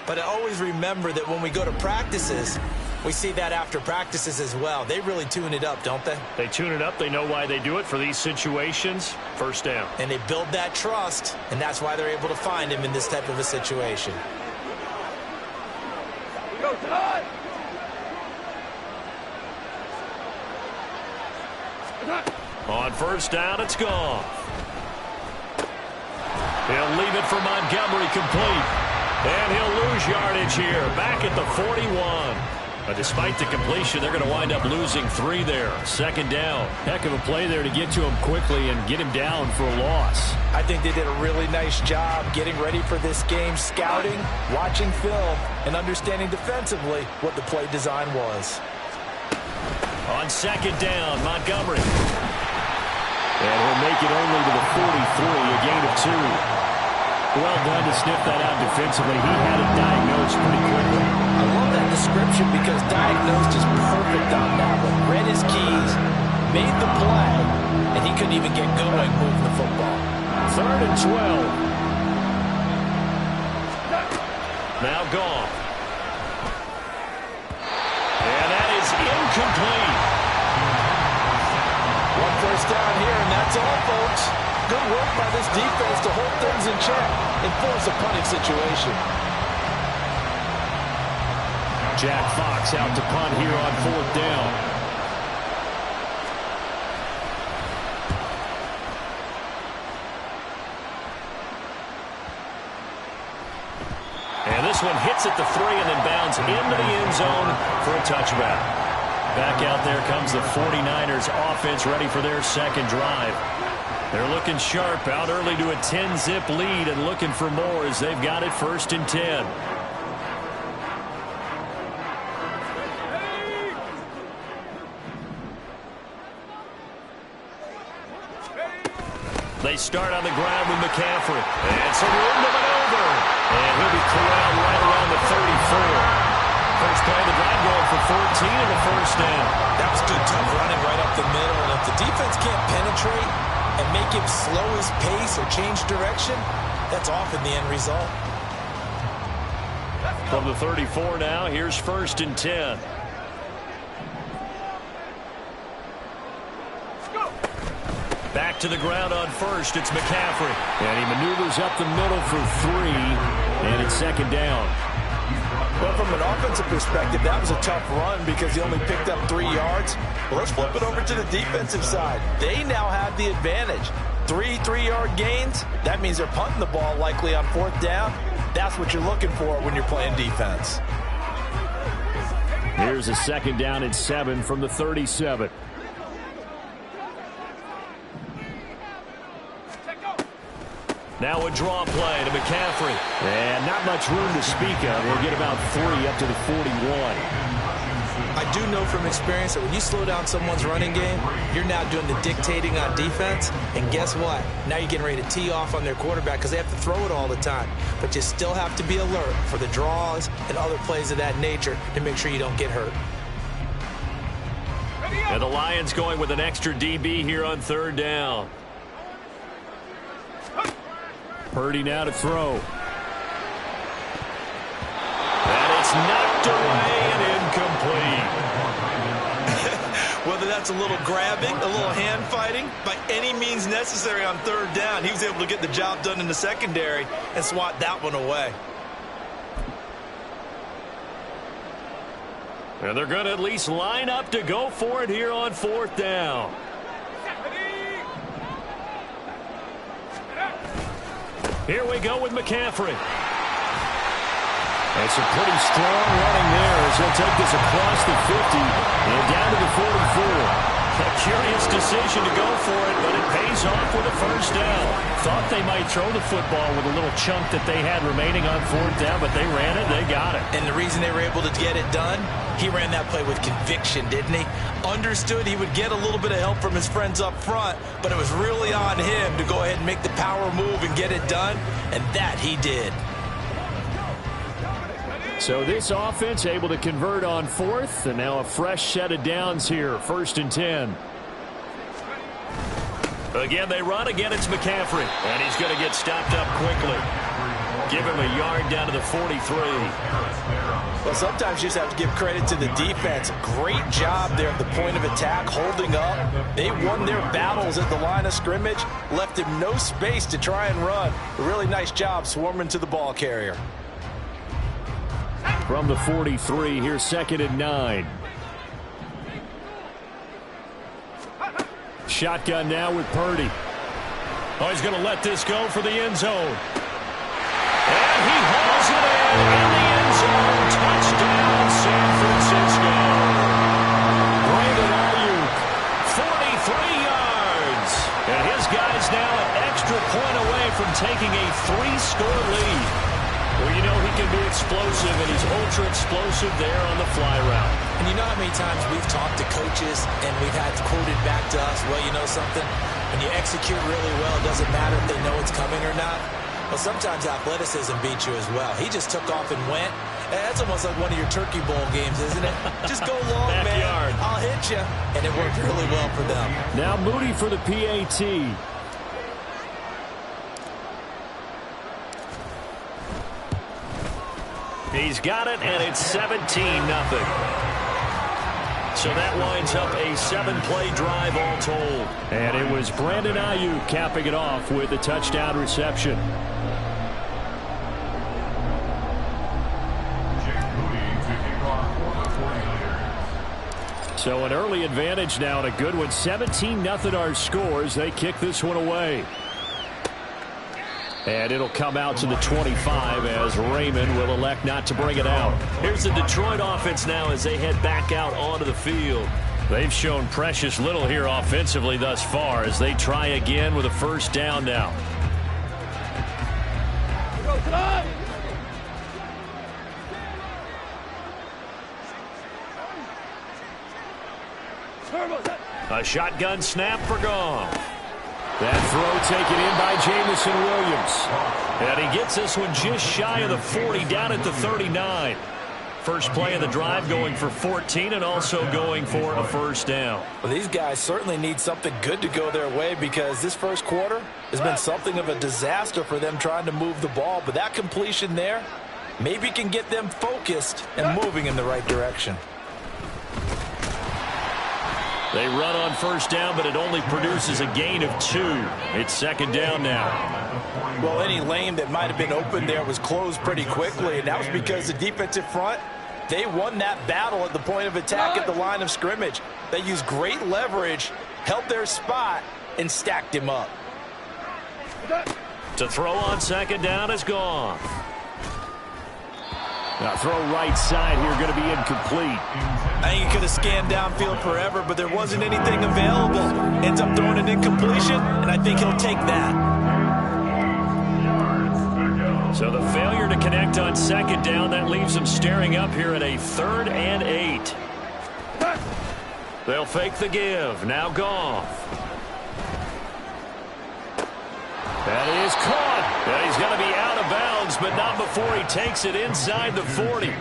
But I always remember that when we go to practices, we see that after practices as well. They really tune it up, don't they? They tune it up. They know why they do it for these situations. First down. And they build that trust, and that's why they're able to find him in this type of a situation. Go, Todd! On first down, it's gone. He'll leave it for Montgomery complete. And he'll lose yardage here, back at the 41. But despite the completion, they're going to wind up losing 3 there. Second down. Heck of a play there to get to him quickly and get him down for a loss. I think they did a really nice job getting ready for this game, scouting, watching film, and understanding defensively what the play design was. On second down, Montgomery. And he'll make it only to the 43, a gain of 2. Well done to sniff that out defensively. He had it diagnosed pretty quickly. I love that description because diagnosed is perfect on that one. Read his keys, made the play, and he couldn't even get going moving the football. Third and 12. Now gone. And that is incomplete. One first down here, and that's all, folks. Good work by this defense to hold things in check and force a punting situation. Jack Fox out to punt here on fourth down. And this one hits at the 3 and then bounds into the end zone for a touchback. Back out there comes the 49ers offense ready for their second drive. They're looking sharp, out early to a 10-zip lead and looking for more as they've got it first and 10. They start on the ground with McCaffrey. And some room to maneuver. And he'll be corralled right around the 34. First play of the drive going for 14 and the first down. That was good, tough running right up the middle. And if the defense can't penetrate and make him slow his pace or change direction, that's often the end result. From the 34 now, here's first and 10. Back to the ground on first, it's McCaffrey. And he maneuvers up the middle for 3, and it's second down. Well, from an offensive perspective, that was a tough run because he only picked up 3 yards. Well, let's flip it over to the defensive side. They now have the advantage. 3 3-yard gains, that means they're punting the ball likely on fourth down. That's what you're looking for when you're playing defense. Here's a second down and 7 from the 37. Now a draw play to McCaffrey. And not much room to speak of. We'll get about 3 up to the 41. I do know from experience that when you slow down someone's running game, you're now doing the dictating on defense. And guess what? Now you're getting ready to tee off on their quarterback because they have to throw it all the time. But you still have to be alert for the draws and other plays of that nature to make sure you don't get hurt. And the Lions going with an extra DB here on third down. Purdy now to throw. And it's knocked away and incomplete. Whether that's a little grabbing, a little hand fighting, by any means necessary on third down, he was able to get the job done in the secondary and swat that one away. And they're going to at least line up to go for it here on 4th down. Here we go with McCaffrey. That's a pretty strong running there as he'll take this across the 50 and down to the 44. A curious decision to go for it, but it pays off with a first down. Thought they might throw the football with a little chunk that they had remaining on 4th down, but they ran it, they got it. And the reason they were able to get it done, he ran that play with conviction, didn't he? Understood he would get a little bit of help from his friends up front, but it was really on him to go ahead and make the power move and get it done, and that he did. So this offense able to convert on 4th, and now a fresh set of downs here, 1st and 10. Again, they run. Again, it's McCaffrey, and he's going to get stopped up quickly. Give him a yard down to the 43. Well, sometimes you just have to give credit to the defense. Great job there at the point of attack, holding up. They won their battles at the line of scrimmage, left him no space to try and run. A really nice job swarming to the ball carrier. From the 43, here's 2nd and 9. Shotgun now with Purdy. Oh, he's going to let this go for the end zone. And he hauls it in the end zone. Touchdown, San Francisco. Brandon Ayuk, 43 yards. And his guys now an extra point away from taking a 3-score lead. Well, you know he can be explosive, and he's ultra-explosive there on the fly route. And you know how many times we've talked to coaches and we've had quoted back to us, well, you know something? When you execute really well, it doesn't matter if they know it's coming or not. Well, sometimes athleticism beats you as well. He just took off and went. That's almost like one of your Turkey Bowl games, isn't it? Just go long, man. I'll hit you. And it worked really well for them. Now Moody for the PAT. He's got it, and it's 17-0. So that winds up a 7-play drive all told. And it was Brandon Ayuk capping it off with a touchdown reception. So an early advantage now and a good one. 17-0 our scores. They kick this one away. And it'll come out to the 25 as Raymond will elect not to bring it out. Here's the Detroit offense now as they head back out onto the field. They've shown precious little here offensively thus far as they try again with a first down now. A shotgun snap for Goff. That throw taken in by Jamison Williams. And he gets this one just shy of the 40, down at the 39. First play of the drive going for 14 and also going for a first down. Well, these guys certainly need something good to go their way because this first quarter has been something of a disaster for them trying to move the ball. But that completion there maybe can get them focused and moving in the right direction. They run on first down, but it only produces a gain of 2. It's second down now. Well, any lane that might have been open there was closed pretty quickly, and that was because the defensive front, they won that battle at the point of attack at the line of scrimmage. They used great leverage, held their spot, and stacked him up. To throw on second down is gone. Now throw right side here, going to be incomplete. I think he could have scanned downfield forever, but there wasn't anything available. Ends up throwing an incompletion, and I think he'll take that. So the failure to connect on second down, that leaves them staring up here at a 3rd and 8. They'll fake the give. Now Goff. That is caught. And he's going to be out of bounds, but not before he takes it inside the 40.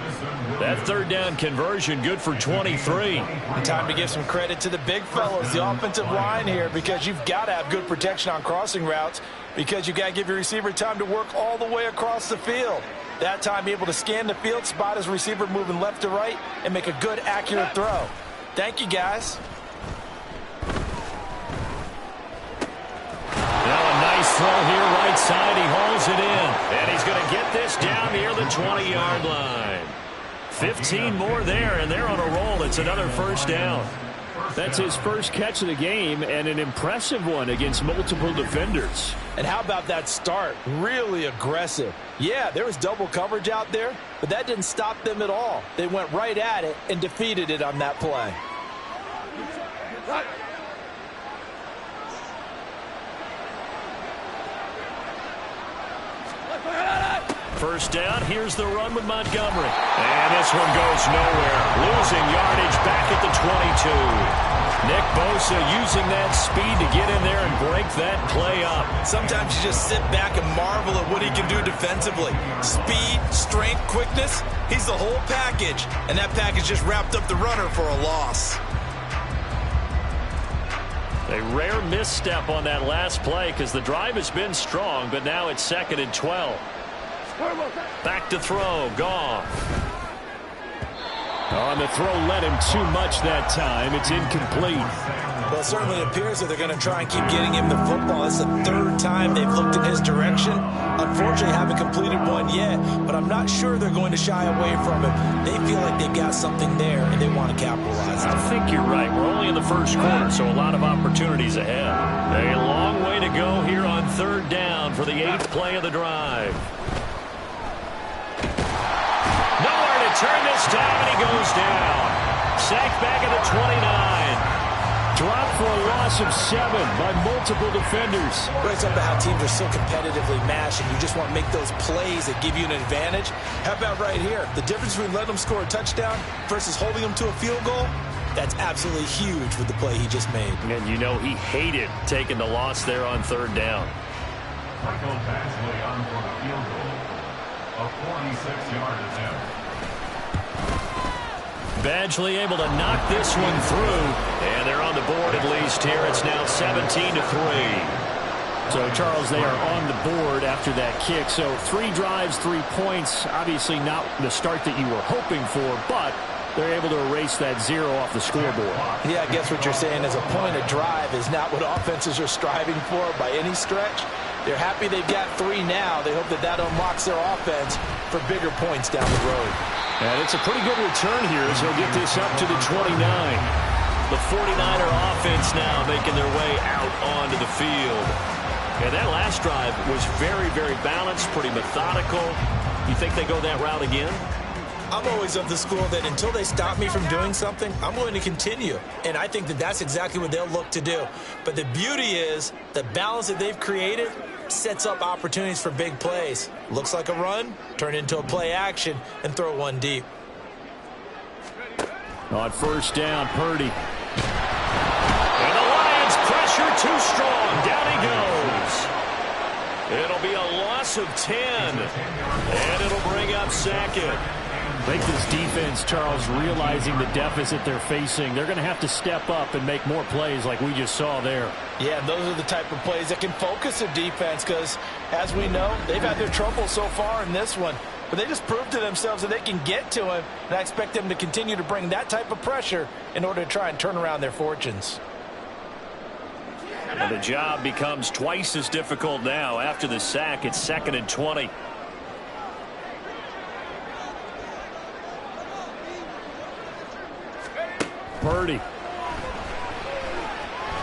That third down conversion good for 23. And time to give some credit to the big fellows, the offensive line here, because you've got to have good protection on crossing routes because you've got to give your receiver time to work all the way across the field. That time able to scan the field, spot his receiver moving left to right, and make a good, accurate throw. Thank you, guys. Now a nice throw here, right side. He hauls it in. And he's going to get this down near the 20-yard line. 15 more there, and they're on a roll. It's another first down. That's his first catch of the game, and an impressive one against multiple defenders. And how about that start? Really aggressive. Yeah, there was double coverage out there, but that didn't stop them at all. They went right at it and defeated it on that play. First down, here's the run with Montgomery. And this one goes nowhere. Losing yardage back at the 22. Nick Bosa using that speed to get in there and break that play up. Sometimes you just sit back and marvel at what he can do defensively. Speed, strength, quickness, he's the whole package. And that package just wrapped up the runner for a loss. A rare misstep on that last play because the drive has been strong, but now it's 2nd and 12. Back to throw, Goff. On the throw, let him too much that time. It's incomplete. Well, it certainly appears that they're going to try and keep getting him the football. It's the 3rd time they've looked in his direction. Unfortunately, haven't completed one yet, but I'm not sure they're going to shy away from it. They feel like they've got something there, and they want to capitalize on it. I think you're right. We're only in the first quarter, so a lot of opportunities ahead. A long way to go here on 3rd down for the 8th play of the drive. Nowhere to turn this time, and he goes down. Sacked back at the 29. Dropped for a loss of 7 by multiple defenders. It's up about how teams are so competitively matched, and you just want to make those plays that give you an advantage. How about right here? The difference between letting them score a touchdown versus holding them to a field goal, that's absolutely huge with the play he just made. And you know he hated taking the loss there on 3rd down. Michael Badgley on for a field goal. A 46-yard attempt. Badgley able to knock this one through, and they're on the board at least here. It's now 17-3. So, Charles, they are on the board after that kick. So 3 drives, 3 points. Obviously not the start that you were hoping for, but they're able to erase that 0 off the scoreboard. Yeah, I guess what you're saying is a point of drive is not what offenses are striving for by any stretch. They're happy they've got 3 now. They hope that that unlocks their offense for bigger points down the road. And it's a pretty good return here as he'll get this up to the 29. The 49er offense now making their way out onto the field. And that last drive was very, very balanced, pretty methodical. You think they go that route again? I'm always of the school that until they stop me from doing something, I'm going to continue. And I think that that's exactly what they'll look to do. But the beauty is the balance that they've created sets up opportunities for big plays. Looks like a run, turn into a play action, and throw one deep. On 1st down, Purdy. And the Lions pressure too strong. Down he goes. It'll be a loss of 10. And it'll bring up 2nd. I think this defense, Charles, realizing the deficit they're facing, they're going to have to step up and make more plays like we just saw there. Yeah, those are the type of plays that can focus a defense because, as we know, they've had their trouble so far in this one. But they just proved to themselves that they can get to him, and I expect them to continue to bring that type of pressure in order to try and turn around their fortunes. And the job becomes twice as difficult now after the sack. It's 2nd and 20. Purdy.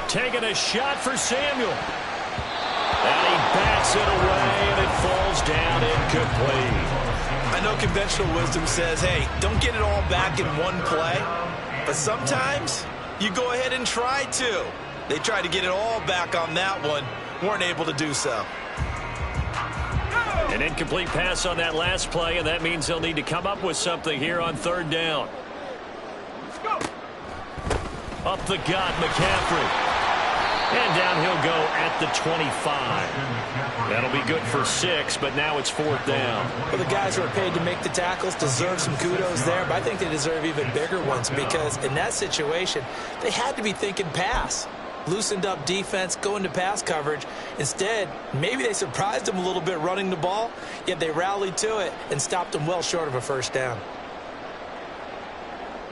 Taking a shot for Samuel. And he bats it away, and it falls down incomplete. I know conventional wisdom says, hey, don't get it all back in one play. But sometimes you go ahead and try to. They tried to get it all back on that one. Weren't able to do so. An incomplete pass on that last play, and that means they'll need to come up with something here on 3rd down. Up the gut, McCaffrey. And down he'll go at the 25. That'll be good for 6, but now it's 4th down. Well, the guys who are paid to make the tackles deserve some kudos there, but I think they deserve even bigger ones because in that situation, they had to be thinking pass. Loosened up defense, going to pass coverage. Instead, maybe they surprised them a little bit running the ball, yet they rallied to it and stopped them well short of a 1st down.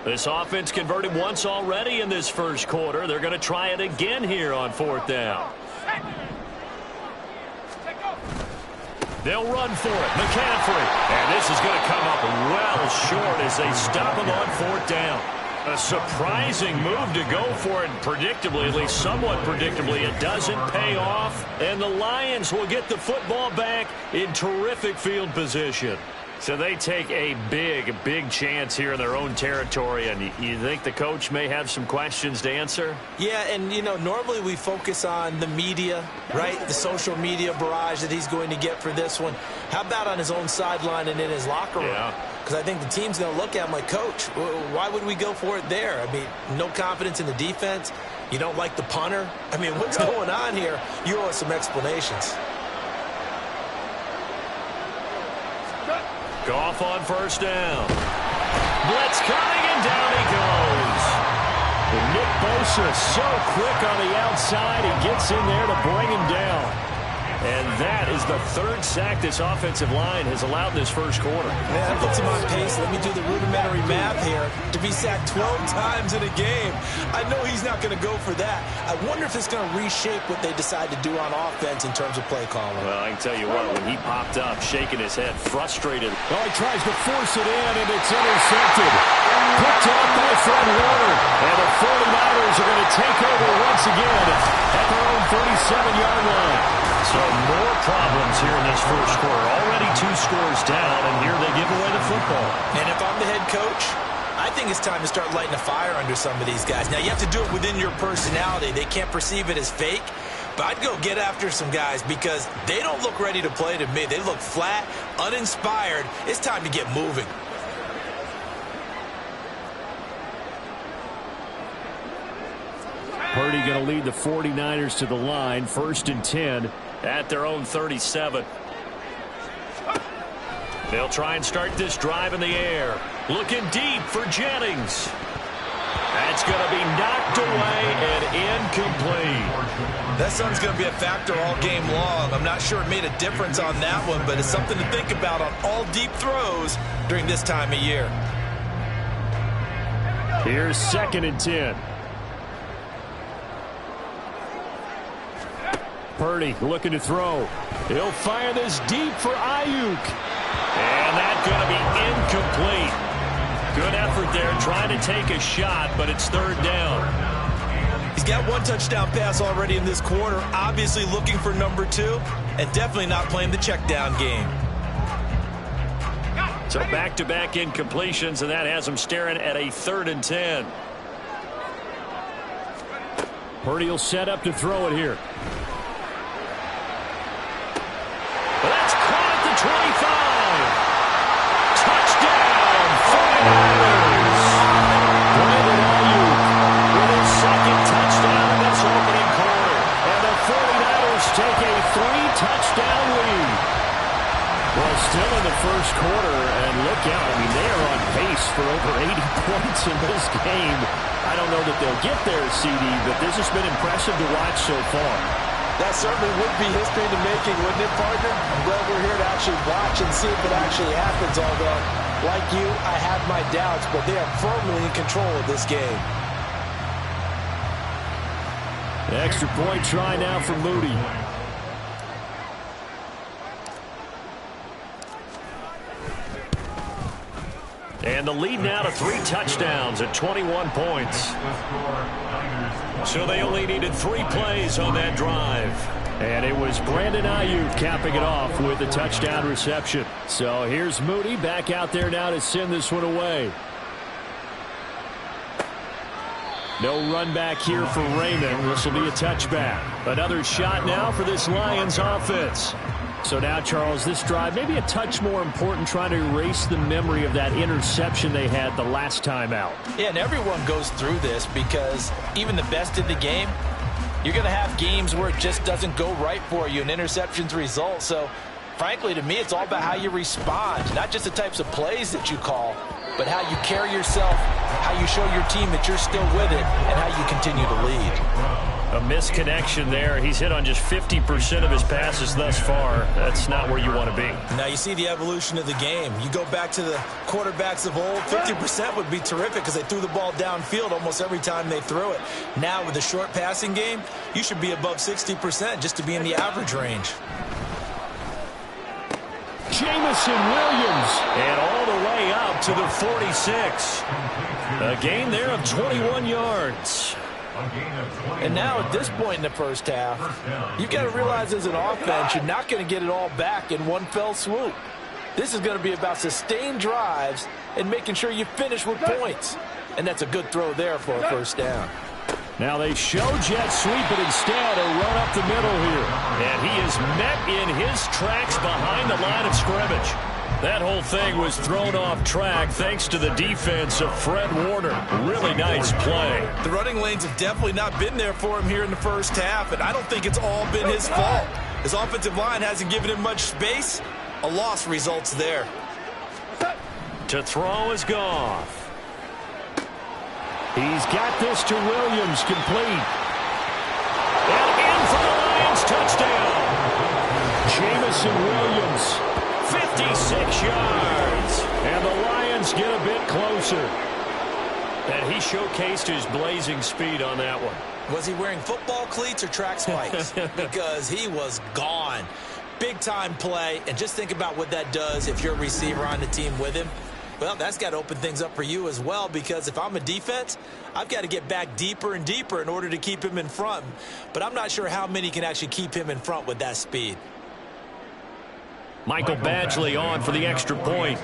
This offense converted once already in this 1st quarter. They're going to try it again here on 4th down. They'll run for it. McCaffrey. And this is going to come up well short as they stop him on 4th down. A surprising move to go for it, predictably, at least somewhat predictably. It doesn't pay off, and the Lions will get the football back in terrific field position. So they take a big chance here in their own territory, and you think the coach may have some questions to answer? Yeah, and, you know, normally we focus on the media, right? The social media barrage that he's going to get for this one. How about on his own sideline and in his locker room? Yeah. Because I think the team's going to look at him like, Coach, why would we go for it there? I mean, no confidence in the defense. You don't like the punter. I mean, what's going on here? You owe us some explanations. Goff on 1st down. Blitz coming, and down he goes. And Nick Bosa so quick on the outside. He gets in there to bring him down. And that is the 3rd sack this offensive line has allowed this first quarter. Man, that puts him on pace. Let me do the rudimentary math here. To be sacked 12 times in a game, I know he's not going to go for that. I wonder if it's going to reshape what they decide to do on offense in terms of play calling. Well, I can tell you what, when he popped up, shaking his head, frustrated. Well, he tries to force it in, and it's intercepted. Picked off by Fred Warner. And the 49ers are going to take over once again at their own 37-yard line. So more problems here in this first quarter. Already 2 scores down, and here they give away the football. And if I'm the head coach, I think it's time to start lighting a fire under some of these guys. Now, you have to do it within your personality. They can't perceive it as fake. But I'd go get after some guys because they don't look ready to play to me. They look flat, uninspired. It's time to get moving. Purdy going to lead the 49ers to the line. 1st and 10 at their own 37. They'll try and start this drive in the air. Looking deep for Jennings. That's going to be knocked away and incomplete. That sun's going to be a factor all game long. I'm not sure it made a difference on that one, but it's something to think about on all deep throws during this time of year. Here's 2nd and 10. Purdy looking to throw. He'll fire this deep for Ayuk. And that's going to be incomplete. Good effort there trying to take a shot, but it's 3rd down. He's got 1 touchdown pass already in this quarter, obviously looking for number 2, and definitely not playing the check down game. So back-to-back incompletions, and that has him staring at a 3rd and 10. Purdy will set up to throw it here. That's caught at the 25. Touchdown, 49ers. Brandon Ayuk with his 2nd touchdown in this opening quarter. And the 49ers take a 3-touchdown lead. Well, still in the first quarter, and look out. I mean, they are on pace for over 80 points in this game. I don't know that they'll get there, CD, but this has been impressive to watch so far. That certainly would be history in the making, wouldn't it, partner? I'm glad we're here to actually watch and see if it actually happens, although, like you, I have my doubts, but they are firmly in control of this game. The extra point try now for Moody. And the lead now to 3 touchdowns at 21 points. So they only needed 3 plays on that drive. And it was Brandon Ayuk capping it off with a touchdown reception. So here's Moody back out there now to send this one away. No run back here for Raymond. This will be a touchback. Another shot now for this Lions offense. So now, Charles, this drive maybe a touch more important, trying to erase the memory of that interception they had the last time out. Yeah, and everyone goes through this because even the best in the game, you're going to have games where it just doesn't go right for you and interceptions result. So, frankly, to me, it's all about how you respond, not just the types of plays that you call, but how you carry yourself, how you show your team that you're still with it, and how you continue to lead. A misconnection there. He's hit on just 50% of his passes thus far. That's not where you want to be. Now you see the evolution of the game. You go back to the quarterbacks of old, 50% would be terrific because they threw the ball downfield almost every time they threw it. Now with the short passing game, you should be above 60% just to be in the average range. Jamison Williams. And all the way up to the 46. A gain there of 21 yards. And now at this point in the first half, you've got to realize as an offense, you're not going to get it all back in one fell swoop. This is going to be about sustained drives and making sure you finish with points. And that's a good throw there for a first down. Now they show jet sweep, but instead a run up the middle here. And he is met in his tracks behind the line of scrimmage. That whole thing was thrown off track thanks to the defense of Fred Warner. Really nice play. The running lanes have definitely not been there for him here in the first half, and I don't think it's all been his fault. His offensive line hasn't given him much space. A loss results there. To throw is Goff. He's got this to Williams, complete. And in for the Lions, touchdown. Jamison Williams, 56 yards. And the Lions get a bit closer. And he showcased his blazing speed on that one. Was he wearing football cleats or track spikes? Because he was gone. Big-time play, and just think about what that does if you're a receiver on the team with him. Well, that's got to open things up for you as well, because if I'm a defense, I've got to get back deeper and deeper in order to keep him in front. But I'm not sure how many can actually keep him in front with that speed. Michael Badgley on for the extra point.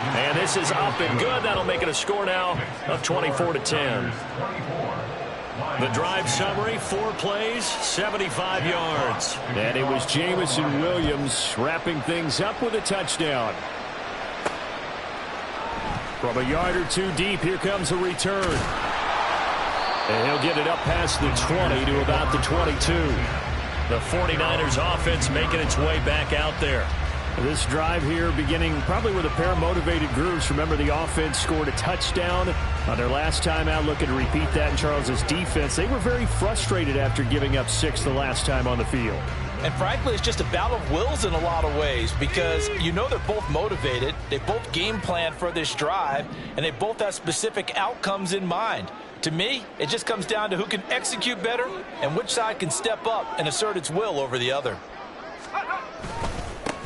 And this is up and good. That'll make it a score now of 24-10. The drive summary, 4 plays, 75 yards. And it was Jamison Williams wrapping things up with a touchdown. From a yard or two deep, here comes a return. And he'll get it up past the 20 to about the 22. The 49ers offense making its way back out there. This drive here beginning probably with a pair of motivated groups. Remember, the offense scored a touchdown on their last time out. Looking to repeat that in Charles's defense. They were very frustrated after giving up 6 the last time on the field. And frankly, it's just a battle of wills in a lot of ways, because you know they're both motivated. They both game plan for this drive, and they both have specific outcomes in mind. To me, it just comes down to who can execute better and which side can step up and assert its will over the other.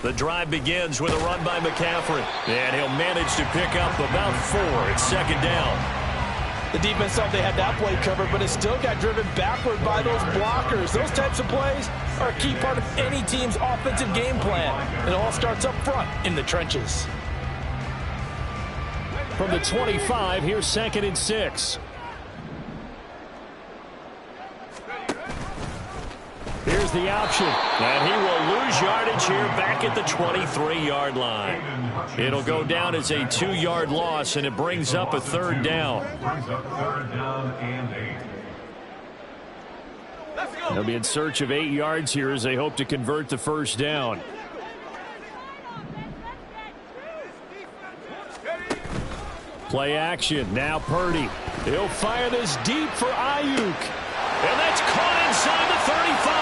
The drive begins with a run by McCaffrey. And he'll manage to pick up about 4. It's second down. The defense thought they had that play covered, but it still got driven backward by those blockers. Those types of plays are a key part of any team's offensive game plan. It all starts up front in the trenches. From the 25, here's 2nd and 6. Here's the option. And he will lose yardage here back at the 23-yard line. It'll go down as a 2-yard loss, and it brings up a 3rd down. They'll be in search of 8 yards here as they hope to convert the first down. Play action. Now Purdy. He'll fire this deep for Ayuk. And that's caught inside the 35.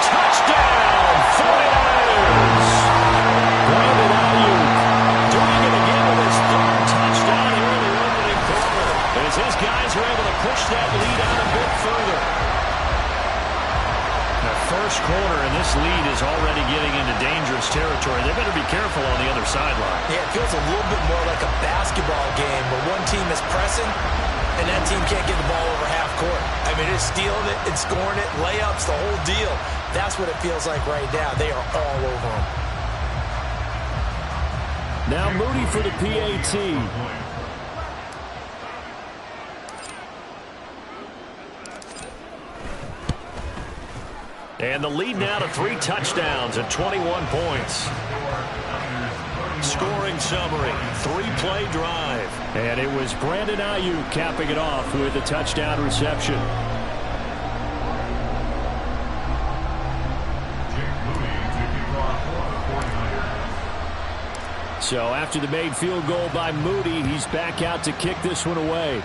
Touchdown, 49ers. Brandon Ayuk doing it again with his 3rd touchdown here in the opening quarter, as his guys are able to push that lead out a bit further. The first quarter, and this lead is already getting into dangerous territory. They better be careful on the other sideline. Yeah, it feels a little bit more like a basketball game where one team is pressing and that team can't get the ball over half court. I mean, it's stealing it, it's scoring it, layups, the whole deal. That's what it feels like right now. They are all over them. Now Moody for the PAT. And the lead now to 3 touchdowns and 21 points. Scoring summary, 3-play drive. And it was Brandon Ayuk capping it off with a touchdown reception. So after the made field goal by Moody, he's back out to kick this one away.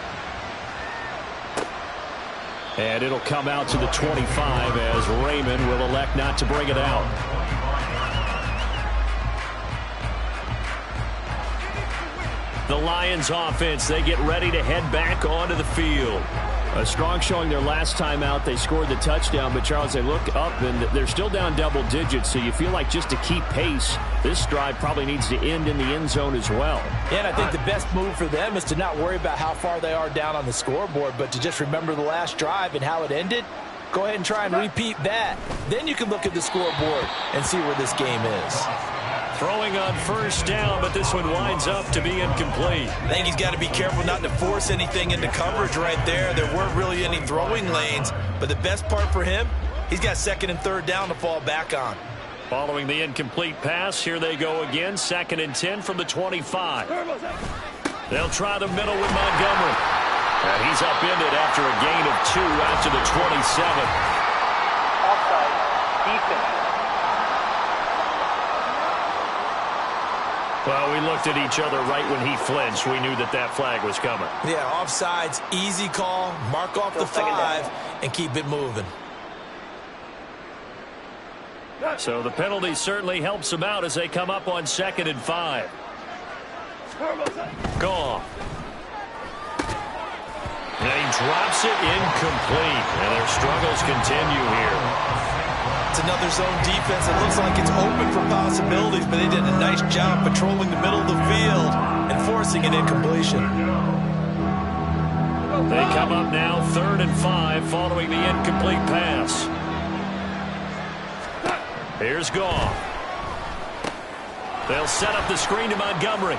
And it'll come out to the 25 as Raymond will elect not to bring it out. The Lions offense, they get ready to head back onto the field. A strong showing their last time out. They scored the touchdown, but Charles, they look up and they're still down double digits, so you feel like just to keep pace, this drive probably needs to end in the end zone as well. And I think the best move for them is to not worry about how far they are down on the scoreboard, but to just remember the last drive and how it ended. Go ahead and try and repeat that. Then you can look at the scoreboard and see where this game is. Throwing on first down, but this one winds up to be incomplete. I think he's got to be careful not to force anything into coverage right there. There weren't really any throwing lanes, but the best part for him, he's got second and third down to fall back on. Following the incomplete pass, here they go again, 2nd and 10 from the 25. They'll try the middle with Montgomery. And he's upended after a gain of 2 out to the 27. Offside, defense. Well, we looked at each other right when he flinched. We knew that that flag was coming. Yeah, offsides, easy call, mark off the 5, and keep it moving. So the penalty certainly helps them out as they come up on 2nd and 5. Gone. And he drops it incomplete. And their struggles continue here. It's another zone defense. It looks like it's open for possibilities, but they did a nice job patrolling the middle of the field and forcing an incompletion. They come up now 3rd and 5 following the incomplete pass. Here's Goff. They'll set up the screen to Montgomery.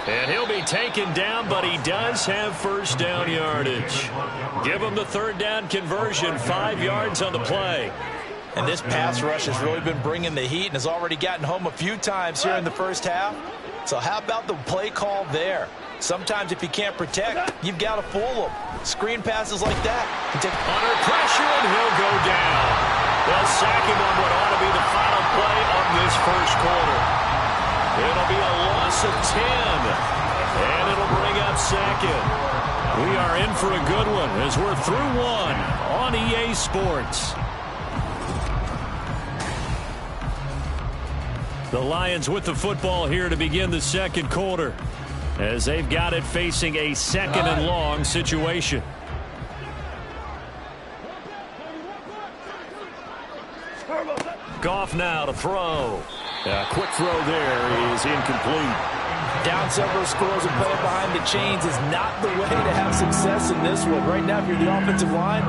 And he'll be taken down, but he does have first down yardage. Give him the 3rd down conversion, 5 yards on the play. And this pass rush has really been bringing the heat and has already gotten home a few times here in the first half. So how about the play call there? Sometimes if you can't protect, you've got to fool them. Screen passes like that can take under pressure, and he'll go down. They'll sack him on what ought to be the final play of this first quarter. It'll be a loss of 10, and it'll bring up 2nd. We are in for a good one as we're through 1 on EA Sports. The Lions with the football here to begin the second quarter as they've got it facing a 2nd and long situation. Goff now to throw. Quick throw there is incomplete. Down several scores and playing behind the chains is not the way to have success in this one. Right now, if you're the offensive line,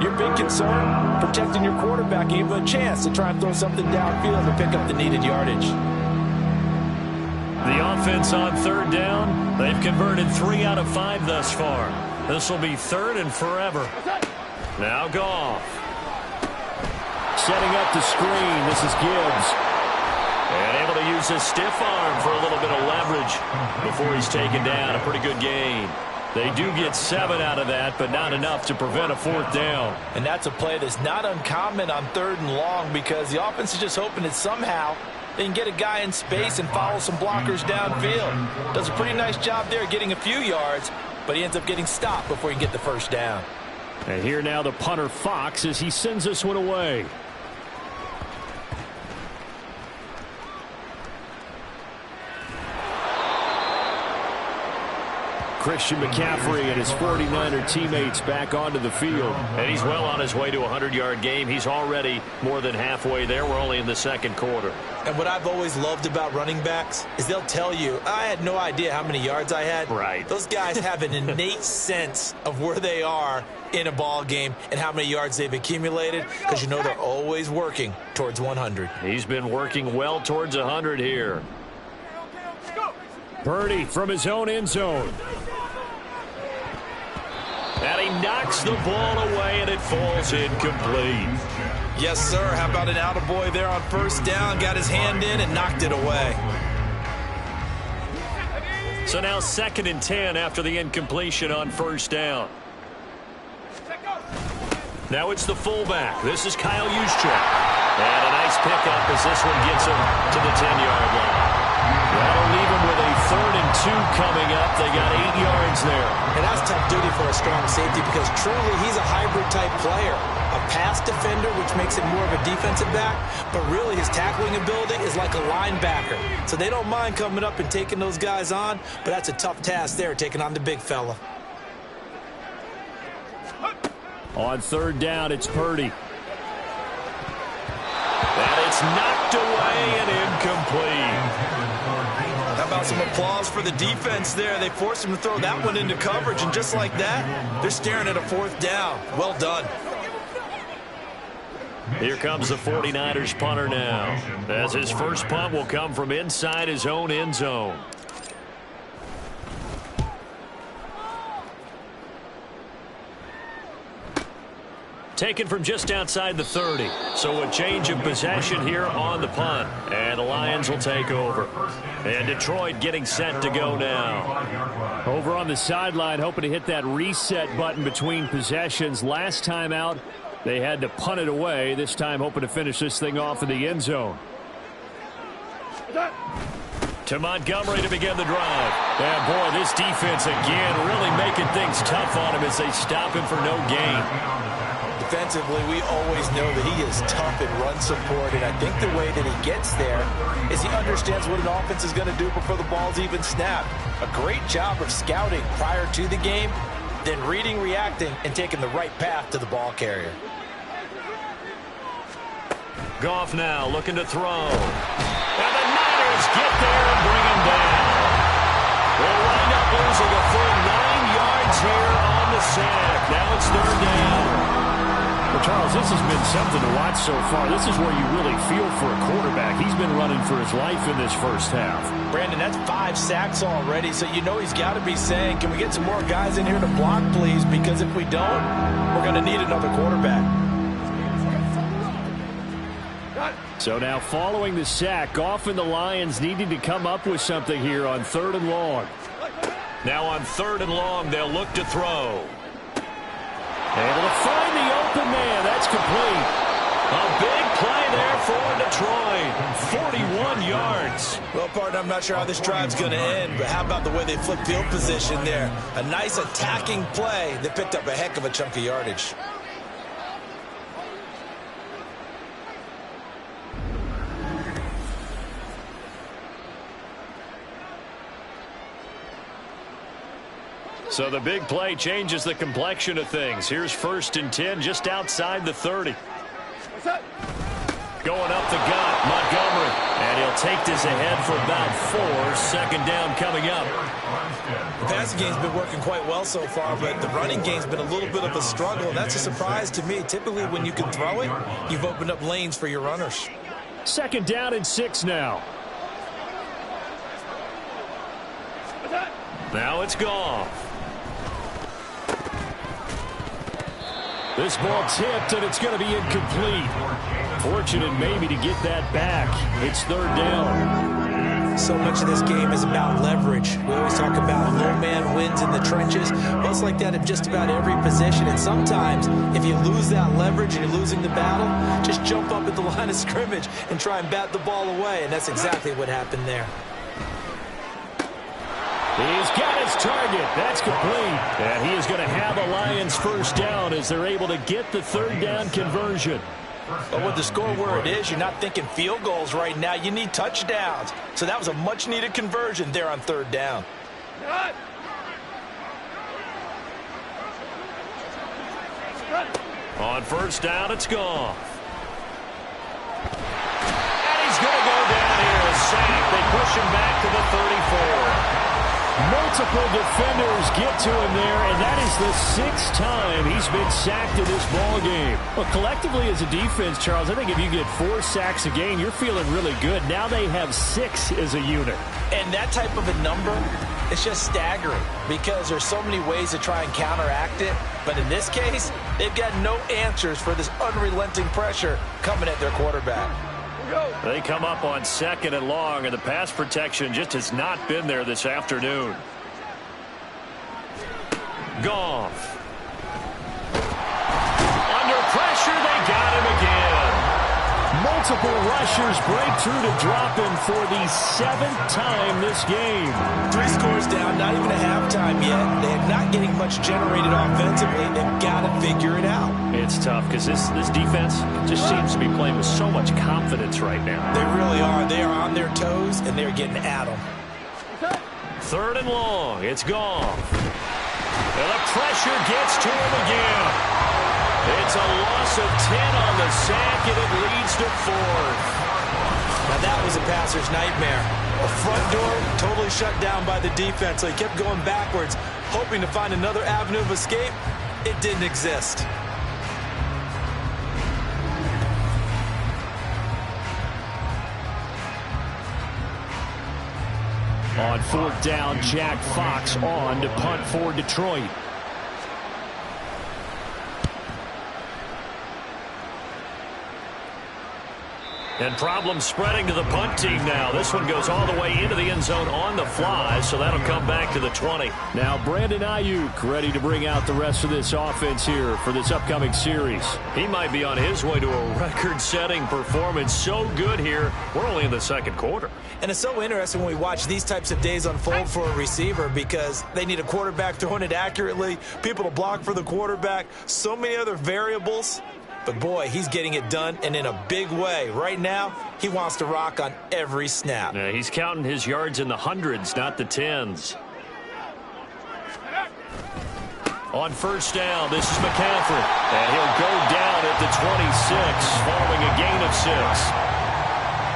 your big concern, protecting your quarterback, give him a chance to try and throw something downfield and pick up the needed yardage. The offense on 3rd down, they've converted 3 out of 5 thus far. This will be 3rd and forever. Now Goff. Setting up the screen, this is Gibbs. And able to use his stiff arm for a little bit of leverage before he's taken down. A pretty good gain. They do get 7 out of that, but not enough to prevent a 4th down. And that's a play that's not uncommon on 3rd and long because the offense is just hoping that somehow they can get a guy in space and follow some blockers downfield. Does a pretty nice job there getting a few yards, but he ends up getting stopped before he can get the first down. And here now the punter Fox as he sends this one away. Christian McCaffrey and his 49er teammates back onto the field. And he's well on his way to a 100-yard game. He's already more than halfway there. We're only in the second quarter. And what I've always loved about running backs is they'll tell you, I had no idea how many yards I had. Right. Those guys have an innate sense of where they are in a ball game and how many yards they've accumulated because you know they're always working towards 100. He's been working well towards 100 here. Purdy from his own end zone. And he knocks the ball away, and it falls incomplete. Yes, sir. How about an attaboy there on first down? Got his hand in and knocked it away. So now 2nd and 10 after the incompletion on first down. Now it's the fullback. This is Kyle Juszczyk. And a nice pickup as this one gets him to the 10-yard line. That'll leave him with a 3rd and 2 coming up. They got 8 yards there. And that's tough duty for a strong safety because truly he's a hybrid-type player. A pass defender, which makes him more of a defensive back, but really his tackling ability is like a linebacker. So they don't mind coming up and taking those guys on, but that's a tough task there, taking on the big fella. On third down, it's Purdy. And it's knocked away and incomplete. How about some applause for the defense there? They forced him to throw that one into coverage, and just like that, they're staring at a fourth down. Well done. Here comes the 49ers punter now, as his first punt will come from inside his own end zone. Taken from just outside the 30. So a change of possession here on the punt. And the Lions will take over. And Detroit getting set to go now. Over on the sideline, hoping to hit that reset button between possessions. Last time out, they had to punt it away. This time hoping to finish this thing off in the end zone. To Montgomery to begin the drive. And boy, this defense again really making things tough on him as they stop him for no gain. Defensively, we always know that he is tough in run support, and I think the way that he gets there is he understands what an offense is going to do before the ball's even snapped. A great job of scouting prior to the game, then reading, reacting, and taking the right path to the ball carrier. Goff now looking to throw. And the Niners get there and bring him down. They'll wind up losing a full 9 yards here on the sack. Now it's third down. Well, Charles, this has been something to watch so far. This is where you really feel for a quarterback. He's been running for his life in this first half. Brandon, that's 5 sacks already, so you know he's got to be saying, can we get some more guys in here to block, please? Because if we don't, we're going to need another quarterback. So now following the sack, Goff and the Lions needing to come up with something here on third and long. Now on third and long, they'll look to throw. Able to find the open man. That's complete. A big play there for Detroit. 41 yards. Well, partner, I'm not sure how this drive's going to end, but how about the way they flipped field position there? A nice attacking play that picked up a heck of a chunk of yardage. So the big play changes the complexion of things. Here's 1st and 10 just outside the 30. Going up the gut, Montgomery. And he'll take this ahead for about 4. Second down coming up. The passing game's been working quite well so far, but the running game's been a little bit of a struggle, and that's a surprise to me. Typically, when you can throw it, you've opened up lanes for your runners. Second down and 6 now. Now it's Goff. This ball tipped, and it's going to be incomplete. Fortunate maybe to get that back. It's third down. So much of this game is about leverage. We always talk about no man wins in the trenches. Well, it's like that in just about every position. And sometimes, if you lose that leverage and you're losing the battle, just jump up at the line of scrimmage and try and bat the ball away. And that's exactly what happened there. He's got his target. That's complete. And he is going to have a Lions first down as they're able to get the third down conversion. But with the score where it is, you're not thinking field goals right now. You need touchdowns. So that was a much-needed conversion there on third down. On first down, it's Goff. And he's going to go down here. A sack. They push him back to the 34. Multiple defenders get to him there, and that is the 6th time he's been sacked in this ball game. Well, collectively as a defense, Charles, I think if you get 4 sacks a game, you're feeling really good. Now they have 6 as a unit. And that type of a number, it's just staggering because there's so many ways to try and counteract it. But in this case, they've got no answers for this unrelenting pressure coming at their quarterback. They come up on 2nd and long, and the pass protection just has not been there this afternoon. Goff. Under pressure, they got him again. Multiple rushers break through to drop him for the 7th time this game. 3 scores down, not even a halftime yet. They're not getting much generated offensively. They've got to figure it out. It's tough because this defense just seems to be playing with so much confidence right now. They really are. They are on their toes, and they're getting at them. Third and long. It's Goff. And the pressure gets to him again. It's a loss of 10 on the sack, and it leads to 4th. Now that was a passer's nightmare. The front door totally shut down by the defense, so he kept going backwards, hoping to find another avenue of escape. It didn't exist. On 4th down, Jack Fox on to punt for Detroit. And problems spreading to the punt team now. This one goes all the way into the end zone on the fly, so that'll come back to the 20. Now Brandon Ayuk ready to bring out the rest of this offense here for this upcoming series. He might be on his way to a record-setting performance. So good here. We're only in the second quarter. And it's so interesting when we watch these types of days unfold for a receiver because they need a quarterback throwing it accurately, people to block for the quarterback, so many other variables. But, boy, he's getting it done, and in a big way. Right now, he wants to rock on every snap. Yeah, he's counting his yards in the hundreds, not the tens. On 1st down, this is McCaffrey. And he'll go down at the 26, following a gain of 6.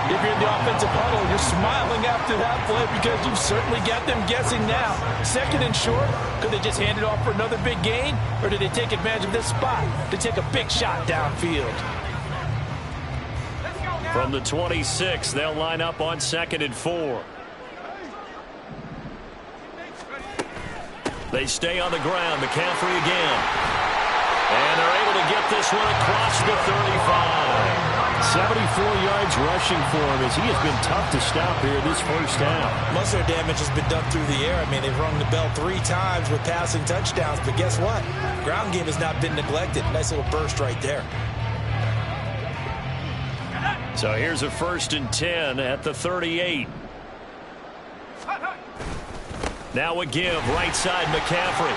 If you're in the offensive huddle, you're smiling after that play because you've certainly got them guessing now. 2nd and short, could they just hand it off for another big gain? Or did they take advantage of this spot to take a big shot downfield? From the 26, they'll line up on 2nd and 4. They stay on the ground. McCaffrey again. And they're able to get this one across the 35. 74 yards rushing for him as he has been tough to stop here this first half. Most of their damage has been done through the air. I mean, they've rung the bell 3 times with passing touchdowns, but guess what? Ground game has not been neglected. Nice little burst right there. So here's a 1st and 10 at the 38. Now a give, right side McCaffrey.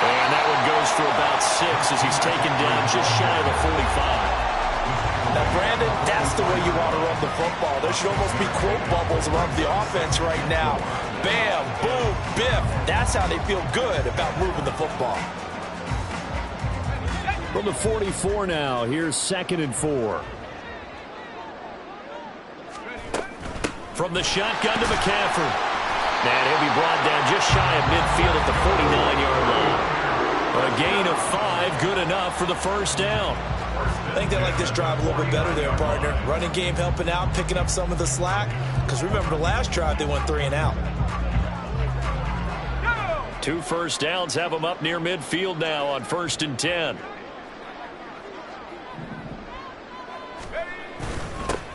And that one goes for about 6 as he's taken down just shy of the 45. Now, Brandon, that's the way you want to run the football. There should almost be quote bubbles around the offense right now. Bam, boom, biff. That's how they feel good about moving the football. From the 44 now, here's 2nd and 4. From the shotgun to McCaffrey. And he'll be brought down just shy of midfield at the 49-yard line. A gain of 5, good enough for the 1st down. I think they like this drive a little bit better there, partner. Running game helping out, picking up some of the slack. Because remember the last drive, they went 3 and out. 2 1st downs have them up near midfield now on 1st and 10.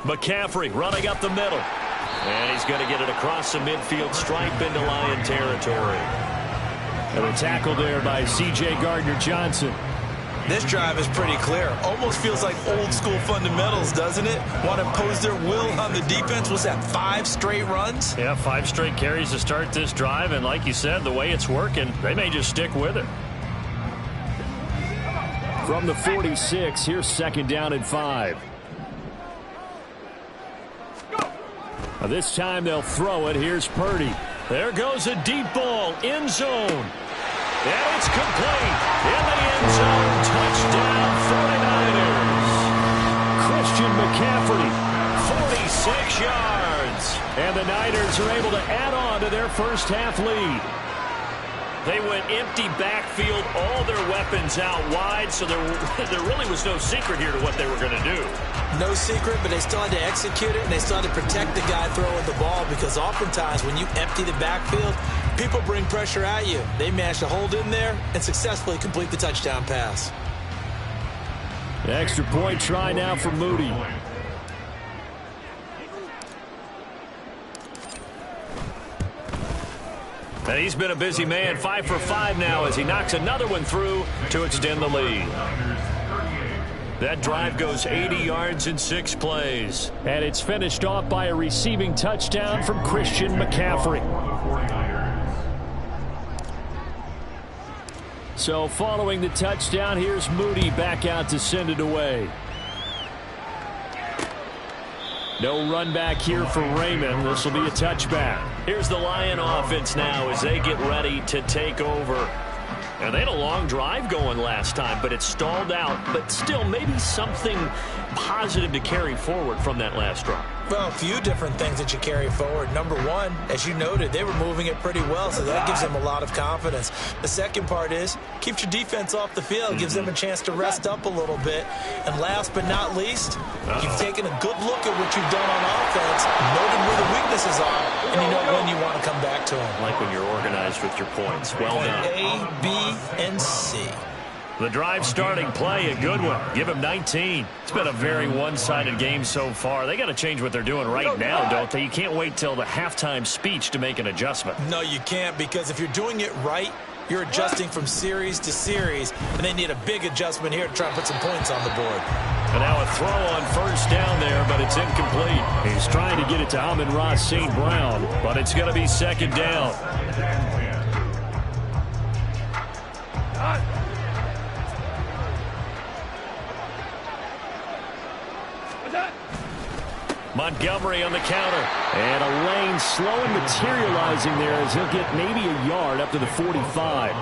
McCaffrey running up the middle. And he's going to get it across the midfield stripe into Lion territory. And a tackle there by C.J. Gardner-Johnson. This drive is pretty clear. Almost feels like old school fundamentals, doesn't it? Want to impose their will on the defense. Was that 5 straight runs? Yeah, 5 straight carries to start this drive. And like you said, the way it's working, they may just stick with it. From the 46, here's 2nd down and 5. Now this time they'll throw it. Here's Purdy. There goes a deep ball. End zone. And it's complete. In the end zone. Touchdown 49ers. Christian McCaffrey. 46 yards. And the Niners are able to add on to their first half lead. They went empty backfield, all their weapons out wide, so there really was no secret here to what they were going to do. No secret, but they still had to execute it, and they still had to protect the guy throwing the ball because oftentimes when you empty the backfield, people bring pressure at you. They managed to hold in there and successfully complete the touchdown pass. The extra point try now for Moody. And he's been a busy man, 5 for 5 now as he knocks another one through to extend the lead. That drive goes 80 yards in 6 plays. And it's finished off by a receiving touchdown from Christian McCaffrey. So following the touchdown, here's Moody back out to send it away. No run back here for Raymond. This will be a touchback. Here's the Lion offense now as they get ready to take over. And they had a long drive going last time, but it stalled out. But still, maybe something positive to carry forward from that last drive. Well, a few different things that you carry forward. Number one, as you noted, they were moving it pretty well, so that gives them a lot of confidence. The second part is, keeps your defense off the field, gives them a chance to rest up a little bit. And last but not least, you've taken a good look at what you've done on offense, noted where the weaknesses are, and you know when you want to come back to them. Like when you're organized with your points. Well done. A, B, and C. The drive starting play, a good one. Give him 19. It's been a very one-sided game so far. They got to change what they're doing right now, don't they? You can't wait till the halftime speech to make an adjustment. No, you can't, because if you're doing it right, you're adjusting from series to series, and they need a big adjustment here to try and put some points on the board. And now a throw on first down there, but it's incomplete. He's trying to get it to Amon-Ra St. Brown, but it's going to be second down. Montgomery on the counter. And a lane slow and materializing there as he'll get maybe a yard up to the 45.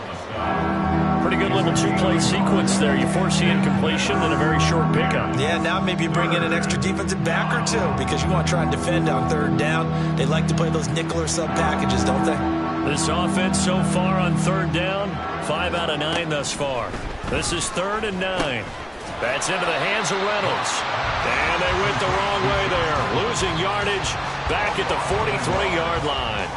Pretty good little two-play sequence there. You force the incompletion, then a very short pickup. Yeah, now maybe you bring in an extra defensive back or two because you want to try and defend on third down. They like to play those nickel or sub packages, don't they? This offense so far on third down, 5 out of 9 thus far. This is 3rd and 9. That's into the hands of Reynolds. And they went the wrong way there. Losing yardage back at the 43-yard line.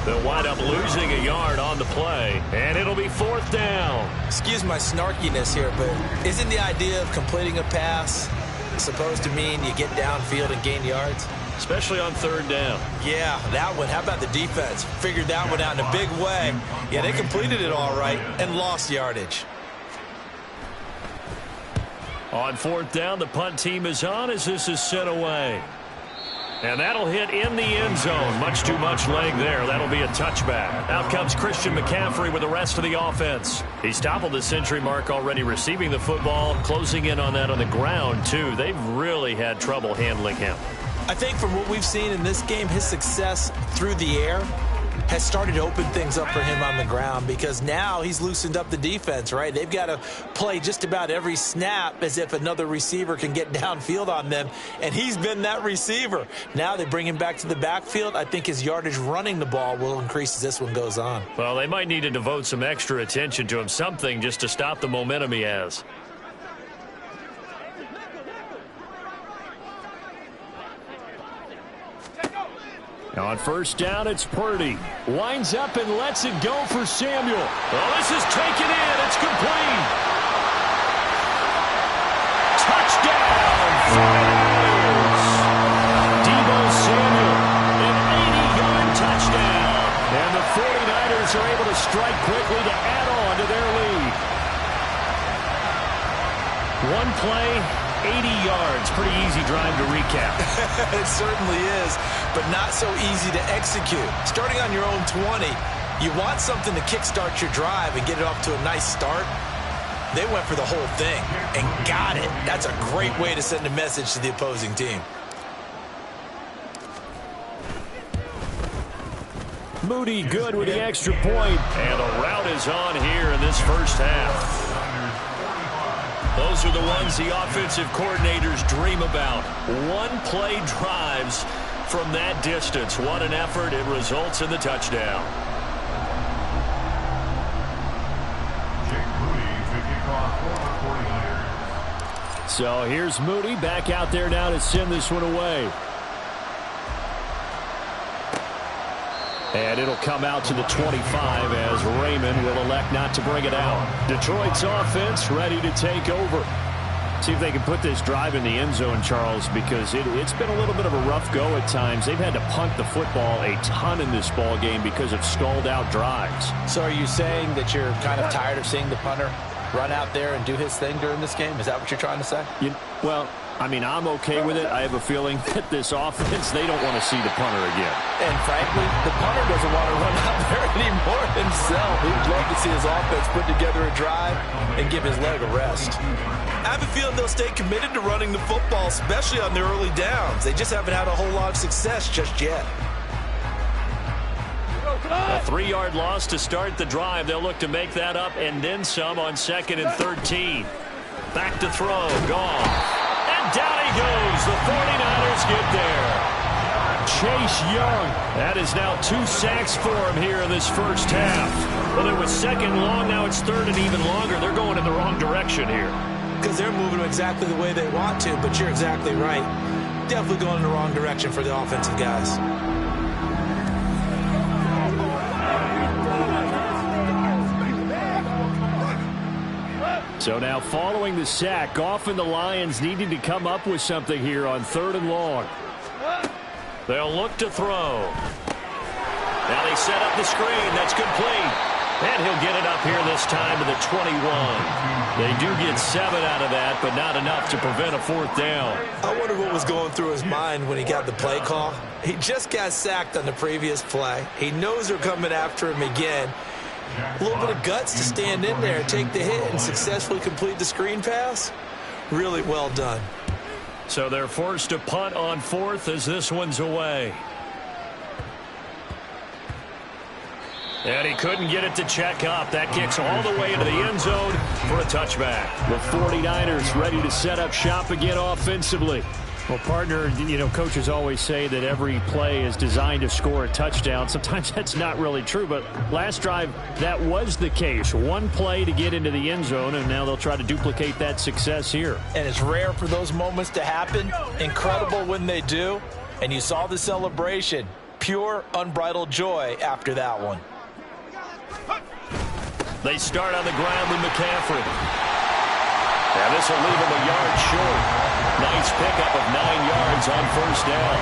They'll wind up losing a yard on the play. And it'll be 4th down. Excuse my snarkiness here, but isn't the idea of completing a pass supposed to mean you get downfield and gain yards? Especially on 3rd down. Yeah, that one. How about the defense? Figured that one out in a big way. Yeah, they completed it all right and lost yardage. On 4th down, the punt team is on as this is sent away. And that'll hit in the end zone. Much too much leg there. That'll be a touchback. Out comes Christian McCaffrey with the rest of the offense. He's toppled the century mark already receiving the football, closing in on that on the ground, too. They've really had trouble handling him. I think from what we've seen in this game, his success through the air has started to open things up for him on the ground because now he's loosened up the defense, right? They've got to play just about every snap as if another receiver can get downfield on them, and he's been that receiver. Now they bring him back to the backfield. I think his yardage running the ball will increase as this one goes on. Well, they might need to devote some extra attention to him, something just to stop the momentum he has. Now on 1st down, it's Purdy. Winds up and lets it go for Samuel. Well, this is taken in. It's complete. Touchdown, 49ers. Deebo Samuel, an 80-yard touchdown. And the 49ers are able to strike quickly to add on to their lead. One play, 80 yards. Pretty easy drive to recap. It certainly is, but not so easy to execute. Starting on your own 20, you want something to kickstart your drive and get it off to a nice start. They went for the whole thing and got it. That's a great way to send a message to the opposing team. Moody good with the extra point. And the route is on here in this first half. Those are the ones the offensive coordinators dream about. One-play drives from that distance. What an effort. It results in the touchdown. So here's Moody back out there now to send this one away. And it'll come out to the 25 as Raymond will elect not to bring it out. Detroit's offense ready to take over. See if they can put this drive in the end zone, Charles, because it's been a little bit of a rough go at times. They've had to punt the football a ton in this ball game because of stalled-out drives. So are you saying that you're kind of tired of seeing the punter run out there and do his thing during this game? Is that what you're trying to say? Well, I mean, I'm okay with it. I have a feeling that this offense, they don't want to see the punter again. And frankly, the punter doesn't want to run out there anymore himself. He'd love to see his offense put together a drive and give his leg a rest. I have a feeling they'll stay committed to running the football, especially on their early downs. They just haven't had a whole lot of success just yet. A 3-yard loss to start the drive. They'll look to make that up and then some on 2nd and 13. Back to throw. Gone. And down he goes. The 49ers get there. Chase Young. That is now 2 sacks for him here in this first half. Well, it was 2nd long. Now it's 3rd and even longer. They're going in the wrong direction here. Because they're moving exactly the way they want to, but you're exactly right. Definitely going in the wrong direction for the offensive guys. So now following the sack, often the Lions needing to come up with something here on 3rd and long. They'll look to throw. Now they set up the screen. That's complete. And he'll get it up here this time to the 21. They do get 7 out of that, but not enough to prevent a 4th down. I wonder what was going through his mind when he got the play call. He just got sacked on the previous play. He knows they're coming after him again. A little bit of guts to stand in there, take the hit, and successfully complete the screen pass. Really well done. So they're forced to punt on 4th as this one's away. And he couldn't get it to check up. That kicks all the way into the end zone for a touchback. The 49ers ready to set up shop again offensively. Well, partner, you know, coaches always say that every play is designed to score a touchdown. Sometimes that's not really true, but last drive, that was the case. One play to get into the end zone, and now they'll try to duplicate that success here. And it's rare for those moments to happen. Incredible when they do. And you saw the celebration. Pure, unbridled joy after that one. They start on the ground with McCaffrey. And this will leave him a yard short. Nice pickup of 9 yards on 1st down.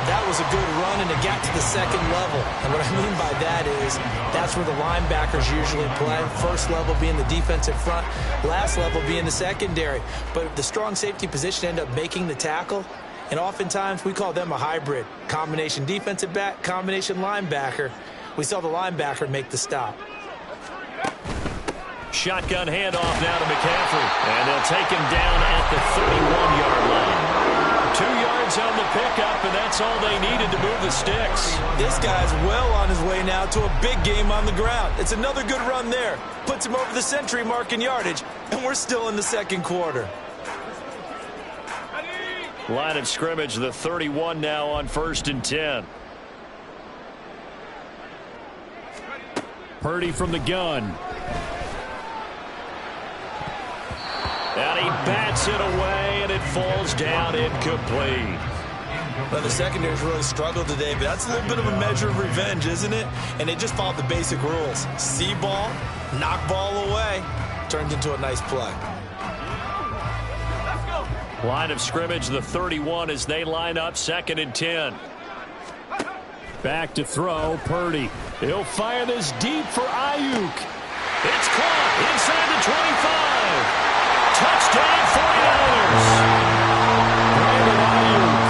That was a good run, and it got to the 2nd level. And what I mean by that is that's where the linebackers usually play. 1st level being the defensive front, last level being the secondary. But the strong safety position ended up making the tackle. And oftentimes we call them a hybrid. Combination defensive back, combination linebacker. We saw the linebacker make the stop. Shotgun handoff now to McCaffrey. And they'll take him down at the 31-yard line. 2 yards on the pickup, and that's all they needed to move the sticks. This guy's well on his way now to a big game on the ground. It's another good run there. Puts him over the century mark in yardage, and we're still in the 2nd quarter. Line of scrimmage, the 31 now on 1st and 10. Purdy from the gun. And he bats it away, and it falls down incomplete. Well, the secondary's really struggled today, but that's a little bit of a measure of revenge, isn't it? And they just followed the basic rules. See ball, knock ball away, turned into a nice play. Line of scrimmage, the 31 as they line up 2nd and 10. Back to throw, Purdy. He'll fire this deep for Ayuk. It's caught inside the 25. Touchdown 49ers. Brandon Ayuk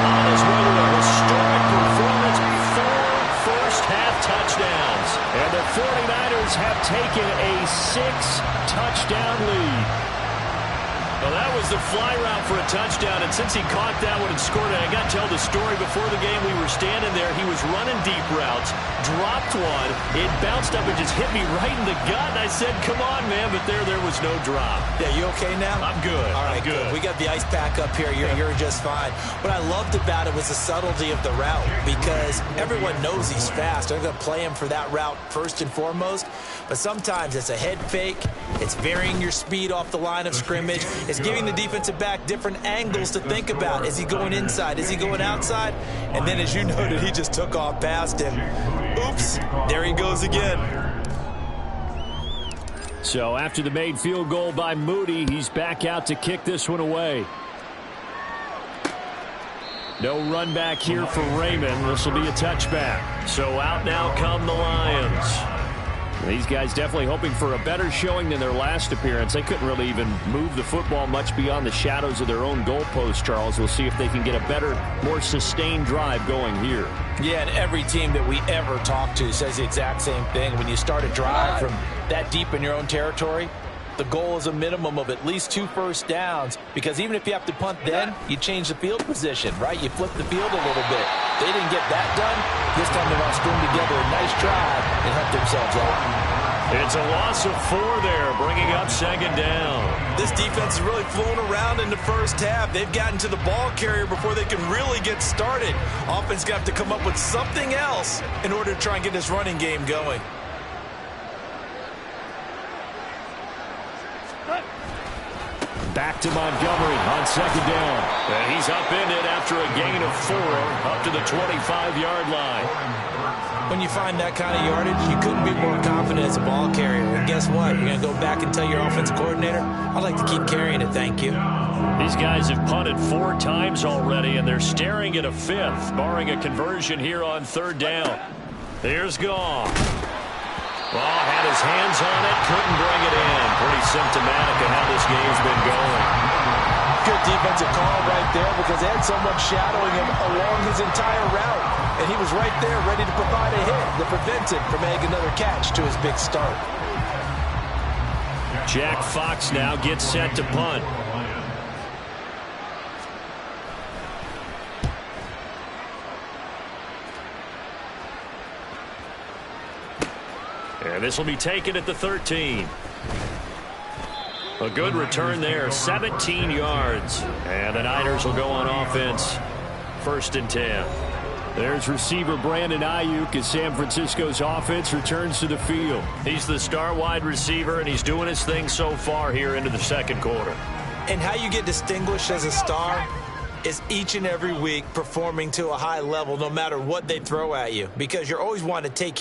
on his way to a historic performance. 4 first-half touchdowns. And the 49ers have taken a 6-touchdown lead. Well, that was the fly route for a touchdown, and since he caught that one and scored it, I got to tell the story. Before the game, we were standing there. He was running deep routes, dropped one. It bounced up and just hit me right in the gut, and I said, come on, man, but there was no drop. Yeah, you okay now? I'm good. All right, I'm good. We got the ice pack up here. You're just fine. What I loved about it was the subtlety of the route, because everyone knows he's fast. They're going to play him for that route first and foremost, but sometimes it's a head fake. It's varying your speed off the line of scrimmage. It's giving the defensive back different angles to think about. Is he going inside? Is he going outside? And then, as you noted, he just took off past him. Oops, there he goes again. So after the made field goal by Moody, he's back out to kick this one away. No run back here for Raymond. This will be a touchback. So out now come the Lions. These guys definitely hoping for a better showing than their last appearance. They couldn't really even move the football much beyond the shadows of their own goalpost, Charles. We'll see if they can get a better, more sustained drive going here. Yeah, and every team that we ever talk to says the exact same thing. When you start a drive from that deep in your own territory, the goal is a minimum of at least 2 first downs, because even if you have to punt then, you change the field position, right? You flip the field a little bit. They didn't get that done. This time they're going to string together a nice drive and help themselves out. It's a loss of 4 there, bringing up second down. This defense is really flown around in the first half. They've gotten to the ball carrier before they can really get started. Offense got to come up with something else in order to try and get this running game going. Back to Montgomery on second down. And he's up in it after a gain of 4 up to the 25-yard line. When you find that kind of yardage, you couldn't be more confident as a ball carrier. And guess what? You're going to go back and tell your offensive coordinator, I'd like to keep carrying it, thank you. These guys have punted 4 times already, and they're staring at a 5th, barring a conversion here on third down. Here's Goff. Well, had his hands on it, couldn't bring it in. Pretty symptomatic of how this game's been going. Good defensive call right there because they had someone shadowing him along his entire route. And he was right there ready to provide a hit that prevents him from making another catch to his big start. Jack Fox now gets set to punt. And this will be taken at the 13. A good return there, 17 yards. And the Niners will go on offense, 1st and 10. There's receiver Brandon Ayuk as San Francisco's offense returns to the field. He's the star wide receiver, and he's doing his thing so far here into the second quarter. And how you get distinguished as a star is each and every week performing to a high level no matter what they throw at you, because you're always wanting to take him